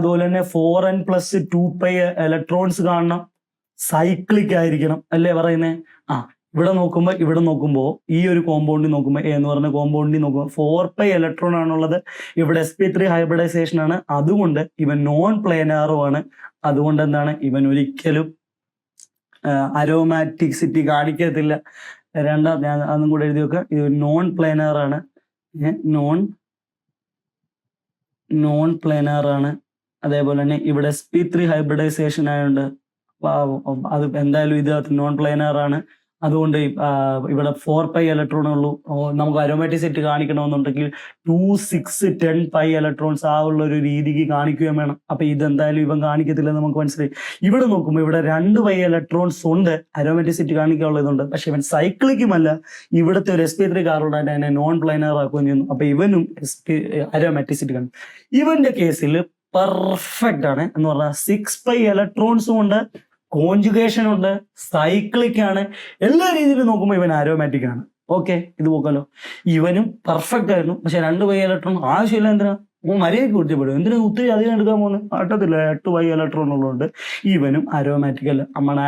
അതുപോലെ തന്നെ 4n+2π ഇലക്ട്രോൺസ് കാണണം. സൈക്ലിക് ആയിരിക്കണം അല്ലേ പറയുന്നേ? ഇവിടെ നോക്കുമ്പോൾ ഈ ഒരു കോമ്പൗണ്ടിൽ നോക്കുമ്പോൾ എന്ന് പറഞ്ഞ കോമ്പൗണ്ടിൽ നോക്കുമ്പോൾ 4π ഇലക്ട്രോൺ ആണുള്ളത്. ഇവിടെ sp3 ഹൈബ്രിഡൈസേഷൻ ആണ്. അതുകൊണ്ട് ഇവൻ നോൺ പ്ലേനാറും ആണ്. അതുകൊണ്ട് എന്താണ്, ഇവൻ ഒരിക്കലും അരോമാറ്റിസിറ്റി കാണിക്കത്തില്ല. ഞാൻ അതും കൂടെ എഴുതി വെക്കുക. ഇത് നോൺ പ്ലേനാർ ആണ്. നോൺ പ്ലേനാർ ആണ്. അതേപോലെ തന്നെ ഇവിടെ sp3 ഹൈബ്രിഡൈസേഷൻ ആയതുകൊണ്ട് അത് എന്തായാലും ഇത് നോൺ പ്ലേനാർ ആണ്. അതുകൊണ്ട് ഇവിടെ 4π ഇലക്ട്രോൺ ഉള്ളൂ. നമുക്ക് അരോമാറ്റിസിറ്റി കാണിക്കണമെന്നുണ്ടെങ്കിൽ 2, 6, 10π ഇലക്ട്രോൺസ് ഉള്ള ഒരു രീതിക്ക് കാണിക്കുകയും വേണം. അപ്പൊ ഇതെന്തായാലും ഇവൻ കാണിക്കത്തില്ലെന്ന് നമുക്ക് മനസ്സിലായി. ഇവിടെ നോക്കുമ്പോൾ ഇവിടെ 2π ഇലക്ട്രോൺസ് ഉണ്ട്, അരോമാറ്റിസിറ്റി കാണിക്കാനുള്ളതുണ്ട്. പക്ഷെ ഇവൻ സൈക്ലിക്കുമല്ല. ഇവിടുത്തെ ഒരു sp3 കാർബൺ അതിനെ നോൺ പ്ലൈനർ ആക്കുകയും ചെയ്യുന്നു. അപ്പൊ ഇവനും അരോമാറ്റിസിറ്റി കാണും. ഇവന്റെ കേസിൽ പെർഫെക്റ്റ് ആണ് എന്ന് പറഞ്ഞാൽ 6π ഇലക്ട്രോൺസും ഉണ്ട്, കോൺജുഗേഷൻ ഉണ്ട്, സൈക്ലിക് ആണ്. എല്ലാ രീതിയിലും നോക്കുമ്പോൾ ഇവൻ അരോമാറ്റിക് ആണ്. ഓക്കെ, ഇത് നോക്കാലോ. ഇവനും പെർഫെക്റ്റ് ആയിരുന്നു. പക്ഷെ 2π ഇലക്ട്രോൺ ആവശ്യമില്ല. എന്തിനാ മര്യാദയ്ക്ക് കുറിച്ചപ്പെടും? എന്തിനാ ഒത്തിരി അധികം എടുക്കാൻ പോകുന്നത്? ആട്ടത്തില്ല. 8π ഇലക്ട്രോൺ ഉള്ളതുകൊണ്ട് ഇവനും അരോമാറ്റിക് അല്ല. നമ്മുടെ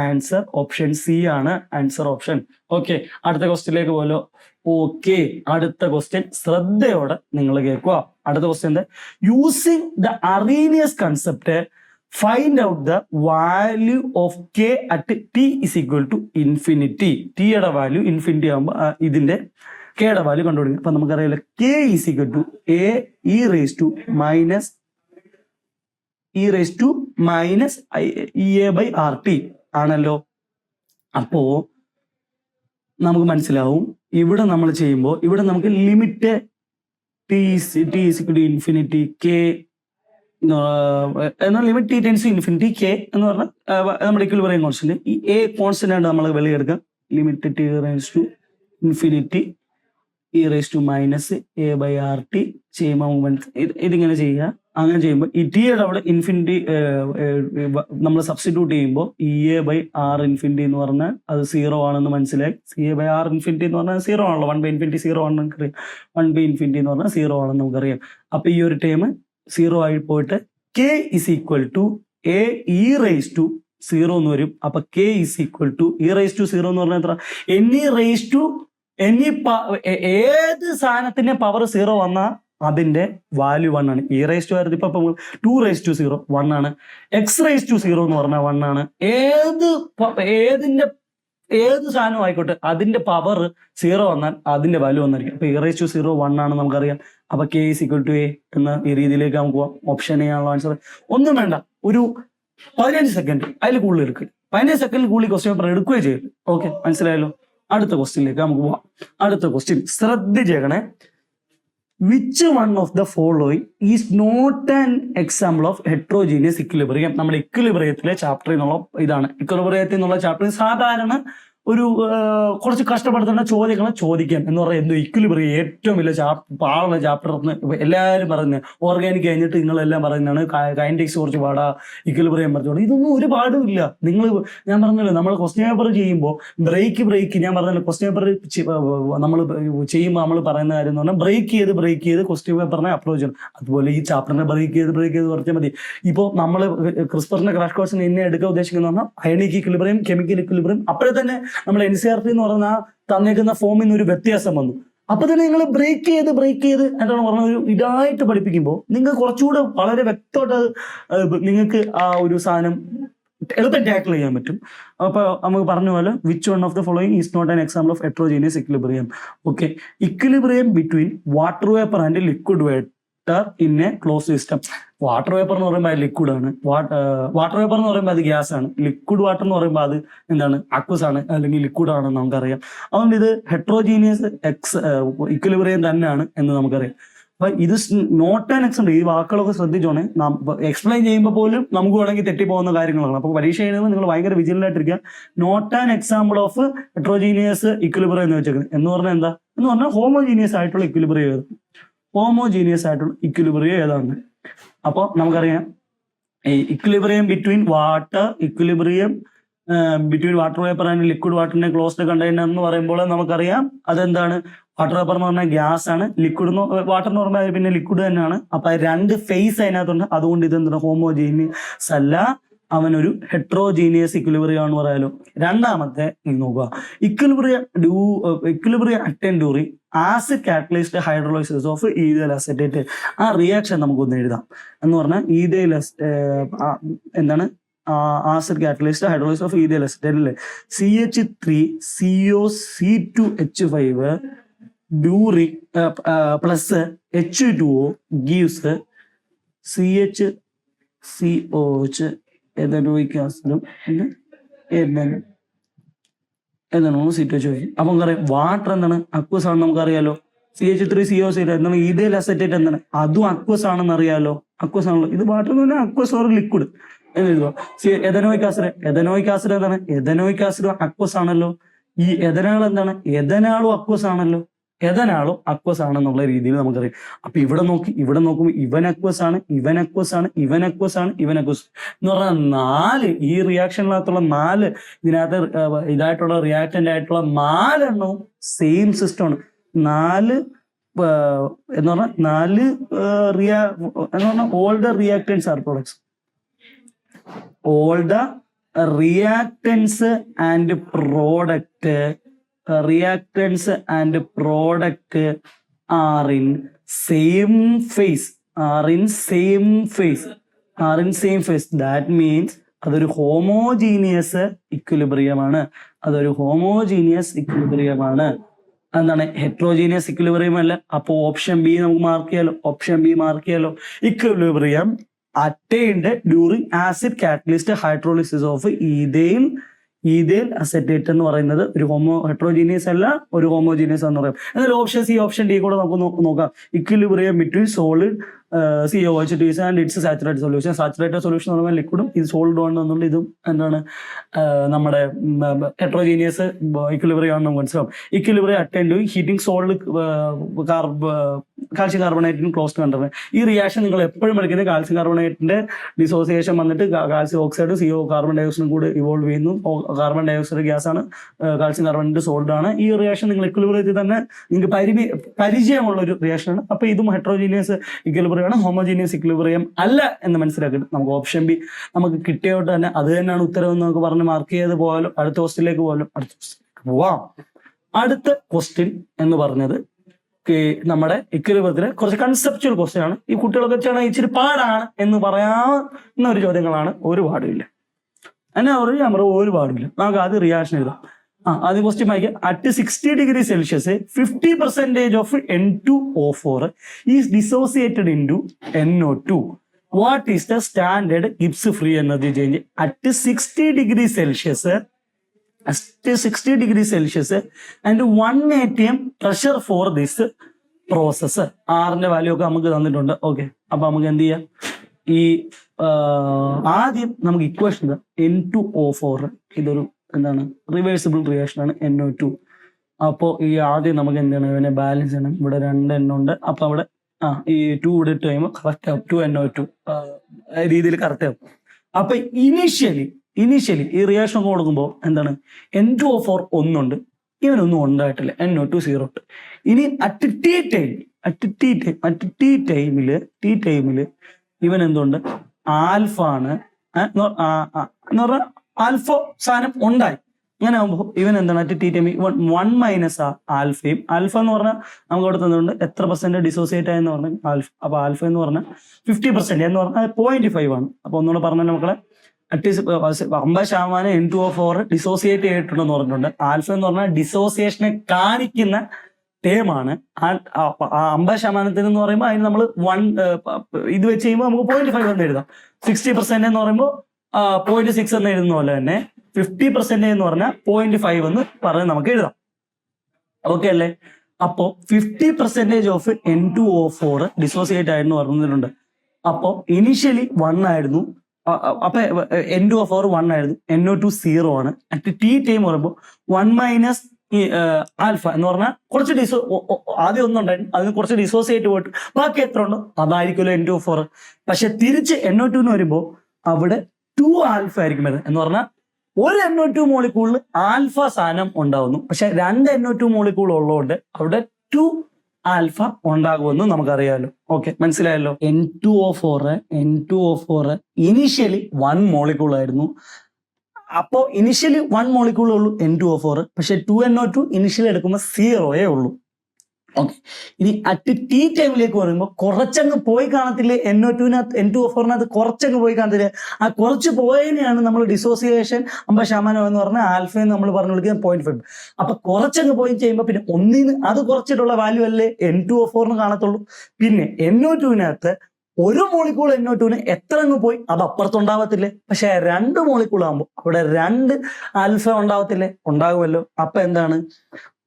ആൻസർ ഓപ്ഷൻ സി ആണ് ആൻസർ ഓപ്ഷൻ. ഓക്കെ, അടുത്ത ക്വസ്റ്റ്യനിലേക്ക് പോലോ. ഓക്കെ, അടുത്ത ക്വസ്റ്റ്യൻ ശ്രദ്ധയോടെ നിങ്ങൾ കേൾക്കുക. അടുത്ത ക്വസ്റ്റ്യൻ എന്താ? Using the Arrhenius concept find out the value of k at t is equal to infinity. t യുടെ വാല്യൂ ഇൻഫിനിറ്റി ആകുമ്പോൾ ഇതിന്റെ k യുടെ വാല്യൂ കണ്ടുപിടിക്കും. അപ്പൊ നമുക്കറിയാലോ k is equal to a e raised to minus E raise to minus E A by R T ആണല്ലോ. അപ്പോ നമുക്ക് മനസ്സിലാവും ഇവിടെ നമ്മൾ ചെയ്യുമ്പോൾ ഇവിടെ നമുക്ക് ലിമിറ്റ് ടി ഇൻഫിനിറ്റി കെ എന്നാൽ limit T tends infinity K എന്ന് പറഞ്ഞാൽ നമ്മുടെ ഇക്വിലിബ്രിയം കോൺസ്റ്റന്റ്. ഈ എ കോൺസ്റ്റന്റ് ആയിട്ട് നമ്മൾ വെളിയെടുക്കാം. Limit T raise to infinity E raise to minus A by R T ചെയ്യുമ്പോൾ ഇതിങ്ങനെ ചെയ്യുക. അങ്ങനെ ചെയ്യുമ്പോൾ ഈ ടിയുടെ അവിടെ ഇൻഫിനിറ്റി നമ്മൾ സബ്സ്റ്റിറ്റ്യൂട്ട് ചെയ്യുമ്പോൾ E A by R infinity എന്ന് പറഞ്ഞാൽ അത് 0 ആണെന്ന് മനസ്സിലായി. C A by R infinity എന്ന് പറഞ്ഞാൽ 0 ആണല്ലോ. 1 ബൈ ഇൻഫിനിറ്റി 0 ആണെന്ന് നമുക്കറിയാം. 1 ബൈ ഇൻഫിനിറ്റി എന്ന് പറഞ്ഞാൽ 0 ആണെന്ന് നമുക്കറിയാം. അപ്പൊ ഈ ഒരു ടേം 0 ആയി പോയിട്ട് K is equal to A E raise to 0 എന്ന് വരും. അപ്പൊ K is equal to E raise to 0 എന്ന് പറഞ്ഞാൽ എത്ര? എനി റേസ് ടു ഏത് സാധനത്തിന്റെ പവർ 0 വന്നാൽ അതിന്റെ വാല്യൂ 1 ആണ്. ഇ റേസ് ടു ആയിരുന്നു ഇപ്പൊ 2 റേസ് ടു 0 1 ആണ്. എക്സ് റേസ് ടു 0 എന്ന് പറഞ്ഞാൽ 1 ആണ്. ഏത് സാധനം ആയിക്കോട്ടെ അതിന്റെ പവർ 0 വന്നാൽ അതിന്റെ വാല്യൂ വന്നായിരിക്കും. അപ്പൊ ഇ റേസ് ടു 0 1 ആണ് നമുക്കറിയാം. അപ്പൊ K is equal to A എന്ന ഈ രീതിയിലേക്ക് നമുക്ക് പോവാം. ഓപ്ഷൻ എ ആണല്ലോ ആൻസർ. ഒന്നും വേണ്ട, ഒരു 15 സെക്കൻഡ് അതിൽ കൂടുതൽ എടുക്കുക. 15 സെക്കൻഡ് കൂടുതൽ ക്വസ്റ്റ്യൻ പേപ്പർ എടുക്കുകയും ചെയ്യും. ഓക്കെ, മനസ്സിലായല്ലോ. അടുത്ത ക്വസ്റ്റ്യനിലേക്ക് നമുക്ക് പോവാം. അടുത്ത ക്വസ്റ്റ്യൻ ശ്രദ്ധിച്ചേക്കണേ. Which one of the following is not an example of heterogeneous equilibrium? നമ്മുടെ ഇക്വിലിബ്രിയത്തിലെ ചാപ്റ്ററിൽ നിന്നുള്ള ഇതാണ്. ഇക്വിലിബ്രിയത്തിൽ നിന്നുള്ള ചാപ്റ്ററിൽ സാധാരണ ഒരു കുറച്ച് കഷ്ടപ്പെടുത്തുന്ന ചോദ്യങ്ങൾ ചോദിക്കാം എന്ന് പറഞ്ഞാൽ എന്തോ ഇക്വിലിബ്രിയം ഏറ്റവും വലിയ പാടുള്ള ചാപ്റ്റർ എല്ലാവരും പറയുന്നത്. ഓർഗാനിക് കഴിഞ്ഞിട്ട് നിങ്ങളെല്ലാം പറയുന്നതാണ് കൈനറ്റിക്സ് കുറച്ച് പാടാ, ഇക്വിലിബ്രിയം പറഞ്ഞോളൂ. ഇതൊന്നും ഒരു പാടും ഇല്ല. ഞാൻ പറഞ്ഞല്ലോ, നമ്മൾ ക്വസ്റ്റ്യൻ പേപ്പർ ചെയ്യുമ്പോൾ ബ്രേക്ക് ഞാൻ പറഞ്ഞല്ലോ, ക്വസ്റ്റ്യൻ പേപ്പർ നമ്മൾ ചെയ്യുമ്പോൾ നമ്മൾ പറയുന്ന കാര്യം എന്ന് പറഞ്ഞാൽ ബ്രേക്ക് ചെയ്ത് ക്വസ്റ്റ്യൻ പേപ്പറിനെ അപ്രോച്ച് ചെയ്യണം. അതുപോലെ ഈ ചാപ്റ്ററിനെ ബ്രേക്ക് ചെയ്ത് കുറച്ചാൽ മതി. ഇപ്പോൾ നമ്മൾ ക്രിസ്പറിന്റെ ക്രാഷ് കോഴ്സിന് എന്നെ എടുക്കാൻ ഉദ്ദേശിക്കുന്ന പറഞ്ഞാൽ അയണിക് ഇക്വിലിബ്രിയം, കെമിക്കൽ ഇക്വിലിബ്രിയം, അപ്പോഴേ തന്നെ നമ്മൾ NCERT എന്ന് പറഞ്ഞ തന്നേക്കുന്ന ഫോമിൽ നിന്ന് ഒരു വ്യത്യാസം വന്നു. അപ്പൊ തന്നെ നിങ്ങൾ ബ്രേക്ക് ചെയ്ത് എന്താണ് പറഞ്ഞ ഒരു ഇതായിട്ട് പഠിപ്പിക്കുമ്പോൾ നിങ്ങൾക്ക് കുറച്ചുകൂടെ വളരെ വ്യക്തമായിട്ട് നിങ്ങൾക്ക് ആ ഒരു സാധനം എളുപ്പം ടാക്കിൾ ചെയ്യാൻ പറ്റും. അപ്പൊ നമുക്ക് പറഞ്ഞ പോലെ which one of the following is not an example of heterogeneous equilibrium? Okay, equilibrium between water vapour and liquid water in a close system. Water vapour എന്ന് പറയുമ്പോൾ അത് ലിക്വിഡ് ആണ്. വാട്ടർ വേപ്പർ എന്ന് പറയുമ്പോൾ അത് ഗ്യാസ് ആണ്. ലിക്വിഡ് വാട്ടർ എന്ന് പറയുമ്പോൾ അത് എന്താണ്? അക്വസ് ആണ്, അല്ലെങ്കിൽ ലിക്വിഡ് ആണെന്ന് നമുക്കറിയാം. അതുകൊണ്ട് ഇത് ഹെട്രോജീനിയസ് ഇക്വിലിബ്രിയം തന്നെയാണ് എന്ന് നമുക്കറിയാം. അപ്പൊ ഇത് നോട്ട് ആൻ എക്സാമ്പിൾ. ഈ വാക്കുകളൊക്കെ ശ്രദ്ധിച്ചോണേ. എക്സ്പ്ലെയിൻ ചെയ്യുമ്പോൾ പോലും നമുക്ക് വേണമെങ്കിൽ തെറ്റിപ്പോകുന്ന കാര്യങ്ങളാണ്. അപ്പൊ പരീക്ഷ എഴുതുമ്പോൾ നിങ്ങൾ ഭയങ്കര വിജിലന്റ് ആയിട്ടിരിക്കുക. Not an example of heterogeneous equilibrium എന്ന് വെച്ചേക്കുന്നത് എന്ന് പറഞ്ഞാൽ എന്താ? എന്ന് പറഞ്ഞാൽ ഹോമോജീനിയസ് ആയിട്ടുള്ള ഇക്വിലിബ്രിയം ഏത്? ഹോമോജീനിയസ് ആയിട്ടുള്ള ഇക്വിലിബ്രിയം ഏതാണ്? അപ്പോൾ നമുക്കറിയാം equilibrium between water vapour and liquid വാട്ടറിന്റെ ക്ലോസ്ഡ് കണ്ടെയ്നർ എന്ന് പറയുമ്പോൾ നമുക്കറിയാം അതെന്താണ്? വാട്ടർ വേപ്പർ എന്ന് പറഞ്ഞാൽ ഗ്യാസ് ആണ്, ലിക്വിഡ് വാട്ടർ എന്ന് പറഞ്ഞാൽ പിന്നെ ലിക്വിഡ് തന്നെയാണ്. അപ്പൊ രണ്ട് ഫേസ് അതിനകത്തുണ്ട്. അതുകൊണ്ട് ഇതെന്താണ്? ഹോമോജീനിയസ് അല്ല, അവനൊരു ഹെട്രോജീനിയസ് ഇക്വിലിബ്രിയം ആണെന്ന് പറയാലോ. രണ്ടാമത്തെ നോക്കുക, equilibrium attained during acid catalysed hydrolysis of ethyl acetate. ആ റിയാക്ഷൻ നമുക്കൊന്ന് എഴുതാം. എന്ന് പറഞ്ഞാൽ ഈഥൈൽ എന്താണ്? Acid catalysed hydrolysis of ethyl acetate അല്ലേ? CH3COC2H5 during plus H2O gives CHCOH ethanoic ആസിഡും എന്താണ് CH ചോദിക്കും. അപ്പൊ നമുക്കറിയാം വാട്ടർ എന്താണ്? അക്വസ് ആണെന്ന് നമുക്കറിയാലോ. CH3COC എന്താണ്? ഈഥൈൽ അസറ്റേറ്റ് എന്താണ്? അതും അക്വസ് ആണെന്ന് അറിയാലോ. അക്വസ് ആണല്ലോ. ഇത് വാട്ടർ എന്ന് പറഞ്ഞാൽ അക്വസ് ഓർ ലിക്വിഡ് എന്ന് എഴുതുക. എഥനോയിക് ആസിഡ് എന്താണ്? എഥനോയിക് ആസിഡ് അക്വസ് ആണല്ലോ. ഈ എഥനാൾ എന്താണ്? എഥനാളും അക്വസ് ആണല്ലോ. എഥനാളും അക്വസ് ആണെന്നുള്ള രീതിയിൽ നമുക്കറിയാം. അപ്പൊ ഇവിടെ നോക്കുമ്പോൾ ഇവൻ അക്വസ് ആണ് എന്ന് പറഞ്ഞാൽ 4 ഈ റിയാക്ഷനിനകത്തുള്ള 4 ഇതിനകത്ത് ഇതായിട്ടുള്ള റിയാക്ടന്റ് ആയിട്ടുള്ള 4 എണ്ണവും സെയിം സിസ്റ്റമാണ്. 4 എന്ന് പറഞ്ഞാൽ all the reactants are products. All the reactants and product are in same phase. That means അതൊരു ഹോമോജീനിയസ് ഇക്വിലിബ്രിയം ആണ്. എന്താണ്? ഹെട്രോജീനിയസ് ഇക്വിലിബ്രിയം അല്ല. അപ്പൊ ഓപ്ഷൻ ബി നമുക്ക് മാർക്ക് ചെയ്യാലോ. Equilibrium attained during acid catalyst hydrolysis of ethyl acetate എന്ന് പറയുന്നത് ഒരു ഹെട്രോജീനിയസ് അല്ല, ഒരു ഹോമോജീനിയസ് എന്ന് പറയും. എന്നാൽ ഓപ്ഷൻ സി ഓപ്ഷൻ ഡി കൂടെ നമുക്ക് നോക്കാം. Equilibrium between solid COH2 and it's saturated solution. Saturated solution എന്ന് പറയുമ്പോൾ ലിക്വിഡും ഇത് സോളിഡും ആണെന്നുണ്ട്. ഇതും എന്താണ് നമ്മുടെ ഹെട്രോജീനിയസ് ഇക്വിലിബ്രിയം ആണെന്ന് നമുക്ക് മനസ്സിലാവും. Equilibrium attained heating solid calcium കാർബണേറ്റിന് ക്ലോസ് കണ്ടറിന്. ഈ റിയാക്ഷൻ നിങ്ങൾ എപ്പോഴും പഠിക്കുന്നത് കാൽസ്യം കാർബണേറ്റിന്റെ ഡിസോസിയേഷൻ വന്നിട്ട് കാൽസ്യം ഓക്സൈഡ് CO കാർബൺ ഡയോക്സൈഡും കൂടി ഇവോൾവ് ചെയ്യുന്നു. കാർബൺ ഡയോക്സൈഡ് ഗ്യാസ് ആണ്, കാൽസ്യം കാർബണേറ്റ് സോൾഡ് ആണ്. ഈ റിയാക്ഷൻ നിങ്ങൾ ഇക്വിലിബ്രിയത്തിൽ തന്നെ നിങ്ങൾക്ക് പരിചയമുള്ള ഒരു റിയാക്ഷൻ ആണ്. അപ്പൊ ഇതും ഹെട്രോജീനിയസ് ഇക്വിലിബ്രിയം ആണ്, ഹോമോജീനിയസ് ഇക്വിലിബ്രിയം അല്ല എന്ന് മനസ്സിലാക്കിയിട്ട് നമുക്ക് ഓപ്ഷൻ ബി നമുക്ക് കിട്ടിയോട്ട് തന്നെ അത് തന്നെയാണ് ഉത്തരം എന്ന് നമുക്ക് പറഞ്ഞ് മാർക്ക് ചെയ്ത് പോയാലും അടുത്ത ക്വസ്റ്റ്യനിലേക്ക് പോവാം. അടുത്ത ക്വസ്റ്റ്യൻ എന്ന് പറഞ്ഞത് നമ്മുടെ ഇക്വിലിബ്രിയത്തിലെ കുറച്ച് കൺസെപ്ച്വൽ ക്വസ്റ്റ്യൻ ആണ്. ഈ കുട്ടികളൊക്കെ വെച്ചാണ് ഇച്ചിരി പാടാണ് എന്ന് പറയാവുന്ന ഒരു ചോദ്യങ്ങളാണ്. ഒരു പാടുമില്ല എന്നാ പറയും, ഞാൻ പറയും ഒരു പാടില്ല. നമുക്ക് ആദ്യം റിയാക്ഷൻ എഴുതാം. ആദ്യം ക്വസ്റ്റ്യൻ വായിക്കാം. At 60 degree Celsius 50% of N2O4 is dissociated into NO2. What is the standard Gibbs free energy change at 60 degree Celsius and 1 atm pressure for this process. ആറിന്റെ വാല്യൂ ഒക്കെ നമുക്ക് തന്നിട്ടുണ്ട്. ഓക്കെ, അപ്പൊ നമുക്ക് എന്ത് ചെയ്യാം? ഈ ആദ്യം നമുക്ക് ഇക്വേഷൻ N2O4 ഇതൊരു എന്താണ് റിവേഴ്സിബിൾ റിയാക്ഷൻ ആണ് NO2. അപ്പോൾ ഈ ആദ്യം നമുക്ക് എന്താണ് ഇവനെ ബാലൻസ് ചെയ്യണം. ഇവിടെ 2 N ഉണ്ട്. അപ്പൊ അവിടെ ഈ 2 ഇവിടെ ഇട്ട് കഴിയുമ്പോൾ കറക്റ്റ് ആവും. 2NO2 രീതിയിൽ കറക്റ്റ് ആവും. അപ്പൊ ഇനീഷ്യലി ഈ റിയാക്ഷൻ കൊടുക്കുമ്പോൾ എന്താണ് N2O4 ഒന്നുണ്ട്, ഇവനൊന്നും ഉണ്ടായിട്ടില്ല. NO2 0 ഉണ്ട്. ഇനി അറ്റ് ടി ടൈമില് ഇവൻ എന്തുണ്ട്? ആൽഫ ആണ് എന്ന് പറഞ്ഞാൽ ആൽഫ സാധനം ഉണ്ടായി. അങ്ങനെ ആകുമ്പോൾ ഇവൻ എന്താണ് അറ്റ് ടി ടൈം 1 മൈനസ് ആൽഫയും. ആൽഫ എന്ന് പറഞ്ഞാൽ നമുക്ക് അവിടെ തന്നിട്ടുണ്ട് എത്ര % ഡിസോസിയേറ്റ് ആയെന്ന് പറഞ്ഞാൽ ആൽഫ. അപ്പൊ ആൽഫ എന്ന് പറഞ്ഞാൽ 50% എന്ന് പറഞ്ഞാൽ 0.5 ആണ്. അപ്പൊ ഒന്നുകൂടെ പറഞ്ഞാൽ മക്കളെ അറ്റ്ലീസ്റ്റ് 50% N2O4 ഡിസോസിയേറ്റ് ചെയ്തിട്ടുണ്ടെന്ന് പറഞ്ഞിട്ടുണ്ട്. ആൽഫ എന്ന് പറഞ്ഞാൽ ഡിസോസിയേഷനെ കാണിക്കുന്ന ടേമാണ്. 50% എന്ന് പറയുമ്പോൾ അതിന് നമ്മൾ 1 ഇത് വെച്ച് കഴിയുമ്പോൾ നമുക്ക് 0.5 എന്ന് എഴുതാം. 60% എന്ന് പറയുമ്പോൾ 0.6 എന്ന് എഴുതുന്ന പോലെ തന്നെ 50% എന്ന് പറഞ്ഞാൽ 0.5 എന്ന് പറഞ്ഞ് നമുക്ക് എഴുതാം. ഓക്കെ അല്ലേ? അപ്പോ 50% ഓഫ് N2O4 ഡിസോസിയേറ്റ് ആയിരുന്നു പറഞ്ഞിട്ടുണ്ട്. അപ്പോ ഇനിഷ്യലി 1 ആയിരുന്നു. അപ്പൊ N2O4 1 ആയിരുന്നു, NO2 0 ആണ്. അറ്റ് ടി ടൈം പറയുമ്പോൾ 1 മൈനസ് ആൽഫ എന്ന് പറഞ്ഞാൽ കുറച്ച് ആദ്യം ഒന്നുണ്ടായിരുന്നു, അതിന് കുറച്ച് ഡിസോസിയേറ്റ് പോയിട്ട് ബാക്കി എത്ര ഉണ്ടോ അതായിരിക്കുമല്ലോ N2O4. പക്ഷെ തിരിച്ച് NO2 വരുമ്പോൾ അവിടെ 2 ആൽഫ ആയിരിക്കും വരുന്നത്. എന്ന് പറഞ്ഞാൽ ഒരു NO2 മോളിക്യൂളിൽ ആൽഫ സാധനം ഉണ്ടാവുന്നു. പക്ഷെ 2 NO2 മോളിക്യൂൾ ഉള്ളതുകൊണ്ട് അവിടെ 2 ആൽഫ ഉണ്ടാകുമെന്ന് നമുക്കറിയാമല്ലോ. ഓക്കെ, മനസ്സിലായല്ലോ. N2O4 ഇനിഷ്യലി 1 മോളിക്യൂൾ ആയിരുന്നു. അപ്പോ ഇനിഷ്യലി 1 മോളിക്യൂളേ ഉള്ളൂ N2O4. പക്ഷെ 2NO2 ഇനിഷ്യലി എടുക്കുമ്പോൾ 0 ഉള്ളൂ. ഓക്കെ, ഇനി അറ്റ് ടി ടൈമിലേക്ക് പറയുമ്പോൾ കുറച്ചങ്ങ് പോയി കാണത്തില്ലേ N2O4 കുറച്ചങ്ങ് പോയി കാണത്തില്ലേ? ആ കുറച്ച് പോയതിനെയാണ് നമ്മൾ ഡിസോസിയേഷൻ 50% എന്ന് പറഞ്ഞാൽ ആൽഫ എന്ന് നമ്മൾ പറഞ്ഞു വിളിക്കുന്നത് 0.5. അപ്പൊ കുറച്ചങ്ങ് പോയി ചെയ്യുമ്പോൾ പിന്നെ ഒന്നിന് അത് കുറച്ചിട്ടുള്ള വാല്യൂ അല്ലേ N2O4 കാണത്തുള്ളൂ. പിന്നെ NO2 ഒരു മോളിക്കൂൾ NO2 എത്ര അങ്ങ് പോയി അത് അപ്പുറത്തുണ്ടാവത്തില്ലേ? പക്ഷെ 2 മോളിക്കൂൾ ആകുമ്പോൾ അവിടെ 2 ആൽഫ ഉണ്ടാവത്തില്ലേ? ഉണ്ടാകുമല്ലോ. അപ്പൊ എന്താണ്?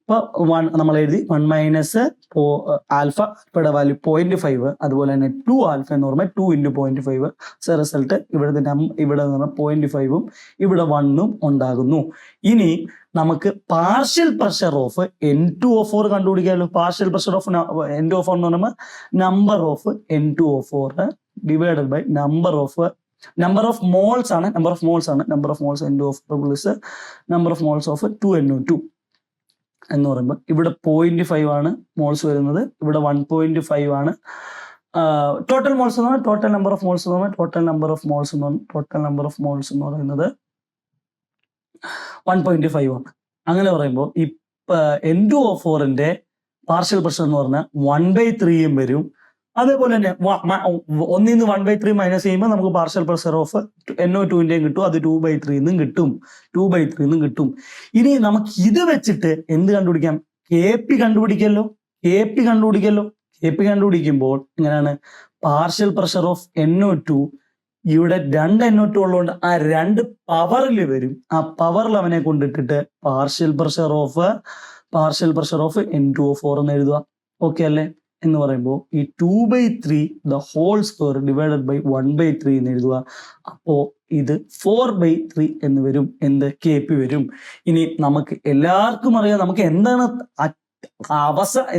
ഇപ്പൊ 1 നമ്മൾ എഴുതി 1 മൈനസ് ആൽഫ, ഇവിടെ വാല്യൂ 0.5. അതുപോലെ തന്നെ 2 ആൽഫ എന്ന് പറയുമ്പോൾ 2 × 0.5. റിസൾട്ട് ഇവിടെ 0.5ഉം ഇവിടെ 1ഉം ഉണ്ടാകുന്നു. ഇനി നമുക്ക് പാർഷ്യൽ പ്രഷർ ഓഫ് N2O4 കണ്ടുപിടിക്കാമല്ലോ. പാർഷ്യൽ പ്രഷർ ഓഫ് N2O4 എന്ന് പറയുമ്പോൾ number of N2O4 divided by number of moles ആണ്. Number of moles N2O4 plus number of moles of 2NO2 എന്ന് പറയുമ്പോൾ ഇവിടെ 0.5 ആണ് മോൾസ് വരുന്നത്, ഇവിടെ 1.5 ആണ് ടോട്ടൽ മോൾസ് എന്ന് പറഞ്ഞാൽ. ടോട്ടൽ നമ്പർ ഓഫ് മോൾസ് എന്ന് പറയുന്നത് 1.5 ആണ്. അങ്ങനെ പറയുമ്പോൾ ഈ N2O4 പാർഷ്യൽ പ്രഷർ എന്ന് പറഞ്ഞാൽ 1/3 വരും. അതേപോലെ തന്നെ 1 1/3 മൈനസ് ചെയ്യുമ്പോൾ നമുക്ക് പാർഷ്യൽ പ്രഷർ ഓഫ് NO2 കിട്ടും. അത് 2/3 കിട്ടും. ഇനി നമുക്ക് ഇത് വെച്ചിട്ട് എന്ത് കണ്ടുപിടിക്കാം? KP കണ്ടുപിടിക്കുമ്പോൾ എങ്ങനെയാണ്? പാർഷ്യൽ പ്രഷർ ഓഫ് NO2 ഇവിടെ 2 NO2 ഉള്ളതുകൊണ്ട് ആ 2 പവറിൽ വരും. ആ പവറിൽ അവനെ കൊണ്ടിട്ടിട്ട് പാർഷ്യൽ പ്രഷർ ഓഫ് N2O4 എന്ന് എഴുതുക. ഓക്കെ അല്ലേ? എന്ന് പറയുമ്പോൾ ഈ 2/3 the whole square divided by 1/3 എന്ന് എഴുതുക. അപ്പോ ഇത് 4/3 എന്ന് വരും. എന്ത്? KP വരും. ഇനി നമുക്ക് എല്ലാവർക്കും അറിയാം നമുക്ക് എന്താണ്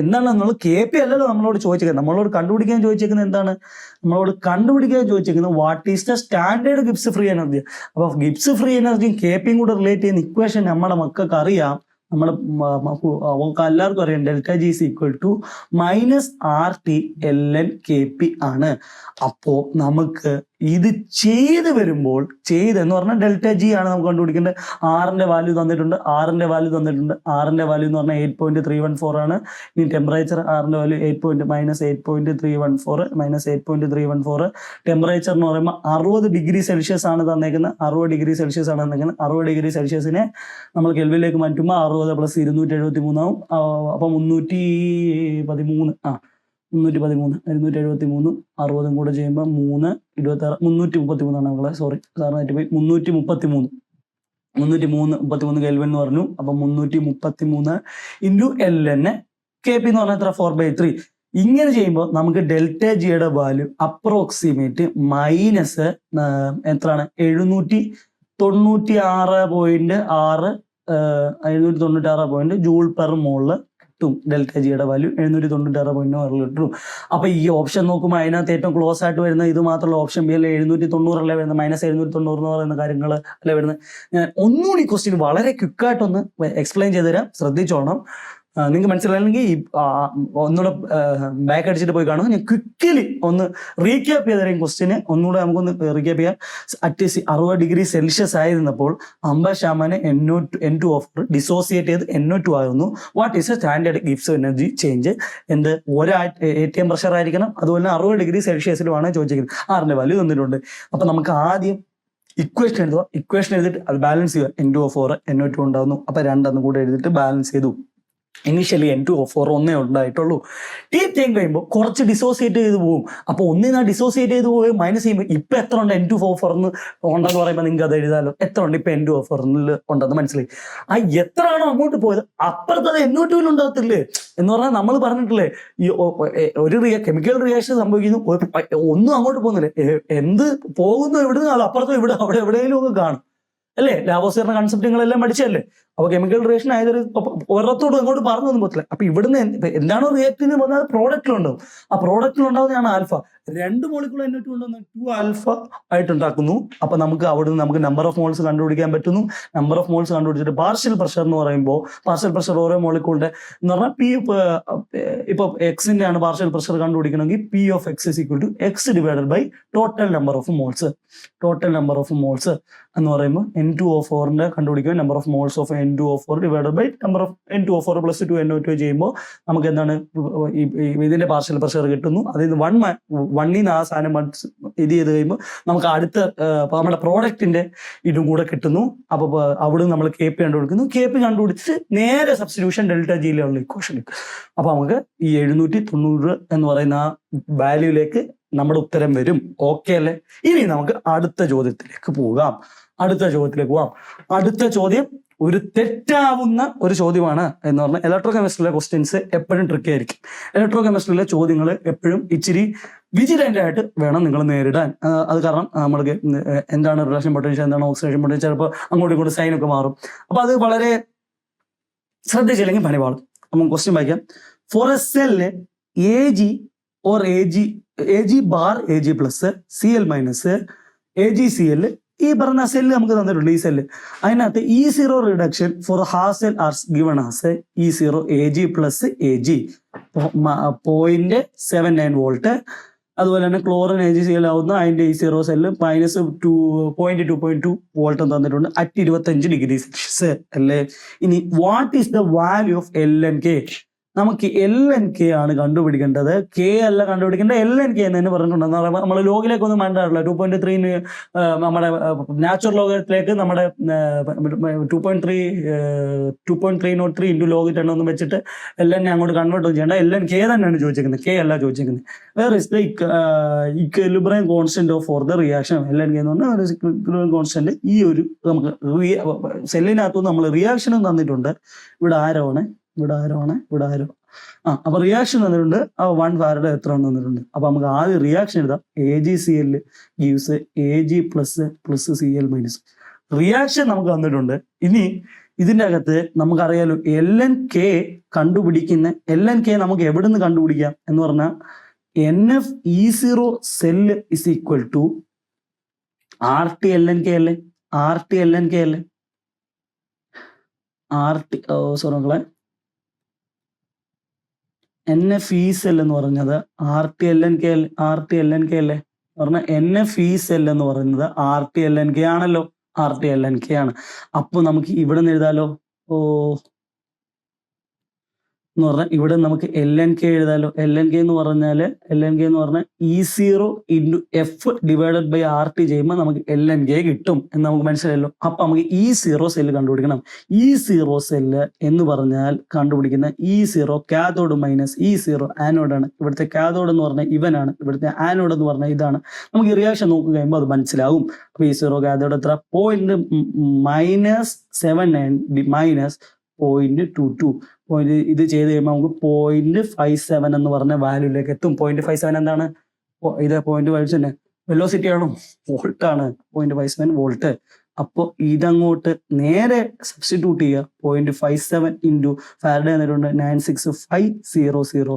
എന്താണ് നമ്മൾ KP അല്ലല്ലോ നമ്മളോട് ചോദിച്ചേക്കുന്നത്. നമ്മളോട് കണ്ടുപിടിക്കാൻ ചോദിച്ചേക്കുന്നത് എന്താണ്? What is the standard Gibbs free energy. അപ്പൊ ഗിബ്സ് ഫ്രീ എനർജിയും KPയും കൂടെ റിലേറ്റ് ചെയ്യുന്ന ഇക്വേഷൻ നമ്മുടെ മക്കൾക്ക് അറിയാം. എല്ലാവർക്കും അറിയാം ΔG is equal to -RT ln KP ആണ്. അപ്പോ നമുക്ക് ഇത് ചെയ്ത് വരുമ്പോൾ എന്ന് പറഞ്ഞാൽ ΔG ആണ് നമുക്ക് കണ്ടുപിടിക്കേണ്ടത്. ആറിന്റെ വാല്യൂ തന്നിട്ടുണ്ട്. ആറിന്റെ വാല്യൂ എന്ന് പറഞ്ഞാൽ 8.314 ആണ്. ഇനി ടെമ്പറേച്ചർ ആറിന്റെ വാല്യൂ -8.314 ടെമ്പറേച്ചർ എന്ന് പറയുമ്പോൾ 60 ഡിഗ്രി സെൽഷ്യസ് ആണ് തന്നേക്കുന്നത്. 60 ഡിഗ്രി സെൽഷ്യസിനെ നമ്മൾ കെൽവിനിലേക്ക് മാറ്റുമ്പോൾ 60 + 273 ആവും. അപ്പൊ 313 273 60 കൂടെ ചെയ്യുമ്പോൾ 3 26 333 ആണ് മക്കളെ. സോറി സാറിനായിട്ട് പോയി. 333 കെൽവിൻ എന്ന് പറഞ്ഞു. അപ്പൊ 333 × ln KP എന്ന് പറഞ്ഞാൽ എത്ര? 4/3. ഇങ്ങനെ ചെയ്യുമ്പോൾ നമുക്ക് ΔGയുടെ വാല്യൂ അപ്രോക്സിമേറ്റ് മൈനസ് എത്രയാണ്? 796.6 ജൂൾ പെർ മോളില് കിട്ടും. ΔGയുടെ വാല്യൂ 796.6 കിട്ടും. അപ്പൊ ഈ ഓപ്ഷൻ നോക്കുമ്പോൾ അതിനകത്ത് ഏറ്റവും ക്ലോസ് ആയിട്ട് വരുന്ന ഇത് മാത്രമല്ല. ഓപ്ഷൻ ബി അല്ലെ 790 അല്ലേ വരുന്നത്? -790 എന്ന് പറയുന്ന കാര്യങ്ങൾ അല്ലേ വരുന്നത്? ഞാൻ ഒന്നുകൂടി ക്വസ്റ്റ്യൻ വളരെ ക്വിക്കായിട്ടൊന്ന് എക്സ്പ്ലെയിൻ ചെയ്ത് തരാം, ശ്രദ്ധിച്ചോണം. നിങ്ങൾക്ക് മനസ്സിലായില്ലെങ്കിൽ ഒന്നുകൂടെ ബാക്ക് അടിച്ചിട്ട് പോയി കാണുക. ഞാൻ ക്വിക്കലി ഒന്ന് റീക്യാപ്പ് ചെയ്ത് തരാം ക്വസ്റ്റ്യന്. ഒന്നുകൂടെ നമുക്കൊന്ന് റീക്യാപ്പ് ചെയ്യാം. അറ്റ് 60 ഡിഗ്രി സെൽഷ്യസ് ആയിരുന്നപ്പോൾ 50% N2O4 ഡിസോസിയേറ്റ് ചെയ്ത് NO2 ആയിരുന്നു. What is A standard Gibbs energy change? എന്ത്? ATM പ്രഷർ ആയിരിക്കണം. അതുപോലെ 60 ഡിഗ്രി സെൽഷ്യസിലുമാണ് ചോദിച്ചിരിക്കുന്നത്. ആറിന്റെ വാല്യൂ തന്നിട്ടുണ്ട്. അപ്പൊ നമുക്ക് ആദ്യം ഇക്വേഷൻ എഴുതുക. ഇക്വേഷൻ എഴുതിയിട്ട് അത് ബാലൻസ് ചെയ്യുക. N2O4 NO2 ഉണ്ടാകുന്നു. അപ്പൊ 2 കൂടെ എഴുതിയിട്ട് ബാലൻസ് ചെയ്തു. ഇനിഷ്യലി N2O4 ഒന്നേ ഉണ്ടായിട്ടുള്ളൂ. ടൈം കഴിയുമ്പോൾ കുറച്ച് ഡിസോസിയേറ്റ് ചെയ്ത് പോകും. അപ്പൊ ഒന്നിനാ ഡിസോസിയേറ്റ് ചെയ്ത് പോയി മൈനസ് ചെയ്യുമ്പോൾ ഇപ്പൊ എത്ര ഉണ്ട് N2O4 ഉണ്ടെന്ന് പറയുമ്പോൾ നിങ്ങൾക്ക് അത് എഴുതാലോ. എത്ര ഉണ്ട് ഇപ്പൊ N2O4 ഉണ്ടെന്ന് മനസ്സിലായി. ആ എത്ര ആണോ അങ്ങോട്ട് പോയത് അപ്പുറത്തത് NO2 ഉണ്ടാകത്തില്ലേ എന്ന് പറഞ്ഞാൽ നമ്മൾ പറഞ്ഞിട്ടില്ലേ, ഈ ഒരു കെമിക്കൽ റിയാക്ഷൻ സംഭവിക്കുന്നു, ഒന്നും അങ്ങോട്ട് പോകുന്നില്ല. എന്ത് പോകുന്നു എവിടുന്ന് അത് അപ്പുറത്തും ഇവിടെ അവിടെ എവിടെയെങ്കിലും ഒക്കെ കാണും അല്ലേ? ലാവോസിയറിന്റെ കൺസെപ്റ്റുകളെല്ലാം പഠിച്ചല്ലേ? അപ്പൊ കെമിക്കൽ റിയാക്ഷൻ ആയതൊരു ഒരത്തോടും അങ്ങോട്ട് പറഞ്ഞു ഒന്നും പറ്റില്ല. അപ്പൊ ഇവിടുന്ന് എന്താണോ റിയാക്ടിന് പോകുന്നത് അത് പ്രോഡക്റ്റിലുണ്ടാവും. ആ പ്രോഡക്റ്റിലുണ്ടാവുന്നതാണ് ആൽഫ. 2 മോളിക്കൂൾ NO2 ഉണ്ടെന്ന് 2 ആൽഫ ആയിട്ടുണ്ടാക്കുന്നു. അപ്പൊ നമുക്ക് അവിടുന്ന് നമുക്ക് നമ്പർ ഓഫ് മോൾസ് കണ്ടുപിടിക്കാൻ പറ്റുന്നു. നമ്പർ ഓഫ് മോൾസ് കണ്ടുപിടിച്ചിട്ട് പാർഷ്യൽ പ്രഷർ എന്ന് പറയുമ്പോൾ പാർഷ്യൽ പ്രഷർ ഓരോ മോളിക്കൂളിന്റെ എന്ന് പറഞ്ഞാൽ ഇപ്പൊ എക്സിന്റെ ആണ് പാർഷ്യൽ പ്രഷർ കണ്ടുപിടിക്കണമെങ്കിൽ P of X is equal to X divided by total number of moles. Total number of moles എന്ന് പറയുമ്പോൾ N2O4 കണ്ടുപിടിക്കുക. Number of moles of N2O4 divided by number of N2O4 + 2 NO2 ചെയ്യുമ്പോൾ നമുക്ക് എന്താണ് ഇതിന്റെ partial pressure കിട്ടുന്നു. അതായത് 1 ആ സാധനം ഇത് ചെയ്ത് കഴിയുമ്പോൾ നമുക്ക് അടുത്ത നമ്മുടെ പ്രോഡക്റ്റിന്റെ ഇതും കൂടെ കിട്ടുന്നു. അപ്പൊ അവിടെ നമ്മൾ KP കണ്ടുപിടിക്കുന്നു. KP കണ്ടുപിടിച്ച് നേരെ സബ്സ്റ്റിറ്റ്യൂഷൻ ΔGയിലുള്ള ഇക്വേഷൻ. അപ്പൊ നമുക്ക് ഈ 790 എന്ന് പറയുന്ന ആ വാല്യൂയിലേക്ക് നമ്മുടെ ഉത്തരം വരും. ഓക്കെ അല്ലേ? ഇനി നമുക്ക് അടുത്ത ചോദ്യത്തിലേക്ക് പോകാം. അടുത്ത ചോദ്യം ഒരു തെറ്റാവുന്ന ഒരു ചോദ്യമാണ് എന്ന് പറഞ്ഞാൽ ഇലക്ട്രോ കെമിസ്ട്രിയിലെ ക്വസ്റ്റ്യൻസ് എപ്പോഴും ട്രിക്കി ആയിരിക്കും. ഇലക്ട്രോ കെമിസ്ട്രിയിലെ ചോദ്യങ്ങൾ എപ്പോഴും ഇച്ചിരി വിജിലന്റ് ആയിട്ട് വേണം നിങ്ങൾ നേരിടാൻ. അത് കാരണം നമ്മൾക്ക് എന്താണ് റിലേഷൻ പൊട്ടൻഷ്യൽ, എന്താണ് ഓക്സിഡേഷൻ പൊട്ടൻഷ്യൽ, ചിലപ്പോൾ അങ്ങോട്ടും ഇങ്ങോട്ടും സൈനൊക്കെ മാറും. അപ്പൊ അത് വളരെ ശ്രദ്ധിച്ചില്ലെങ്കിൽ പണി പാടും. നമുക്ക് ക്വസ്റ്റ്യൻ വായിക്കാം. For a cell AG or AG bar AG plus CL minus AgCl ഈ പറഞ്ഞ സെല്ല് നമുക്ക് തന്നിട്ടുണ്ട്. ഈ സെല്ല് അതിനകത്ത് E0 reduction for half cell are given as E0 AG plus AG 0.79 volt. അതുപോലെ തന്നെ ക്ലോറിൻ AgCl ആവുന്ന അതിന്റെ E0 സെല്ല് -2.2 വോൾട്ട് തന്നിട്ടുണ്ട് അറ്റ് 25 ഡിഗ്രി സെൽഷ്യസ് അല്ലേ. ഇനി what is the value of ln K? നമുക്ക് LNK ആണ് കണ്ടുപിടിക്കേണ്ടത്. K അല്ല കണ്ടുപിടിക്കേണ്ടത്, LNK എന്ന് തന്നെ പറഞ്ഞിട്ടുണ്ട്. നമ്മൾ ലോഗിലേക്ക് ഒന്നും വേണ്ടാറില്ല. 2.3 നമ്മുടെ നാച്ചുറൽ ലോകത്തിലേക്ക് നമ്മുടെ 2.303 ഇൻറ്റു ലോഗ് 10 ഒന്നും വെച്ചിട്ട് LN അങ്ങോട്ട് കൺവേർട്ട് ചെയ്യേണ്ട. LNK തന്നെയാണ് ചോദിച്ചിരിക്കുന്നത്, K അല്ല ചോദിച്ചിരിക്കുന്നത്. Where is the equilibrium constant of for the reaction. LNK എന്ന് പറഞ്ഞാൽ ഒരു ഇക്വിലിബ്രിയം കോൺസ്റ്റന്റ്. ഈ ഒരു നമുക്ക് സെല്ലിനകത്തുനിന്ന് നമ്മൾ റിയാക്ഷനും തന്നിട്ടുണ്ട്. ഇവിടെ ആരോ അപ്പൊ റിയാക്ഷൻ തന്നിട്ടുണ്ട്. 1 ഫാരഡ് എത്ര തന്നിട്ടുണ്ട്. അപ്പൊ നമുക്ക് ആദ്യം റിയാക്ഷൻ എഴുതാം. AgCl gives Ag plus Cl minus. Reaction നമുക്ക് തന്നിട്ടുണ്ട്. ഇനി ഇതിന്റെ അകത്ത് നമുക്കറിയാലോ LNK കണ്ടുപിടിക്കുന്ന LNK നമുക്ക് എവിടെ നിന്ന് കണ്ടുപിടിക്കാം എന്ന് പറഞ്ഞാൽ NfE0 cell is equal to RT-LNK അല്ലേ. NfE സെൽ എന്ന് പറഞ്ഞത് RT-LNK അല്ലേ. പറഞ്ഞാൽ NfE സെൽ എന്ന് പറയുന്നത് RT-LNK ആണല്ലോ. RT-LNK ആണ്. അപ്പൊ നമുക്ക് ഇവിടെ നിന്ന് എഴുതാലോ. എന്ന് പറഞ്ഞാൽ ഇവിടെ നമുക്ക് LNK എഴുതാലോ. LNK എന്ന് പറഞ്ഞാൽ E0 into F divided by RT ചെയ്യുമ്പോൾ നമുക്ക് LNK കിട്ടും എന്ന് നമുക്ക് മനസ്സിലായല്ലോ. അപ്പൊ നമുക്ക് E0 സെല്ല് കണ്ടുപിടിക്കണം. E0 സെല്ല് എന്ന് പറഞ്ഞാൽ കണ്ടുപിടിക്കുന്ന E0 കാഥോഡ് മൈനസ് E0 ആനോഡാണ്. ഇവിടുത്തെ കാഥോഡ് എന്ന് പറഞ്ഞാൽ ഇവനാണ്, ഇവിടുത്തെ ആനോഡ് എന്ന് പറഞ്ഞാൽ ഇതാണ്. നമുക്ക് ഈ റിയാക്ഷൻ നോക്കുക കഴിയുമ്പോൾ അത് മനസ്സിലാവും. അപ്പൊ E0 കാഥോഡ് എത്ര? -7 മൈനസ് 0.22. ഇത് ചെയ്ത് കഴിയുമ്പോൾ നമുക്ക് 0.57 എന്ന് പറഞ്ഞ വാല്യൂലേക്ക് എത്തും. 0.57 എന്താണ്? ഇത് 0.57 തന്നെ വെലോസിറ്റി ആണോ? വോൾട്ട് ആണ്. 0.57 വോൾട്ട്. അപ്പോൾ ഇതങ്ങോട്ട് നേരെ സബ്സ്റ്റിറ്റ്യൂട്ട് ചെയ്യുക. 0.57 ഇൻറ്റു ഫാരഡേ തന്നിട്ടുണ്ട് 96500.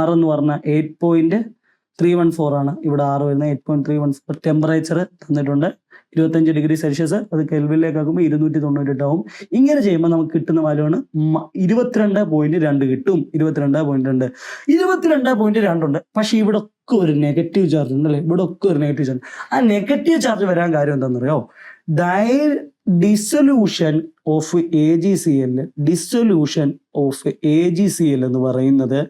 R എന്ന് പറഞ്ഞാൽ 8.314 ആണ്. ഇവിടെ R വരുന്നത് 8.314. ടെമ്പറേച്ചർ തന്നിട്ടുണ്ട് 25 ഡിഗ്രി സെൽഷ്യസ്. അത് കെൽവിനിലേക്ക് ആക്കുമ്പോൾ 298 ആവും. ഇങ്ങനെ ചെയ്യുമ്പോൾ നമുക്ക് കിട്ടുന്ന വാല്യൂണ് 22.2 കിട്ടും. 22.2 ഉണ്ട്. പക്ഷെ ഇവിടെ ഒക്കെ ഒരു നെഗറ്റീവ് ചാർജ് ഉണ്ട് അല്ലേ. ഇവിടെ ഒക്കെ ഒരു നെഗറ്റീവ് ചാർജ്. ആ നെഗറ്റീവ് ചാർജ് വരാൻ കാര്യം എന്താണെന്നറിയോ? ഡിസൊല്യൂഷൻ ഓഫ് AgCl എന്ന് പറയുന്നത്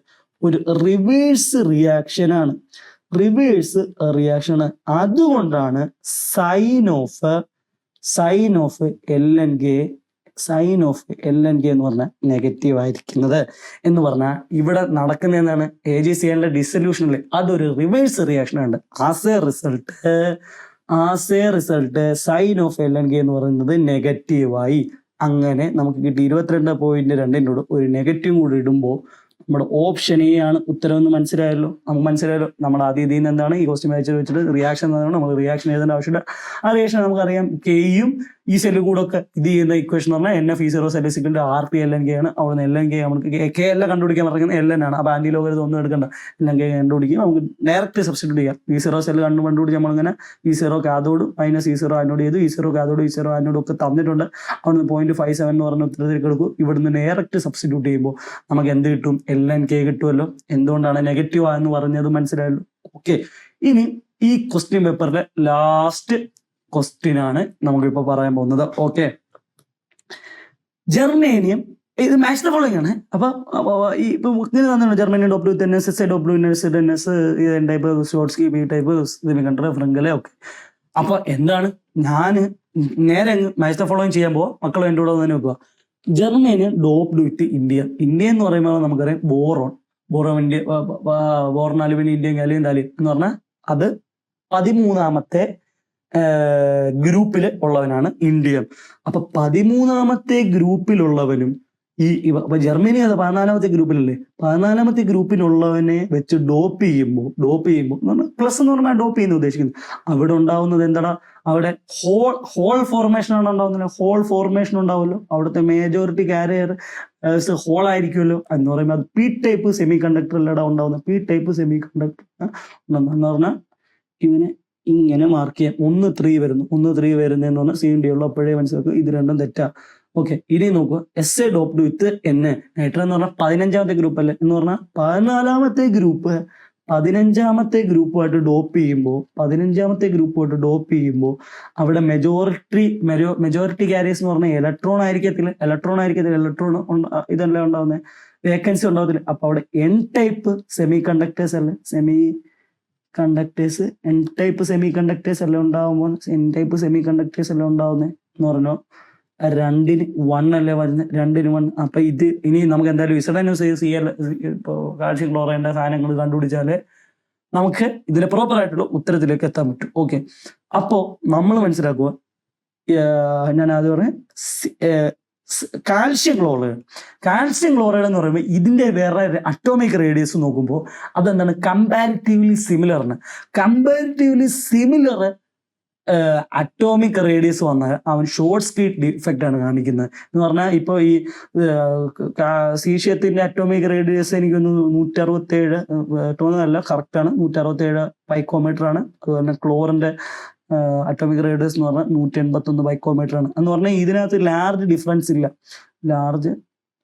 ഒരു റിവേഴ്സ് റിയാക്ഷൻ ആണ്. അതുകൊണ്ടാണ് സൈൻ ഓഫ് LNK എന്ന് പറഞ്ഞാൽ നെഗറ്റീവ് ആയിരിക്കുന്നത്. എന്ന് പറഞ്ഞാൽ ഇവിടെ നടക്കുന്ന എന്താണ്? AgCl ഡിസൊല്യൂഷനിൽ അതൊരു റിവേഴ്സ് റിയാക്ഷൻ ഉണ്ട്. As a result sign of LNK എന്ന് പറയുന്നത് നെഗറ്റീവായി. അങ്ങനെ നമുക്ക് കിട്ടി 22.2 ഒരു നെഗറ്റീവ് കൂടി ഇടുമ്പോൾ നമ്മുടെ ഓപ്ഷൻ എ ആണ് ഉത്തരം എന്ന് മനസ്സിലായല്ലോ. നമ്മൾ ആദ്യം ഇതിൽ നിന്ന് എന്താണ് ഈ ക്വസ്റ്റ്യൻ വെച്ചിട്ട് റിയാക്ഷൻ എന്നാണ്. നമ്മൾ റിയാക്ഷൻ എഴുതേണ്ട ആവശ്യമില്ല. ആ റിയാക്ഷൻ നമുക്കറിയാം. കെയും ഈ സെല്ലും കൂടെ ഒക്കെ ഇത് ചെയ്യുന്ന ഇക്വേഷൻ എന്ന് പറഞ്ഞാൽ NfE0 cell is equal to RT-LNK ആണ്. അവിടെ നിന്ന് LNK നമുക്ക് K എല്ലാം കണ്ടുപിടിക്കാൻ പറയുന്നത് LN ആണ്. അപ്പൊ ആന്റി ലോഗരിതം ഒന്നും എടുക്കണ്ട. LNK കണ്ടുപിടിക്കും. നമുക്ക് ഡയറക്റ്റ് സബ്സ്റ്റിറ്റ്യൂട്ട് ചെയ്യാം. E0 സെൽ കണ്ടുപിടിച്ച് നമ്മളിങ്ങനെ E0 cathode minus E0 anode ചെയ്തു. E0 കാഥോഡ് E0 ആനോഡ് ഒക്കെ തന്നിട്ടുണ്ട്. അവിടെ നിന്ന് 0.57 എന്ന് പറഞ്ഞ ഉത്തരത്തിലേക്ക് എടുക്കും. ഇവിടുന്ന് ഡയറക്റ്റ് സബ്സ്റ്റിറ്റ്യൂട്ട് ചെയ്യുമ്പോൾ നമുക്ക് എന്ത് കിട്ടും? LNK കിട്ടുമല്ലോ. എന്തുകൊണ്ടാണ് നെഗറ്റീവ് ആയെന്ന് പറഞ്ഞത് മനസ്സിലായല്ലോ. ഓക്കെ, ഇനി ഈ ക്വസ്റ്റ്യൻ പേപ്പറിലെ ലാസ്റ്റ് ക്വസ്റ്റ്യൻ ആണ് നമുക്കിപ്പോ പറയാൻ പോകുന്നത്. Okay, germanium. ഇത് മാച്ച് ദ ഫോളോയിങ് ആണ്. അപ്പൊ ഈ ഇപ്പൊ ഇങ്ങനെ തന്നെയാണ് germanium type Schottky B type semiconductor ഫ്രങ്കലെ. ഓക്കെ, അപ്പൊ എന്താണ് ഞാൻ നേരെ മാച്ച് ദ ഫോളോയിങ് ചെയ്യാൻ പോവാ. മക്കളും എൻ്റെ കൂടെ തന്നെ വെക്കുക. ജർമേനിയം ഡോപ്ഡ് വിത്ത് ഇന്ത്യ എന്ന് പറയുമ്പോൾ നമുക്കറിയാം boron India, boron aluminium Indian gallium thallium എന്ന് പറഞ്ഞാൽ അത് 13ാമത്തെ ഗ്രൂപ്പിൽ ഉള്ളവനാണ് ഇന്ത്യൻ. അപ്പൊ 13ാമത്തെ ഗ്രൂപ്പിലുള്ളവനും ഇപ്പൊ ജർമ്മനി അത് 14ാമത്തെ ഗ്രൂപ്പിലല്ലേ. 14ാമത്തെ ഗ്രൂപ്പിലുള്ളവനെ വെച്ച് ഡോപ്പ് ചെയ്യുമ്പോൾ പ്ലസ് എന്ന് പറഞ്ഞാൽ ഡോപ്പ് ചെയ്യുന്ന ഉദ്ദേശിക്കുന്നത് അവിടെ ഉണ്ടാവുന്നത് എന്താടാ? അവിടെ ഹോൾ ഫോർമേഷൻ ആണ് ഉണ്ടാവുന്നത്. ഹോൾ ഫോർമേഷൻ ഉണ്ടാവുമല്ലോ. അവിടുത്തെ മേജോറിറ്റി കാരിയർ ഹോൾ ആയിരിക്കുമല്ലോ. എന്ന് പറയുമ്പോൾ അത് പി ടൈപ്പ് സെമി കണ്ടക്ടറിലൂടെ ഉണ്ടാവുന്നത്. പി ടൈപ്പ് സെമി കണ്ടക്ടർ എന്ന് പറഞ്ഞാൽ ഇവനെ ഇങ്ങനെ മാർക്ക് ചെയ്യാം. 1 3 വരുന്നതെന്ന് പറഞ്ഞാൽ CND ഉള്ളൂ. അപ്പോഴേ മനസ്സിലാക്കും ഇത് രണ്ടും തെറ്റാ. ഓക്കെ, ഇനി നോക്കുക. SA ഡോപ്ഡ് വിത്ത് N. നൈട്രജൻ എന്ന് പറഞ്ഞാൽ 15ാമത്തെ ഗ്രൂപ്പ് അല്ലേ. എന്ന് പറഞ്ഞാൽ 14ാമത്തെ ഗ്രൂപ്പ് 15ാമത്തെ ഗ്രൂപ്പുമായിട്ട് ഡോപ്പ് ചെയ്യുമ്പോൾ അവിടെ മെജോറിറ്റി കാരിയേഴ്സ് എന്ന് പറഞ്ഞാൽ ഇലക്ട്രോൺ ആയിരിക്കത്തില്ല, ഇതെല്ലാം ഉണ്ടാവുന്നത് വേക്കൻസി ഉണ്ടാവത്തില്ല. അപ്പൊ അവിടെ എൻ ടൈപ്പ് സെമി കണ്ടക്ടേഴ്സ് അല്ലേ, എൻ ടൈപ്പ് സെമി കണ്ടക്ടേഴ്സ് എല്ലാം ഉണ്ടാവുമ്പോൾ എന്ന് പറഞ്ഞാൽ 2-ന് 1 അല്ലേ വരുന്നത്, 2-ന് 1. അപ്പൊ ഇത് ഇനി നമുക്ക് എന്തായാലും ZnSiCl ഇപ്പോൾ കാൽഷ്യം ക്ലോറൈഡിന്റെ സാധനങ്ങൾ കണ്ടുപിടിച്ചാല് നമുക്ക് ഇതിന് പ്രോപ്പർ ആയിട്ടുള്ള ഉത്തരത്തിലേക്ക് എത്താൻ പറ്റും. ഓക്കെ, അപ്പോ നമ്മൾ മനസ്സിലാക്കുക, ഞാൻ അത് പറഞ്ഞ കാൽഷ്യം ക്ലോറൈഡ് എന്ന് പറയുമ്പോൾ ഇതിന്റെ വേറെ അറ്റോമിക് റേഡിയസ് നോക്കുമ്പോൾ അതെന്താണ്, കമ്പാരിറ്റീവ്ലി സിമിലർ അറ്റോമിക് റേഡിയസ് വന്നാൽ അവൻ ഷോർട്ട് സ്ക്രീറ്റ് ഡിഫക്റ്റ് ആണ് കാണിക്കുന്നത് എന്ന് പറഞ്ഞാൽ. ഇപ്പോൾ ഈ സീഷ്യത്തിന്റെ അറ്റോമിക് റേഡിയസ് എനിക്കൊന്ന് 167 തോന്നുന്നതല്ല, കറക്റ്റ് ആണ്, 167 പൈക്കോമീറ്റർ ആണ്. അതുപോലെ ക്ലോറിന്റെ അറ്റോമിക് റേഡിയസ് എന്ന് പറഞ്ഞാൽ 181 പൈക്കോമീറ്റർ ആണ്. എന്ന് പറഞ്ഞാൽ ഇതിനകത്ത് ലാർജ് ഡിഫറൻസ് ഇല്ല.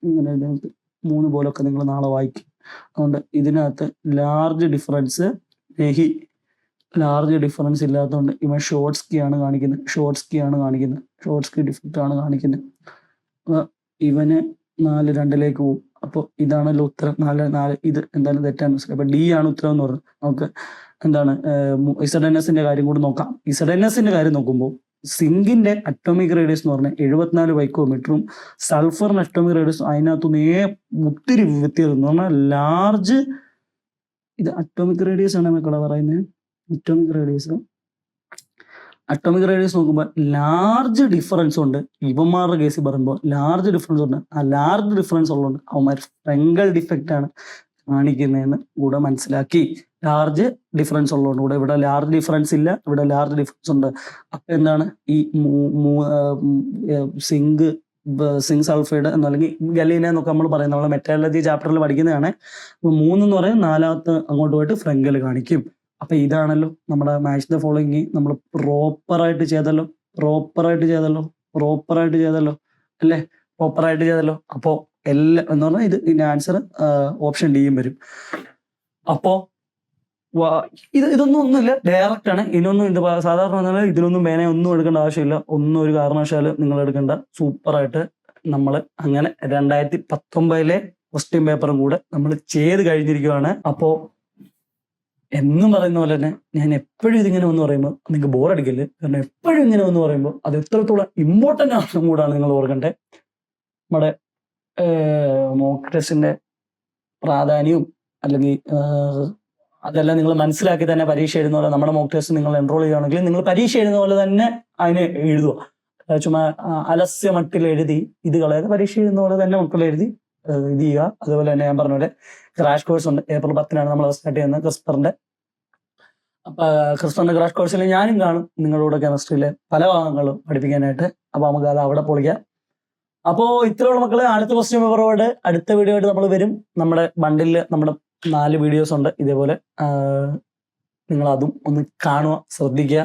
ഇങ്ങനെ ഇതിനകത്ത് 3 പോലൊക്കെ നിങ്ങൾ നാളെ വായിക്കും. അതുകൊണ്ട് ഇതിനകത്ത് ലാർജ് ഡിഫറൻസ് ഇല്ലാത്തതുകൊണ്ട് ഇവൻ ഷോർട്ട് സ്കീ ഡിഫക്റ്റ് ആണ് കാണിക്കുന്നത്. ഇവന് 4-2 പോകും. അപ്പോൾ ഇതാണല്ലോ ഉത്തരം, 4. ഇത് എന്തായാലും തെറ്റാണ്. അപ്പൊ D ആണ് ഉത്തരം എന്ന് പറഞ്ഞത്. നമുക്ക് എന്താണ് ZnSന്റെ കാര്യം കൂടി നോക്കാം. ZnSന്റെ കാര്യം നോക്കുമ്പോൾ സിങ്കിന്റെ അറ്റോമിക് റേഡിയസ് എന്ന് പറഞ്ഞാൽ 74 പൈക്കോമീറ്ററും സൾഫറിന്റെ അറ്റോമിക് റേഡിയസ് അതിനകത്തുനിന്ന് ഒത്തിരി വ്യത്യാസം എന്ന് പറഞ്ഞാൽ ലാർജ്. ഇത് അറ്റോമിക് റേഡിയസ് ആണ് മക്കളെ പറയുന്നത്. അറ്റോമിക് റേഡിയസ് നോക്കുമ്പോൾ ലാർജ് ഡിഫറൻസ് ഉണ്ട്. ഇവന്മാരുടെ കേസിൽ പറയുമ്പോൾ ലാർജ് ഡിഫറൻസ് ഉണ്ട്. ആ ലാർജ് ഡിഫറൻസ് ഉള്ളതുകൊണ്ട് അവന്മാർ ഫ്രെങ്കൽ ഡിഫക്റ്റ് ആണ് കാണിക്കുന്നതെന്ന് കൂടെ മനസ്സിലാക്കി. ലാർജ് ഡിഫറൻസ് ഉള്ളതുകൊണ്ട് കൂടെ ഇവിടെ ലാർജ് ഡിഫറൻസ് ഇല്ല, ഇവിടെ ലാർജ് ഡിഫറൻസ് ഉണ്ട്. അപ്പൊ എന്താണ് ഈ സിങ്ക് സൾഫൈഡ് എന്നല്ലെങ്കിൽ ഗലീന എന്നൊക്കെ നമ്മൾ പറയുന്നത് നമ്മൾ മെറ്റാലജി ചാപ്റ്ററിൽ പഠിക്കുന്നതാണ്. 3 എന്ന് പറയുന്നത് 4ാമത്തെ അങ്ങോട്ട് പോയിട്ട് ഫ്രെങ്കൽ കാണിക്കും. അപ്പൊ ഇതാണല്ലോ നമ്മുടെ മാച്ച് ദ ഫോളോയിങ് നമ്മൾ പ്രോപ്പറായിട്ട് ചെയ്തല്ലോ അല്ലേ. അപ്പോ എല്ലാം എന്ന് പറഞ്ഞാൽ ഇതിന്റെ ആൻസർ ഓപ്ഷൻ ഡിയും വരും. അപ്പോ ഇതൊന്നും ഒന്നുമില്ല, ഡയറക്റ്റ് ആണ്. സാധാരണ ഇതിലൊന്നും പേന ഒന്നും എടുക്കേണ്ട ആവശ്യമില്ല, ഒന്നും ഒരു കാരണവശാലും നിങ്ങൾ എടുക്കേണ്ട. സൂപ്പറായിട്ട് നമ്മൾ അങ്ങനെ 2019 ക്വസ്റ്റ്യൻ പേപ്പറും കൂടെ നമ്മൾ ചെയ്ത് കഴിഞ്ഞിരിക്കുകയാണ്. അപ്പോ എന്നും പറയുന്ന പോലെ തന്നെ ഞാൻ എപ്പോഴും ഇതിങ്ങനെ ഒന്ന് പറയുമ്പോൾ നിങ്ങൾക്ക് ബോറടിക്കല്. കാരണം എപ്പോഴും ഇങ്ങനെ ഒന്ന് പറയുമ്പോൾ അത് എത്രത്തോളം ഇമ്പോർട്ടൻ്റ് ആണെന്നും കൂടാണ് നിങ്ങൾ ഓർക്കണ്ടേ. നമ്മുടെ മോക്ക് ടെസ്റ്റിന്റെ പ്രാധാന്യവും അല്ലെങ്കിൽ അതെല്ലാം നിങ്ങൾ മനസ്സിലാക്കി തന്നെ പരീക്ഷ എഴുതുന്ന പോലെ നമ്മുടെ മോക്ക് ടെസ്റ്റ് നിങ്ങൾ എൻറോൾ ചെയ്യുകയാണെങ്കിൽ നിങ്ങൾ പരീക്ഷ എഴുതുന്ന പോലെ തന്നെ അതിനെ എഴുതുക. ചുമ്മാ അലസ്യ മട്ടിൽ എഴുതി ഇത് കളയാതെ പരീക്ഷ എഴുതുന്ന പോലെ തന്നെ മക്കൾ എഴുതി ഇത് ചെയ്യുക. അതുപോലെ തന്നെ ഞാൻ പറഞ്ഞ പോലെ ക്രാഷ് കോഴ്സ് ഉണ്ട്. April 10-നാണ് നമ്മൾ സ്റ്റാർട്ട് ചെയ്യുന്നത് ക്രിസ്പറിന്റെ. അപ്പൊ ക്രിസ്പറിന്റെ ക്രാഷ് കോഴ്സിൽ ഞാനും കാണും നിങ്ങളോട് കെമിസ്ട്രിയിലെ പല ഭാഗങ്ങളും പഠിപ്പിക്കാനായിട്ട്. അപ്പൊ നമുക്ക് അത് അവിടെ പൊളിക്കാം. അപ്പോ ഇത്രയുള്ള മക്കളെ, അടുത്ത ക്വസ്റ്റ്യൻ പേപ്പറോട് അടുത്ത വീഡിയോ ആയിട്ട് നമ്മൾ വരും. നമ്മുടെ ബണ്ടില് നമ്മുടെ 4 വീഡിയോസ് ഉണ്ട് ഇതേപോലെ. നിങ്ങൾ അതും ഒന്ന് കാണുക, ശ്രദ്ധിക്കുക.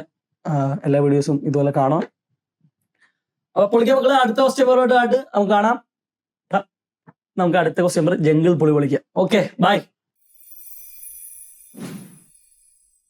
എല്ലാ വീഡിയോസും ഇതുപോലെ കാണുക. അപ്പൊ പൊളിക്കാം മക്കളെ. അടുത്ത ക്വസ്റ്റ്യൻ പേപ്പറോട്ട് നമുക്ക് കാണാം. നമുക്ക് അടുത്ത ക്വസ്റ്റ്യൻ പേപ്പർ ജംഗിൾ പൊളി പൊളിക്കാം. Okay, by.